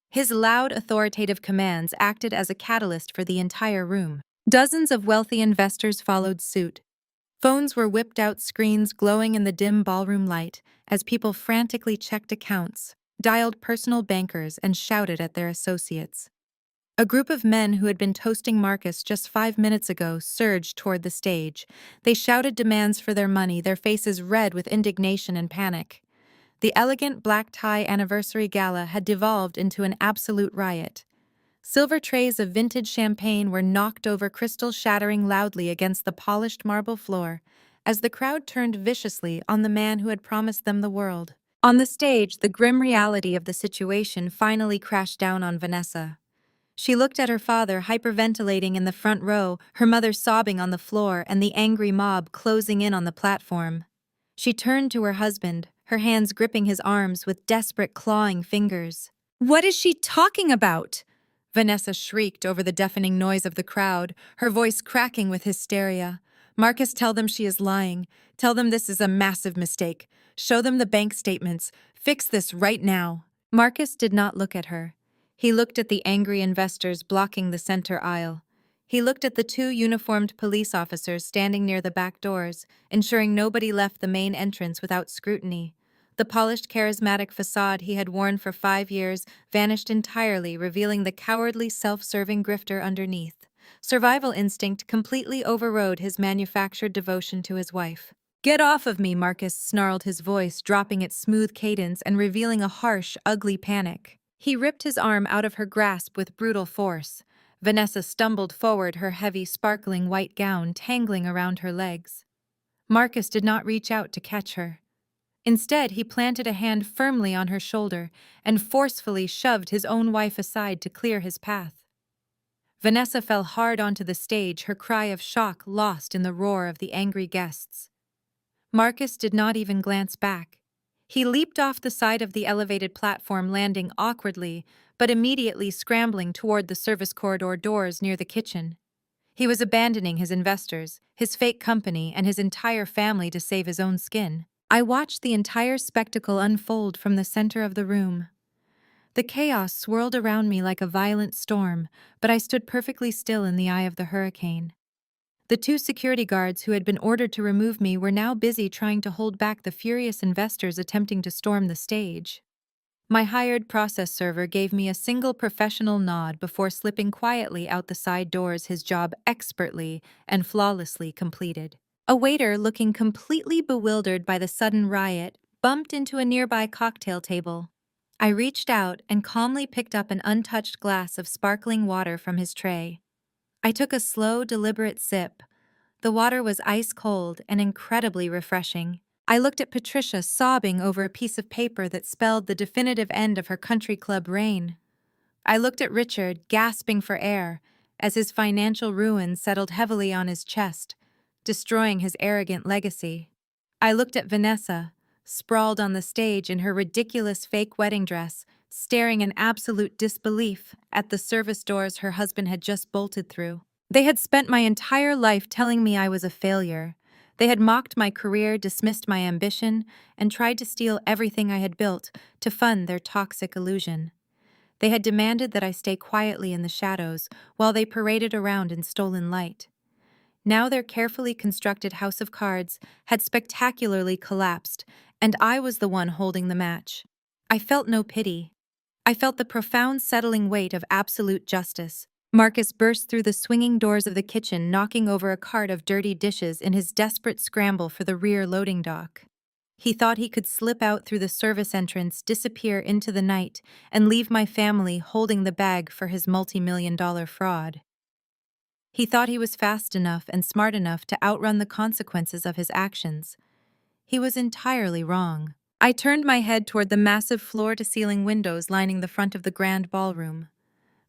His loud, authoritative commands acted as a catalyst for the entire room. Dozens of wealthy investors followed suit. Phones were whipped out, screens glowing in the dim ballroom light as people frantically checked accounts, dialed personal bankers, and shouted at their associates. A group of men who had been toasting Marcus just 5 minutes ago surged toward the stage. They shouted demands for their money, their faces red with indignation and panic. The elegant black tie anniversary gala had devolved into an absolute riot. Silver trays of vintage champagne were knocked over, crystal shattering loudly against the polished marble floor as the crowd turned viciously on the man who had promised them the world. On the stage, the grim reality of the situation finally crashed down on Vanessa. She looked at her father hyperventilating in the front row, her mother sobbing on the floor, and the angry mob closing in on the platform. She turned to her husband, her hands gripping his arms with desperate, clawing fingers. "What is she talking about?" Vanessa shrieked over the deafening noise of the crowd, her voice cracking with hysteria. "Marcus, tell them she is lying. Tell them this is a massive mistake. Show them the bank statements. Fix this right now." Marcus did not look at her. He looked at the angry investors blocking the center aisle. He looked at the 2 uniformed police officers standing near the back doors, ensuring nobody left the main entrance without scrutiny. The polished, charismatic facade he had worn for 5 years vanished entirely, revealing the cowardly, self-serving grifter underneath. Survival instinct completely overrode his manufactured devotion to his wife. "Get off of me," Marcus snarled, his voice dropping its smooth cadence and revealing a harsh, ugly panic. He ripped his arm out of her grasp with brutal force. Vanessa stumbled forward, her heavy, sparkling white gown tangling around her legs. Marcus did not reach out to catch her. Instead, he planted a hand firmly on her shoulder and forcefully shoved his own wife aside to clear his path. Vanessa fell hard onto the stage, her cry of shock lost in the roar of the angry guests. Marcus did not even glance back. He leaped off the side of the elevated platform, landing awkwardly, but immediately scrambling toward the service corridor doors near the kitchen. He was abandoning his investors, his fake company, and his entire family to save his own skin. I watched the entire spectacle unfold from the center of the room. The chaos swirled around me like a violent storm, but I stood perfectly still in the eye of the hurricane. The 2 security guards who had been ordered to remove me were now busy trying to hold back the furious investors attempting to storm the stage. My hired process server gave me a single professional nod before slipping quietly out the side doors, his job expertly and flawlessly completed. A waiter, looking completely bewildered by the sudden riot, bumped into a nearby cocktail table. I reached out and calmly picked up an untouched glass of sparkling water from his tray. I took a slow, deliberate sip. The water was ice cold and incredibly refreshing. I looked at Patricia sobbing over a piece of paper that spelled the definitive end of her country club reign. I looked at Richard, gasping for air, as his financial ruin settled heavily on his chest, destroying his arrogant legacy. I looked at Vanessa, sprawled on the stage in her ridiculous fake wedding dress, staring in absolute disbelief at the service doors her husband had just bolted through. They had spent my entire life telling me I was a failure. They had mocked my career, dismissed my ambition, and tried to steal everything I had built to fund their toxic illusion. They had demanded that I stay quietly in the shadows while they paraded around in stolen light. Now their carefully constructed house of cards had spectacularly collapsed, and I was the one holding the match. I felt no pity. I felt the profound settling weight of absolute justice. Marcus burst through the swinging doors of the kitchen, knocking over a cart of dirty dishes in his desperate scramble for the rear loading dock. He thought he could slip out through the service entrance, disappear into the night, and leave my family holding the bag for his multi-million-dollar fraud. He thought he was fast enough and smart enough to outrun the consequences of his actions. He was entirely wrong. I turned my head toward the massive floor-to-ceiling windows lining the front of the grand ballroom.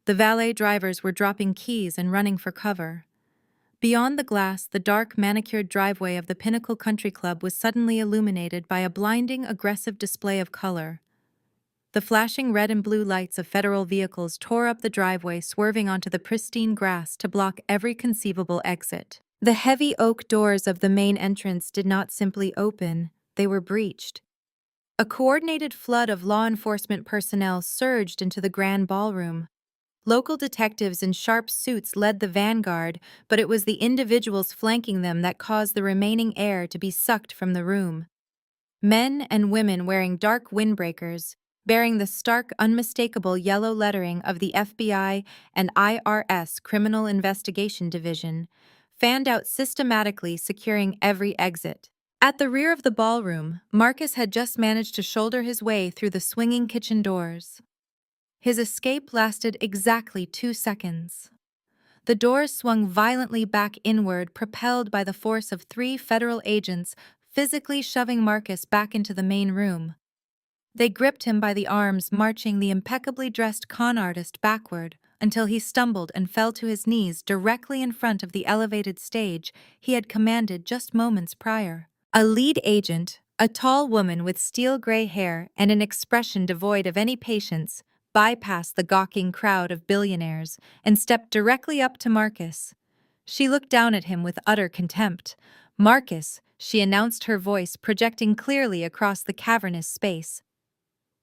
The valet drivers were dropping keys and running for cover. Beyond the glass, the dark, manicured driveway of the Pinnacle Country Club was suddenly illuminated by a blinding, aggressive display of color. The flashing red and blue lights of federal vehicles tore up the driveway, swerving onto the pristine grass to block every conceivable exit. The heavy oak doors of the main entrance did not simply open, they were breached. A coordinated flood of law enforcement personnel surged into the grand ballroom. Local detectives in sharp suits led the vanguard, but it was the individuals flanking them that caused the remaining air to be sucked from the room. Men and women wearing dark windbreakers, bearing the stark, unmistakable yellow lettering of the FBI and IRS Criminal Investigation Division, fanned out systematically, securing every exit. At the rear of the ballroom, Marcus had just managed to shoulder his way through the swinging kitchen doors. His escape lasted exactly 2 seconds. The doors swung violently back inward, propelled by the force of 3 federal agents physically shoving Marcus back into the main room. They gripped him by the arms, marching the impeccably dressed con artist backward until he stumbled and fell to his knees directly in front of the elevated stage he had commanded just moments prior. A lead agent, a tall woman with steel-gray hair and an expression devoid of any patience, bypassed the gawking crowd of billionaires and stepped directly up to Marcus. She looked down at him with utter contempt. "Marcus," she announced, her voice projecting clearly across the cavernous space.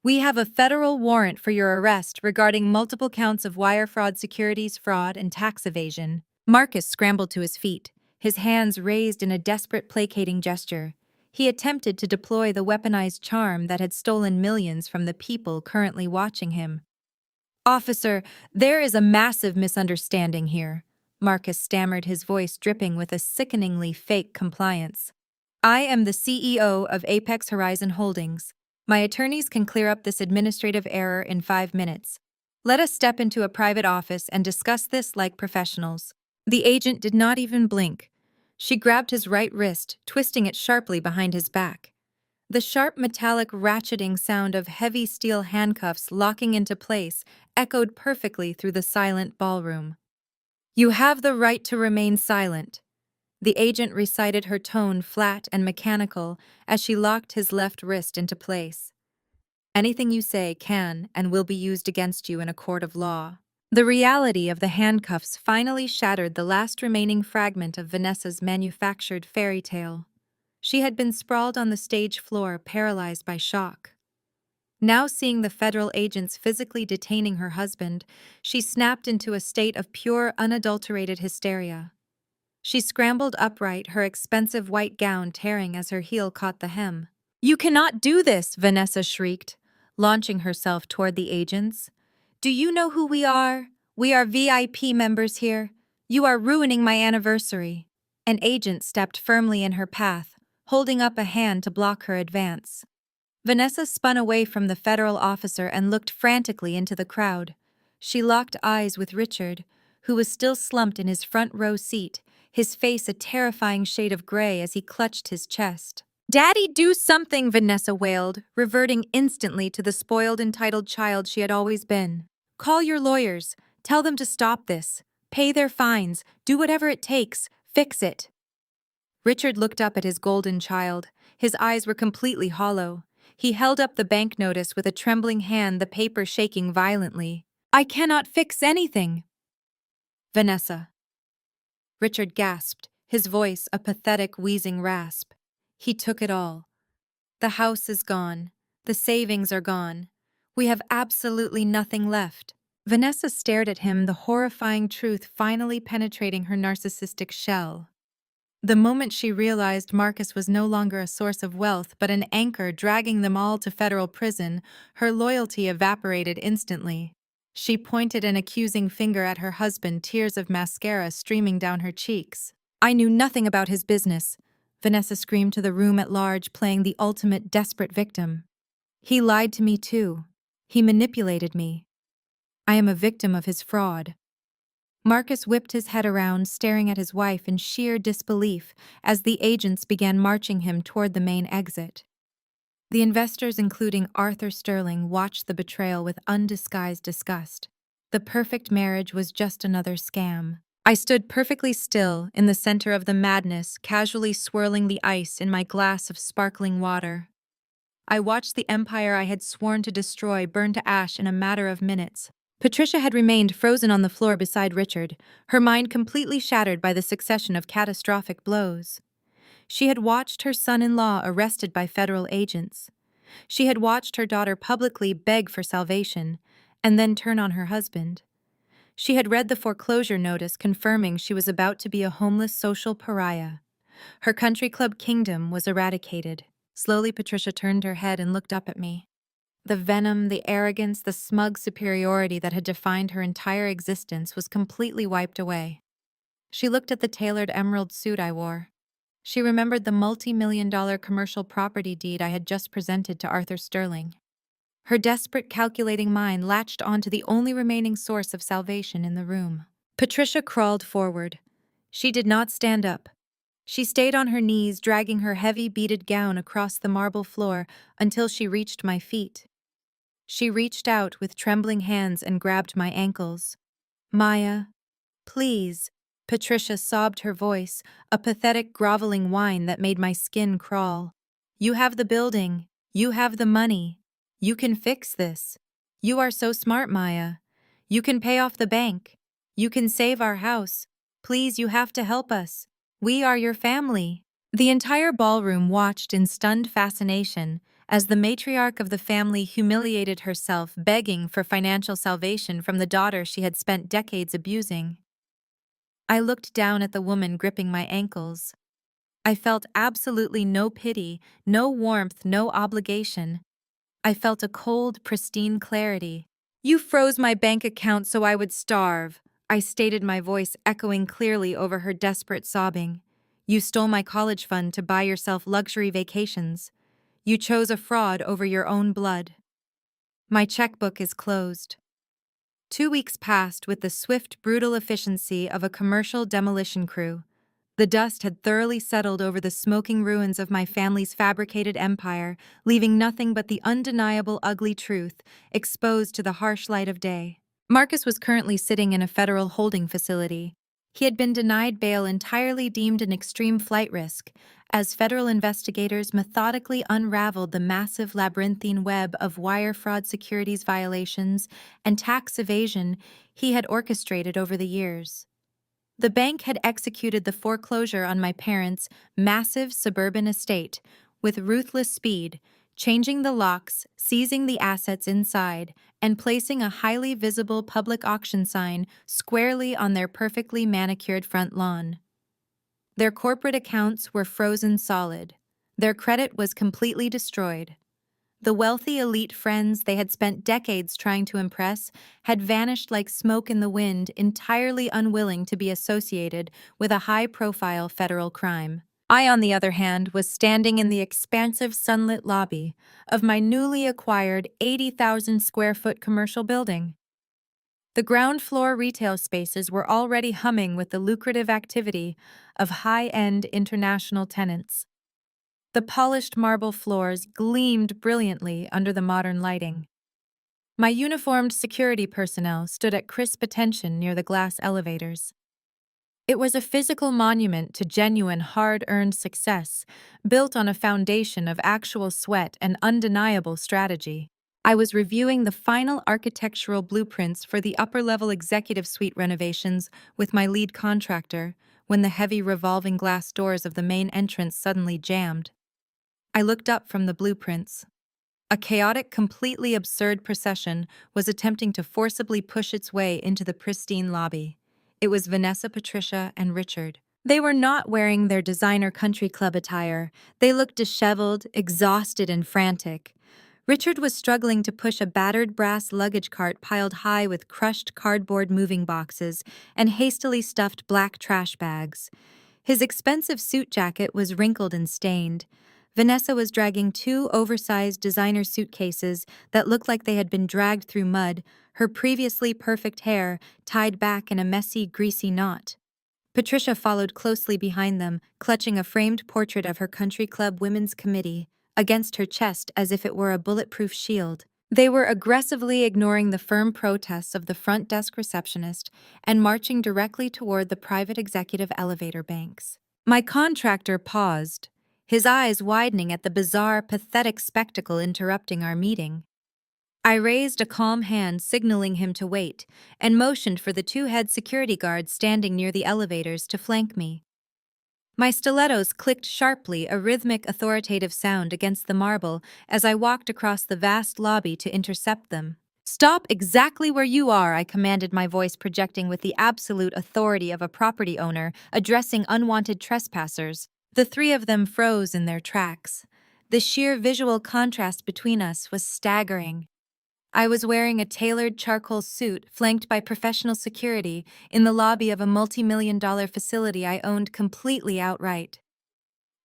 "We have a federal warrant for your arrest regarding multiple counts of wire fraud, securities fraud, and tax evasion." Marcus scrambled to his feet, his hands raised in a desperate, placating gesture. He attempted to deploy the weaponized charm that had stolen millions from the people currently watching him. "Officer, there is a massive misunderstanding here," Marcus stammered, his voice dripping with a sickeningly fake compliance. "I am the CEO of Apex Horizon Holdings. My attorneys can clear up this administrative error in 5 minutes. Let us step into a private office and discuss this like professionals." The agent did not even blink. She grabbed his right wrist, twisting it sharply behind his back. The sharp metallic ratcheting sound of heavy steel handcuffs locking into place echoed perfectly through the silent ballroom. "You have the right to remain silent." The agent recited, her tone flat and mechanical as she locked his left wrist into place. "Anything you say can and will be used against you in a court of law." The reality of the handcuffs finally shattered the last remaining fragment of Vanessa's manufactured fairy tale. She had been sprawled on the stage floor, paralyzed by shock. Now, seeing the federal agents physically detaining her husband, she snapped into a state of pure, unadulterated hysteria. She scrambled upright, her expensive white gown tearing as her heel caught the hem. "You cannot do this!" Vanessa shrieked, launching herself toward the agents. "Do you know who we are? We are VIP members here. You are ruining my anniversary." An agent stepped firmly in her path, holding up a hand to block her advance. Vanessa spun away from the federal officer and looked frantically into the crowd. She locked eyes with Richard, who was still slumped in his front row seat, his face a terrifying shade of gray as he clutched his chest. "Daddy, do something!" Vanessa wailed, reverting instantly to the spoiled, entitled child she had always been. "Call your lawyers. Tell them to stop this. Pay their fines. Do whatever it takes. Fix it." Richard looked up at his golden child. His eyes were completely hollow. He held up the bank notice with a trembling hand, the paper shaking violently. "I cannot fix anything." "Vanessa." Richard gasped, his voice a pathetic, wheezing rasp. "He took it all. The house is gone. The savings are gone. We have absolutely nothing left." Vanessa stared at him, the horrifying truth finally penetrating her narcissistic shell. The moment she realized Marcus was no longer a source of wealth but an anchor dragging them all to federal prison, her loyalty evaporated instantly. She pointed an accusing finger at her husband, tears of mascara streaming down her cheeks. "I knew nothing about his business," Vanessa screamed to the room at large, playing the ultimate desperate victim. "He lied to me too. He manipulated me. I am a victim of his fraud." Marcus whipped his head around, staring at his wife in sheer disbelief as the agents began marching him toward the main exit. The investors, including Arthur Sterling, watched the betrayal with undisguised disgust. The perfect marriage was just another scam. I stood perfectly still in the center of the madness, casually swirling the ice in my glass of sparkling water. I watched the empire I had sworn to destroy burn to ash in a matter of minutes. Patricia had remained frozen on the floor beside Richard, her mind completely shattered by the succession of catastrophic blows. She had watched her son-in-law arrested by federal agents. She had watched her daughter publicly beg for salvation, and then turn on her husband. She had read the foreclosure notice confirming she was about to be a homeless social pariah. Her country club kingdom was eradicated. Slowly, Patricia turned her head and looked up at me. The venom, the arrogance, the smug superiority that had defined her entire existence was completely wiped away. She looked at the tailored emerald suit I wore. She remembered the multi-million-dollar commercial property deed I had just presented to Arthur Sterling. Her desperate, calculating mind latched onto the only remaining source of salvation in the room. Patricia crawled forward. She did not stand up. She stayed on her knees, dragging her heavy beaded gown across the marble floor until she reached my feet. She reached out with trembling hands and grabbed my ankles. "Maya, please," Patricia sobbed, her voice, a pathetic groveling whine that made my skin crawl. "You have the building. You have the money. You can fix this. You are so smart, Maya. You can pay off the bank. You can save our house. Please, you have to help us. We are your family." The entire ballroom watched in stunned fascination as the matriarch of the family humiliated herself, begging for financial salvation from the daughter she had spent decades abusing. I looked down at the woman gripping my ankles. I felt absolutely no pity, no warmth, no obligation. I felt a cold, pristine clarity. "You froze my bank account so I would starve," I stated, my voice echoing clearly over her desperate sobbing. "You stole my college fund to buy yourself luxury vacations. You chose a fraud over your own blood. My checkbook is closed." 2 weeks passed with the swift, brutal efficiency of a commercial demolition crew. The dust had thoroughly settled over the smoking ruins of my family's fabricated empire, leaving nothing but the undeniable ugly truth exposed to the harsh light of day. Marcus was currently sitting in a federal holding facility. He had been denied bail, entirely deemed an extreme flight risk, as federal investigators methodically unraveled the massive labyrinthine web of wire fraud, securities violations, and tax evasion he had orchestrated over the years. The bank had executed the foreclosure on my parents' massive suburban estate with ruthless speed, changing the locks, seizing the assets inside, and placing a highly visible public auction sign squarely on their perfectly manicured front lawn. Their corporate accounts were frozen solid. Their credit was completely destroyed. The wealthy elite friends they had spent decades trying to impress had vanished like smoke in the wind, entirely unwilling to be associated with a high-profile federal crime. I, on the other hand, was standing in the expansive sunlit lobby of my newly acquired 80,000 square foot commercial building. The ground floor retail spaces were already humming with the lucrative activity of high-end international tenants. The polished marble floors gleamed brilliantly under the modern lighting. My uniformed security personnel stood at crisp attention near the glass elevators. It was a physical monument to genuine hard-earned success, built on a foundation of actual sweat and undeniable strategy. I was reviewing the final architectural blueprints for the upper-level executive suite renovations with my lead contractor when the heavy revolving glass doors of the main entrance suddenly jammed. I looked up from the blueprints. A chaotic, completely absurd procession was attempting to forcibly push its way into the pristine lobby. It was Vanessa, Patricia, and Richard. They were not wearing their designer country club attire. They looked disheveled, exhausted, and frantic. Richard was struggling to push a battered brass luggage cart piled high with crushed cardboard moving boxes and hastily stuffed black trash bags. His expensive suit jacket was wrinkled and stained. Vanessa was dragging two oversized designer suitcases that looked like they had been dragged through mud, her previously perfect hair tied back in a messy, greasy knot. Patricia followed closely behind them, clutching a framed portrait of her country club women's committee against her chest as if it were a bulletproof shield. They were aggressively ignoring the firm protests of the front desk receptionist and marching directly toward the private executive elevator banks. My contractor paused, his eyes widening at the bizarre, pathetic spectacle interrupting our meeting. I raised a calm hand, signaling him to wait, and motioned for the two head security guards standing near the elevators to flank me. My stilettos clicked sharply, a rhythmic, authoritative sound against the marble as I walked across the vast lobby to intercept them. "Stop exactly where you are," I commanded, my voice projecting with the absolute authority of a property owner addressing unwanted trespassers. The three of them froze in their tracks. The sheer visual contrast between us was staggering. I was wearing a tailored charcoal suit flanked by professional security in the lobby of a multi-million-dollar facility I owned completely outright.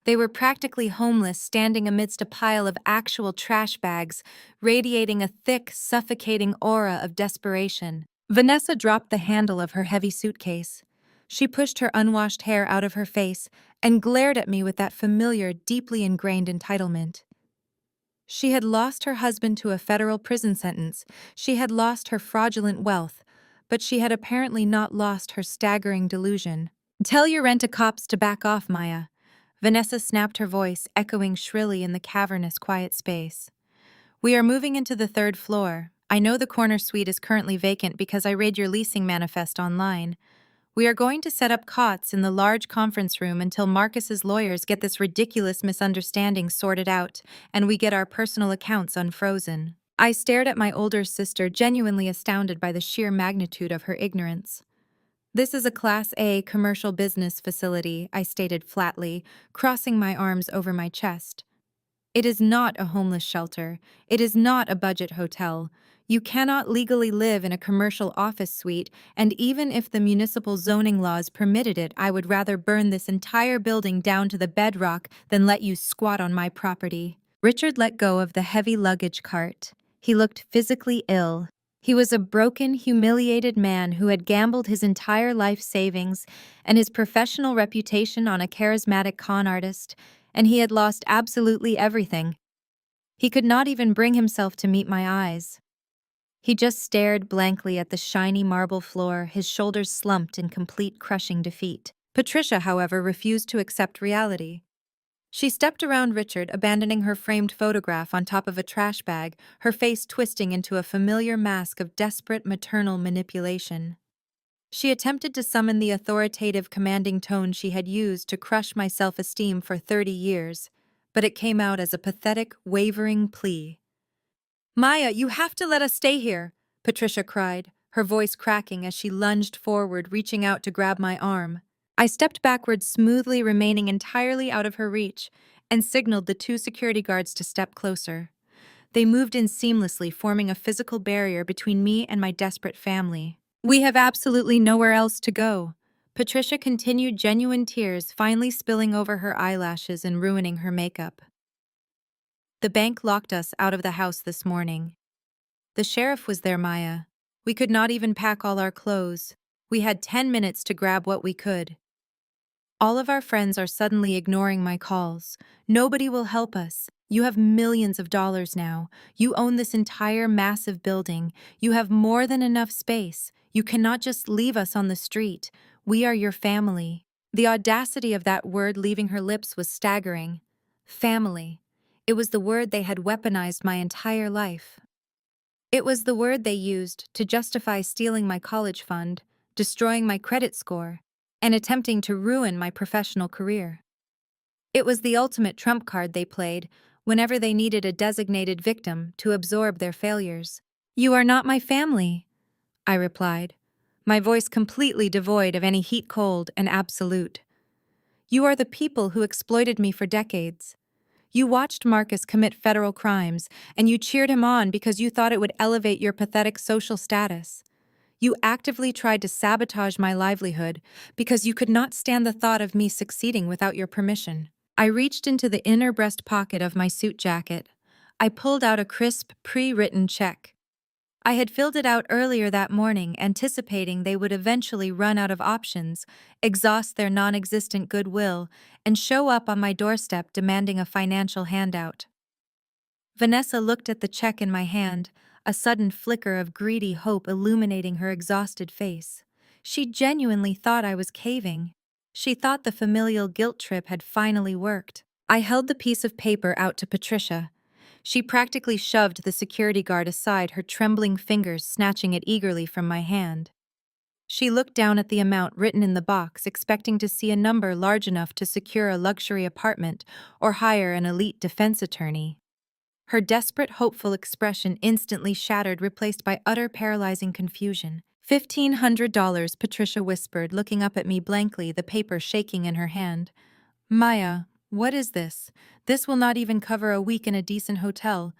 They were practically homeless, standing amidst a pile of actual trash bags, radiating a thick, suffocating aura of desperation. Vanessa dropped the handle of her heavy suitcase. She pushed her unwashed hair out of her face and glared at me with that familiar, deeply ingrained entitlement. She had lost her husband to a federal prison sentence. She had lost her fraudulent wealth, but she had apparently not lost her staggering delusion. "Tell your rent-a-cops to back off, Maya." Vanessa snapped, her voice echoing shrilly in the cavernous, quiet space. "We are moving into the third floor. I know the corner suite is currently vacant because I read your leasing manifest online. We are going to set up cots in the large conference room until Marcus's lawyers get this ridiculous misunderstanding sorted out and we get our personal accounts unfrozen." I stared at my older sister, genuinely astounded by the sheer magnitude of her ignorance. "This is a Class A commercial business facility," I stated flatly, crossing my arms over my chest. "It is not a homeless shelter. It is not a budget hotel. You cannot legally live in a commercial office suite, and even if the municipal zoning laws permitted it, I would rather burn this entire building down to the bedrock than let you squat on my property." Richard let go of the heavy luggage cart. He looked physically ill. He was a broken, humiliated man who had gambled his entire life savings and his professional reputation on a charismatic con artist, and he had lost absolutely everything. He could not even bring himself to meet my eyes. He just stared blankly at the shiny marble floor, his shoulders slumped in complete crushing defeat. Patricia, however, refused to accept reality. She stepped around Richard, abandoning her framed photograph on top of a trash bag, her face twisting into a familiar mask of desperate maternal manipulation. She attempted to summon the authoritative, commanding tone she had used to crush my self-esteem for 30 years, but it came out as a pathetic, wavering plea. "Maya, you have to let us stay here," Patricia cried, her voice cracking as she lunged forward, reaching out to grab my arm. I stepped backward smoothly, remaining entirely out of her reach, and signaled the two security guards to step closer. They moved in seamlessly, forming a physical barrier between me and my desperate family. We have absolutely nowhere else to go. Patricia continued, genuine tears finally spilling over her eyelashes and ruining her makeup. The bank locked us out of the house this morning. The sheriff was there, Maya. We could not even pack all our clothes. We had 10 minutes to grab what we could. All of our friends are suddenly ignoring my calls. Nobody will help us. You have millions of dollars now. You own this entire massive building. You have more than enough space. You cannot just leave us on the street. We are your family. The audacity of that word leaving her lips was staggering. Family. It was the word they had weaponized my entire life. It was the word they used to justify stealing my college fund, destroying my credit score, and attempting to ruin my professional career. It was the ultimate trump card they played whenever they needed a designated victim to absorb their failures. "You are not my family," I replied, my voice completely devoid of any heat, cold, and absolute. "You are the people who exploited me for decades. You watched Marcus commit federal crimes, and you cheered him on because you thought it would elevate your pathetic social status. You actively tried to sabotage my livelihood because you could not stand the thought of me succeeding without your permission." I reached into the inner breast pocket of my suit jacket. I pulled out a crisp, pre-written check. I had filled it out earlier that morning, anticipating they would eventually run out of options, exhaust their non-existent goodwill, and show up on my doorstep demanding a financial handout. Vanessa looked at the check in my hand, a sudden flicker of greedy hope illuminating her exhausted face. She genuinely thought I was caving. She thought the familial guilt trip had finally worked. I held the piece of paper out to Patricia. She practically shoved the security guard aside, her trembling fingers snatching it eagerly from my hand. She looked down at the amount written in the box, expecting to see a number large enough to secure a luxury apartment or hire an elite defense attorney. Her desperate, hopeful expression instantly shattered, replaced by utter, paralyzing confusion. $1,500, Patricia whispered, looking up at me blankly, the paper shaking in her hand. "Maya, what is this? This will not even cover a week in a decent hotel.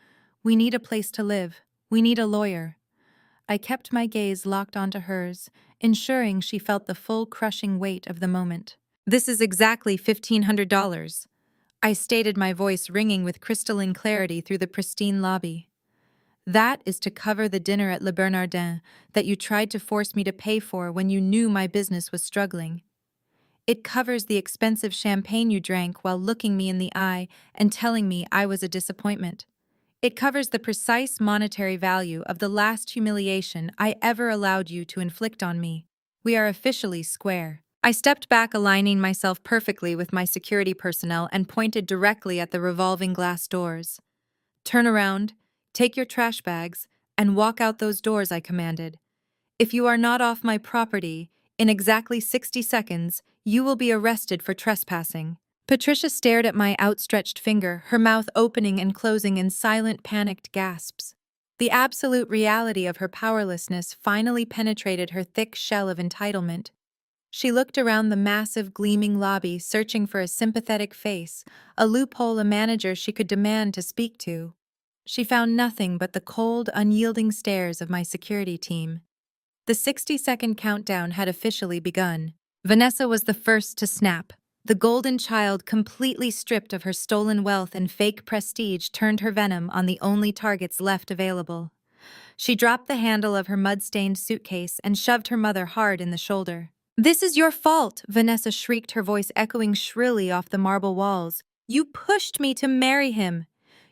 We need a place to live. We need a lawyer." I kept my gaze locked onto hers, ensuring she felt the full crushing weight of the moment. "This is exactly $1,500. I stated, my voice ringing with crystalline clarity through the pristine lobby. "That is to cover the dinner at Le Bernardin that you tried to force me to pay for when you knew my business was struggling. It covers the expensive champagne you drank while looking me in the eye and telling me I was a disappointment. It covers the precise monetary value of the last humiliation I ever allowed you to inflict on me. We are officially square." I stepped back, aligning myself perfectly with my security personnel, and pointed directly at the revolving glass doors. "Turn around, take your trash bags, and walk out those doors," I commanded. "If you are not off my property, in exactly 60 seconds, you will be arrested for trespassing." Patricia stared at my outstretched finger, her mouth opening and closing in silent, panicked gasps. The absolute reality of her powerlessness finally penetrated her thick shell of entitlement. She looked around the massive, gleaming lobby, searching for a sympathetic face, a loophole, a manager she could demand to speak to. She found nothing but the cold, unyielding stares of my security team. The 60-second countdown had officially begun. Vanessa was the first to snap. The golden child, completely stripped of her stolen wealth and fake prestige, turned her venom on the only targets left available. She dropped the handle of her mud-stained suitcase and shoved her mother hard in the shoulder. "This is your fault," Vanessa shrieked, her voice echoing shrilly off the marble walls. "You pushed me to marry him.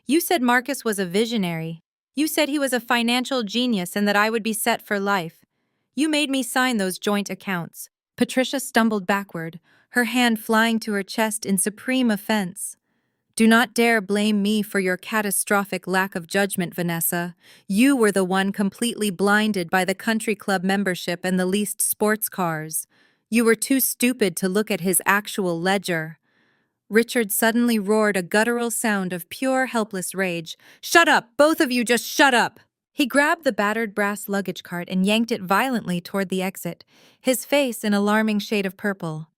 You said Marcus was a visionary. You said he was a financial genius and that I would be set for life. You made me sign those joint accounts." Patricia stumbled backward, her hand flying to her chest in supreme offense. "Do not dare blame me for your catastrophic lack of judgment, Vanessa. You were the one completely blinded by the country club membership and the leased sports cars. You were too stupid to look at his actual ledger." Richard suddenly roared, a guttural sound of pure, helpless rage. "Shut up! Both of you just shut up!" He grabbed the battered brass luggage cart and yanked it violently toward the exit, his face an alarming shade of purple.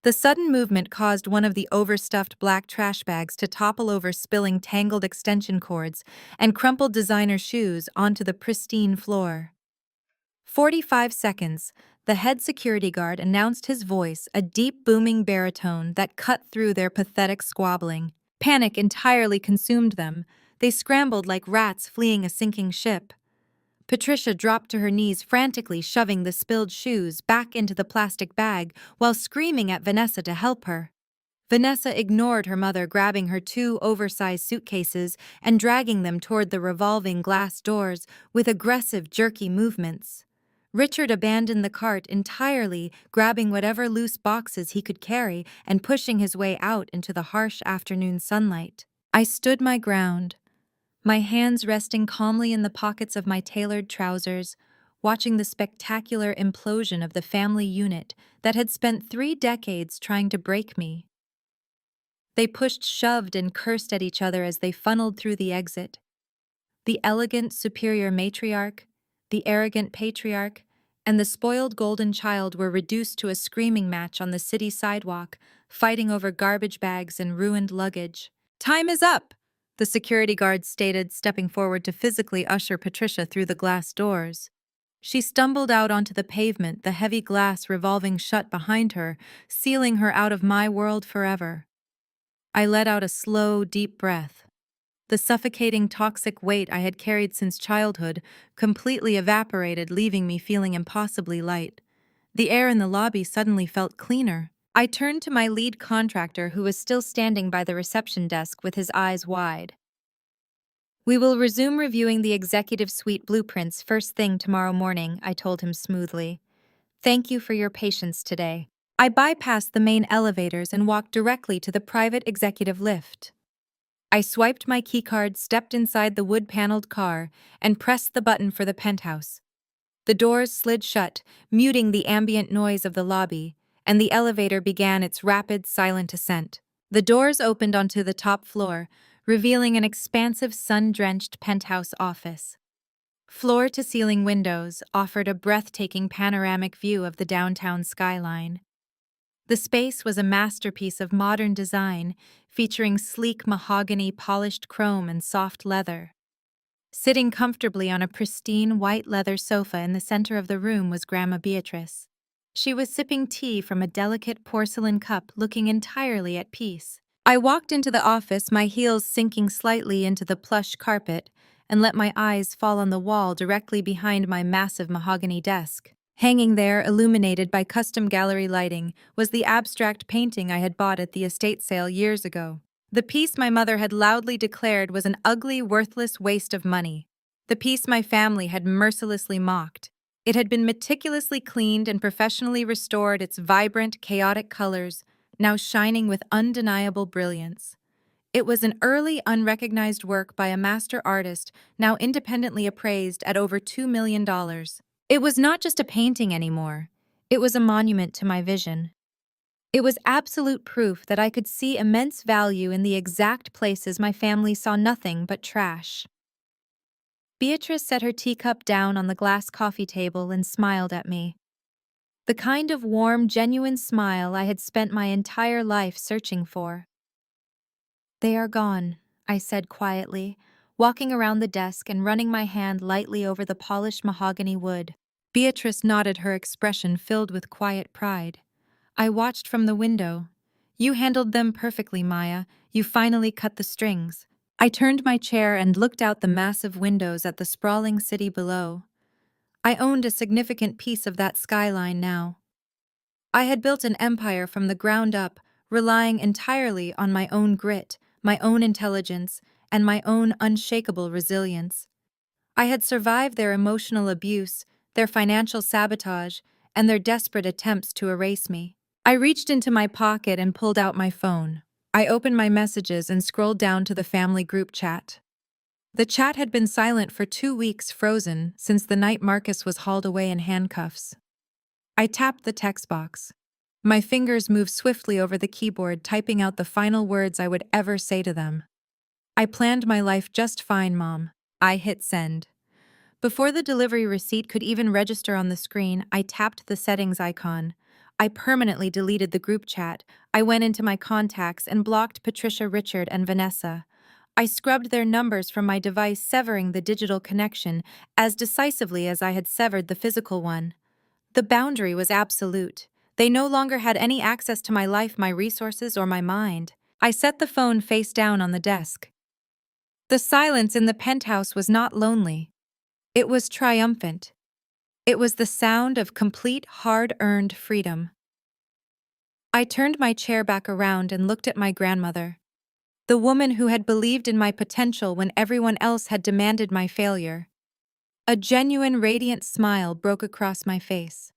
The sudden movement caused one of the overstuffed black trash bags to topple over, spilling tangled extension cords and crumpled designer shoes onto the pristine floor. 45 seconds, the head security guard announced, his voice a deep booming baritone that cut through their pathetic squabbling. Panic entirely consumed them. They scrambled like rats fleeing a sinking ship. Patricia dropped to her knees, frantically shoving the spilled shoes back into the plastic bag while screaming at Vanessa to help her. Vanessa ignored her mother, grabbing her two oversized suitcases and dragging them toward the revolving glass doors with aggressive, jerky movements. Richard abandoned the cart entirely, grabbing whatever loose boxes he could carry and pushing his way out into the harsh afternoon sunlight. I stood my ground, my hands resting calmly in the pockets of my tailored trousers, watching the spectacular implosion of the family unit that had spent 3 decades trying to break me. They pushed, shoved, and cursed at each other as they funneled through the exit. The elegant, superior matriarch, the arrogant patriarch, and the spoiled golden child were reduced to a screaming match on the city sidewalk, fighting over garbage bags and ruined luggage. "Time is up," the security guard stated, stepping forward to physically usher Patricia through the glass doors. She stumbled out onto the pavement, the heavy glass revolving shut behind her, sealing her out of my world forever. I let out a slow, deep breath. The suffocating, toxic weight I had carried since childhood completely evaporated, leaving me feeling impossibly light. The air in the lobby suddenly felt cleaner. I turned to my lead contractor, who was still standing by the reception desk with his eyes wide. "We will resume reviewing the executive suite blueprints first thing tomorrow morning," I told him smoothly. "Thank you for your patience today." I bypassed the main elevators and walked directly to the private executive lift. I swiped my keycard, stepped inside the wood-paneled car, and pressed the button for the penthouse. The doors slid shut, muting the ambient noise of the lobby, and the elevator began its rapid, silent ascent. The doors opened onto the top floor, revealing an expansive, sun-drenched penthouse office. Floor-to-ceiling windows offered a breathtaking panoramic view of the downtown skyline. The space was a masterpiece of modern design, featuring sleek mahogany, polished chrome, and soft leather. Sitting comfortably on a pristine white leather sofa in the center of the room was Grandma Beatrice. She was sipping tea from a delicate porcelain cup, looking entirely at peace. I walked into the office, my heels sinking slightly into the plush carpet, and let my eyes fall on the wall directly behind my massive mahogany desk. Hanging there, illuminated by custom gallery lighting, was the abstract painting I had bought at the estate sale years ago. The piece my mother had loudly declared was an ugly, worthless waste of money. The piece my family had mercilessly mocked. It had been meticulously cleaned and professionally restored, its vibrant, chaotic colors now shining with undeniable brilliance. It was an early, unrecognized work by a master artist, now independently appraised at over $2 million. It was not just a painting anymore. It was a monument to my vision. It was absolute proof that I could see immense value in the exact places my family saw nothing but trash. Beatrice set her teacup down on the glass coffee table and smiled at me. The kind of warm, genuine smile I had spent my entire life searching for. "They are gone," I said quietly, walking around the desk and running my hand lightly over the polished mahogany wood. Beatrice nodded, her expression filled with quiet pride. I watched from the window. "You handled them perfectly, Maya. You finally cut the strings." I turned my chair and looked out the massive windows at the sprawling city below. I owned a significant piece of that skyline now. I had built an empire from the ground up, relying entirely on my own grit, my own intelligence, and my own unshakable resilience. I had survived their emotional abuse, their financial sabotage, and their desperate attempts to erase me. I reached into my pocket and pulled out my phone. I opened my messages and scrolled down to the family group chat. The chat had been silent for 2 weeks, frozen, since the night Marcus was hauled away in handcuffs. I tapped the text box. My fingers moved swiftly over the keyboard, typing out the final words I would ever say to them. "I planned my life just fine, Mom." I hit send. Before the delivery receipt could even register on the screen, I tapped the settings icon. I permanently deleted the group chat. I went into my contacts and blocked Patricia, Richard, and Vanessa. I scrubbed their numbers from my device, severing the digital connection as decisively as I had severed the physical one. The boundary was absolute. They no longer had any access to my life, my resources, or my mind. I set the phone face down on the desk. The silence in the penthouse was not lonely. It was triumphant. It was the sound of complete, hard-earned freedom. I turned my chair back around and looked at my grandmother, the woman who had believed in my potential when everyone else had demanded my failure. A genuine, radiant smile broke across my face.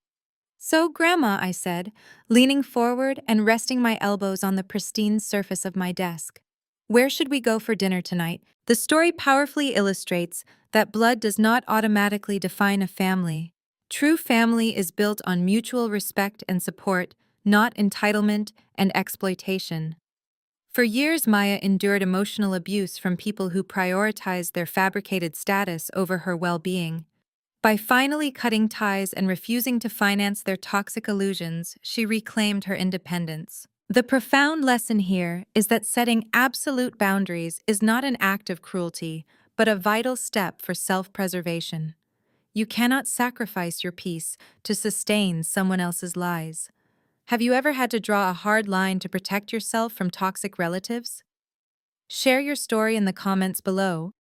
"So, Grandma," I said, leaning forward and resting my elbows on the pristine surface of my desk, "where should we go for dinner tonight?" The story powerfully illustrates that blood does not automatically define a family. True family is built on mutual respect and support, not entitlement and exploitation. For years, Maya endured emotional abuse from people who prioritized their fabricated status over her well-being. By finally cutting ties and refusing to finance their toxic illusions, she reclaimed her independence. The profound lesson here is that setting absolute boundaries is not an act of cruelty, but a vital step for self-preservation. You cannot sacrifice your peace to sustain someone else's lies. Have you ever had to draw a hard line to protect yourself from toxic relatives? Share your story in the comments below.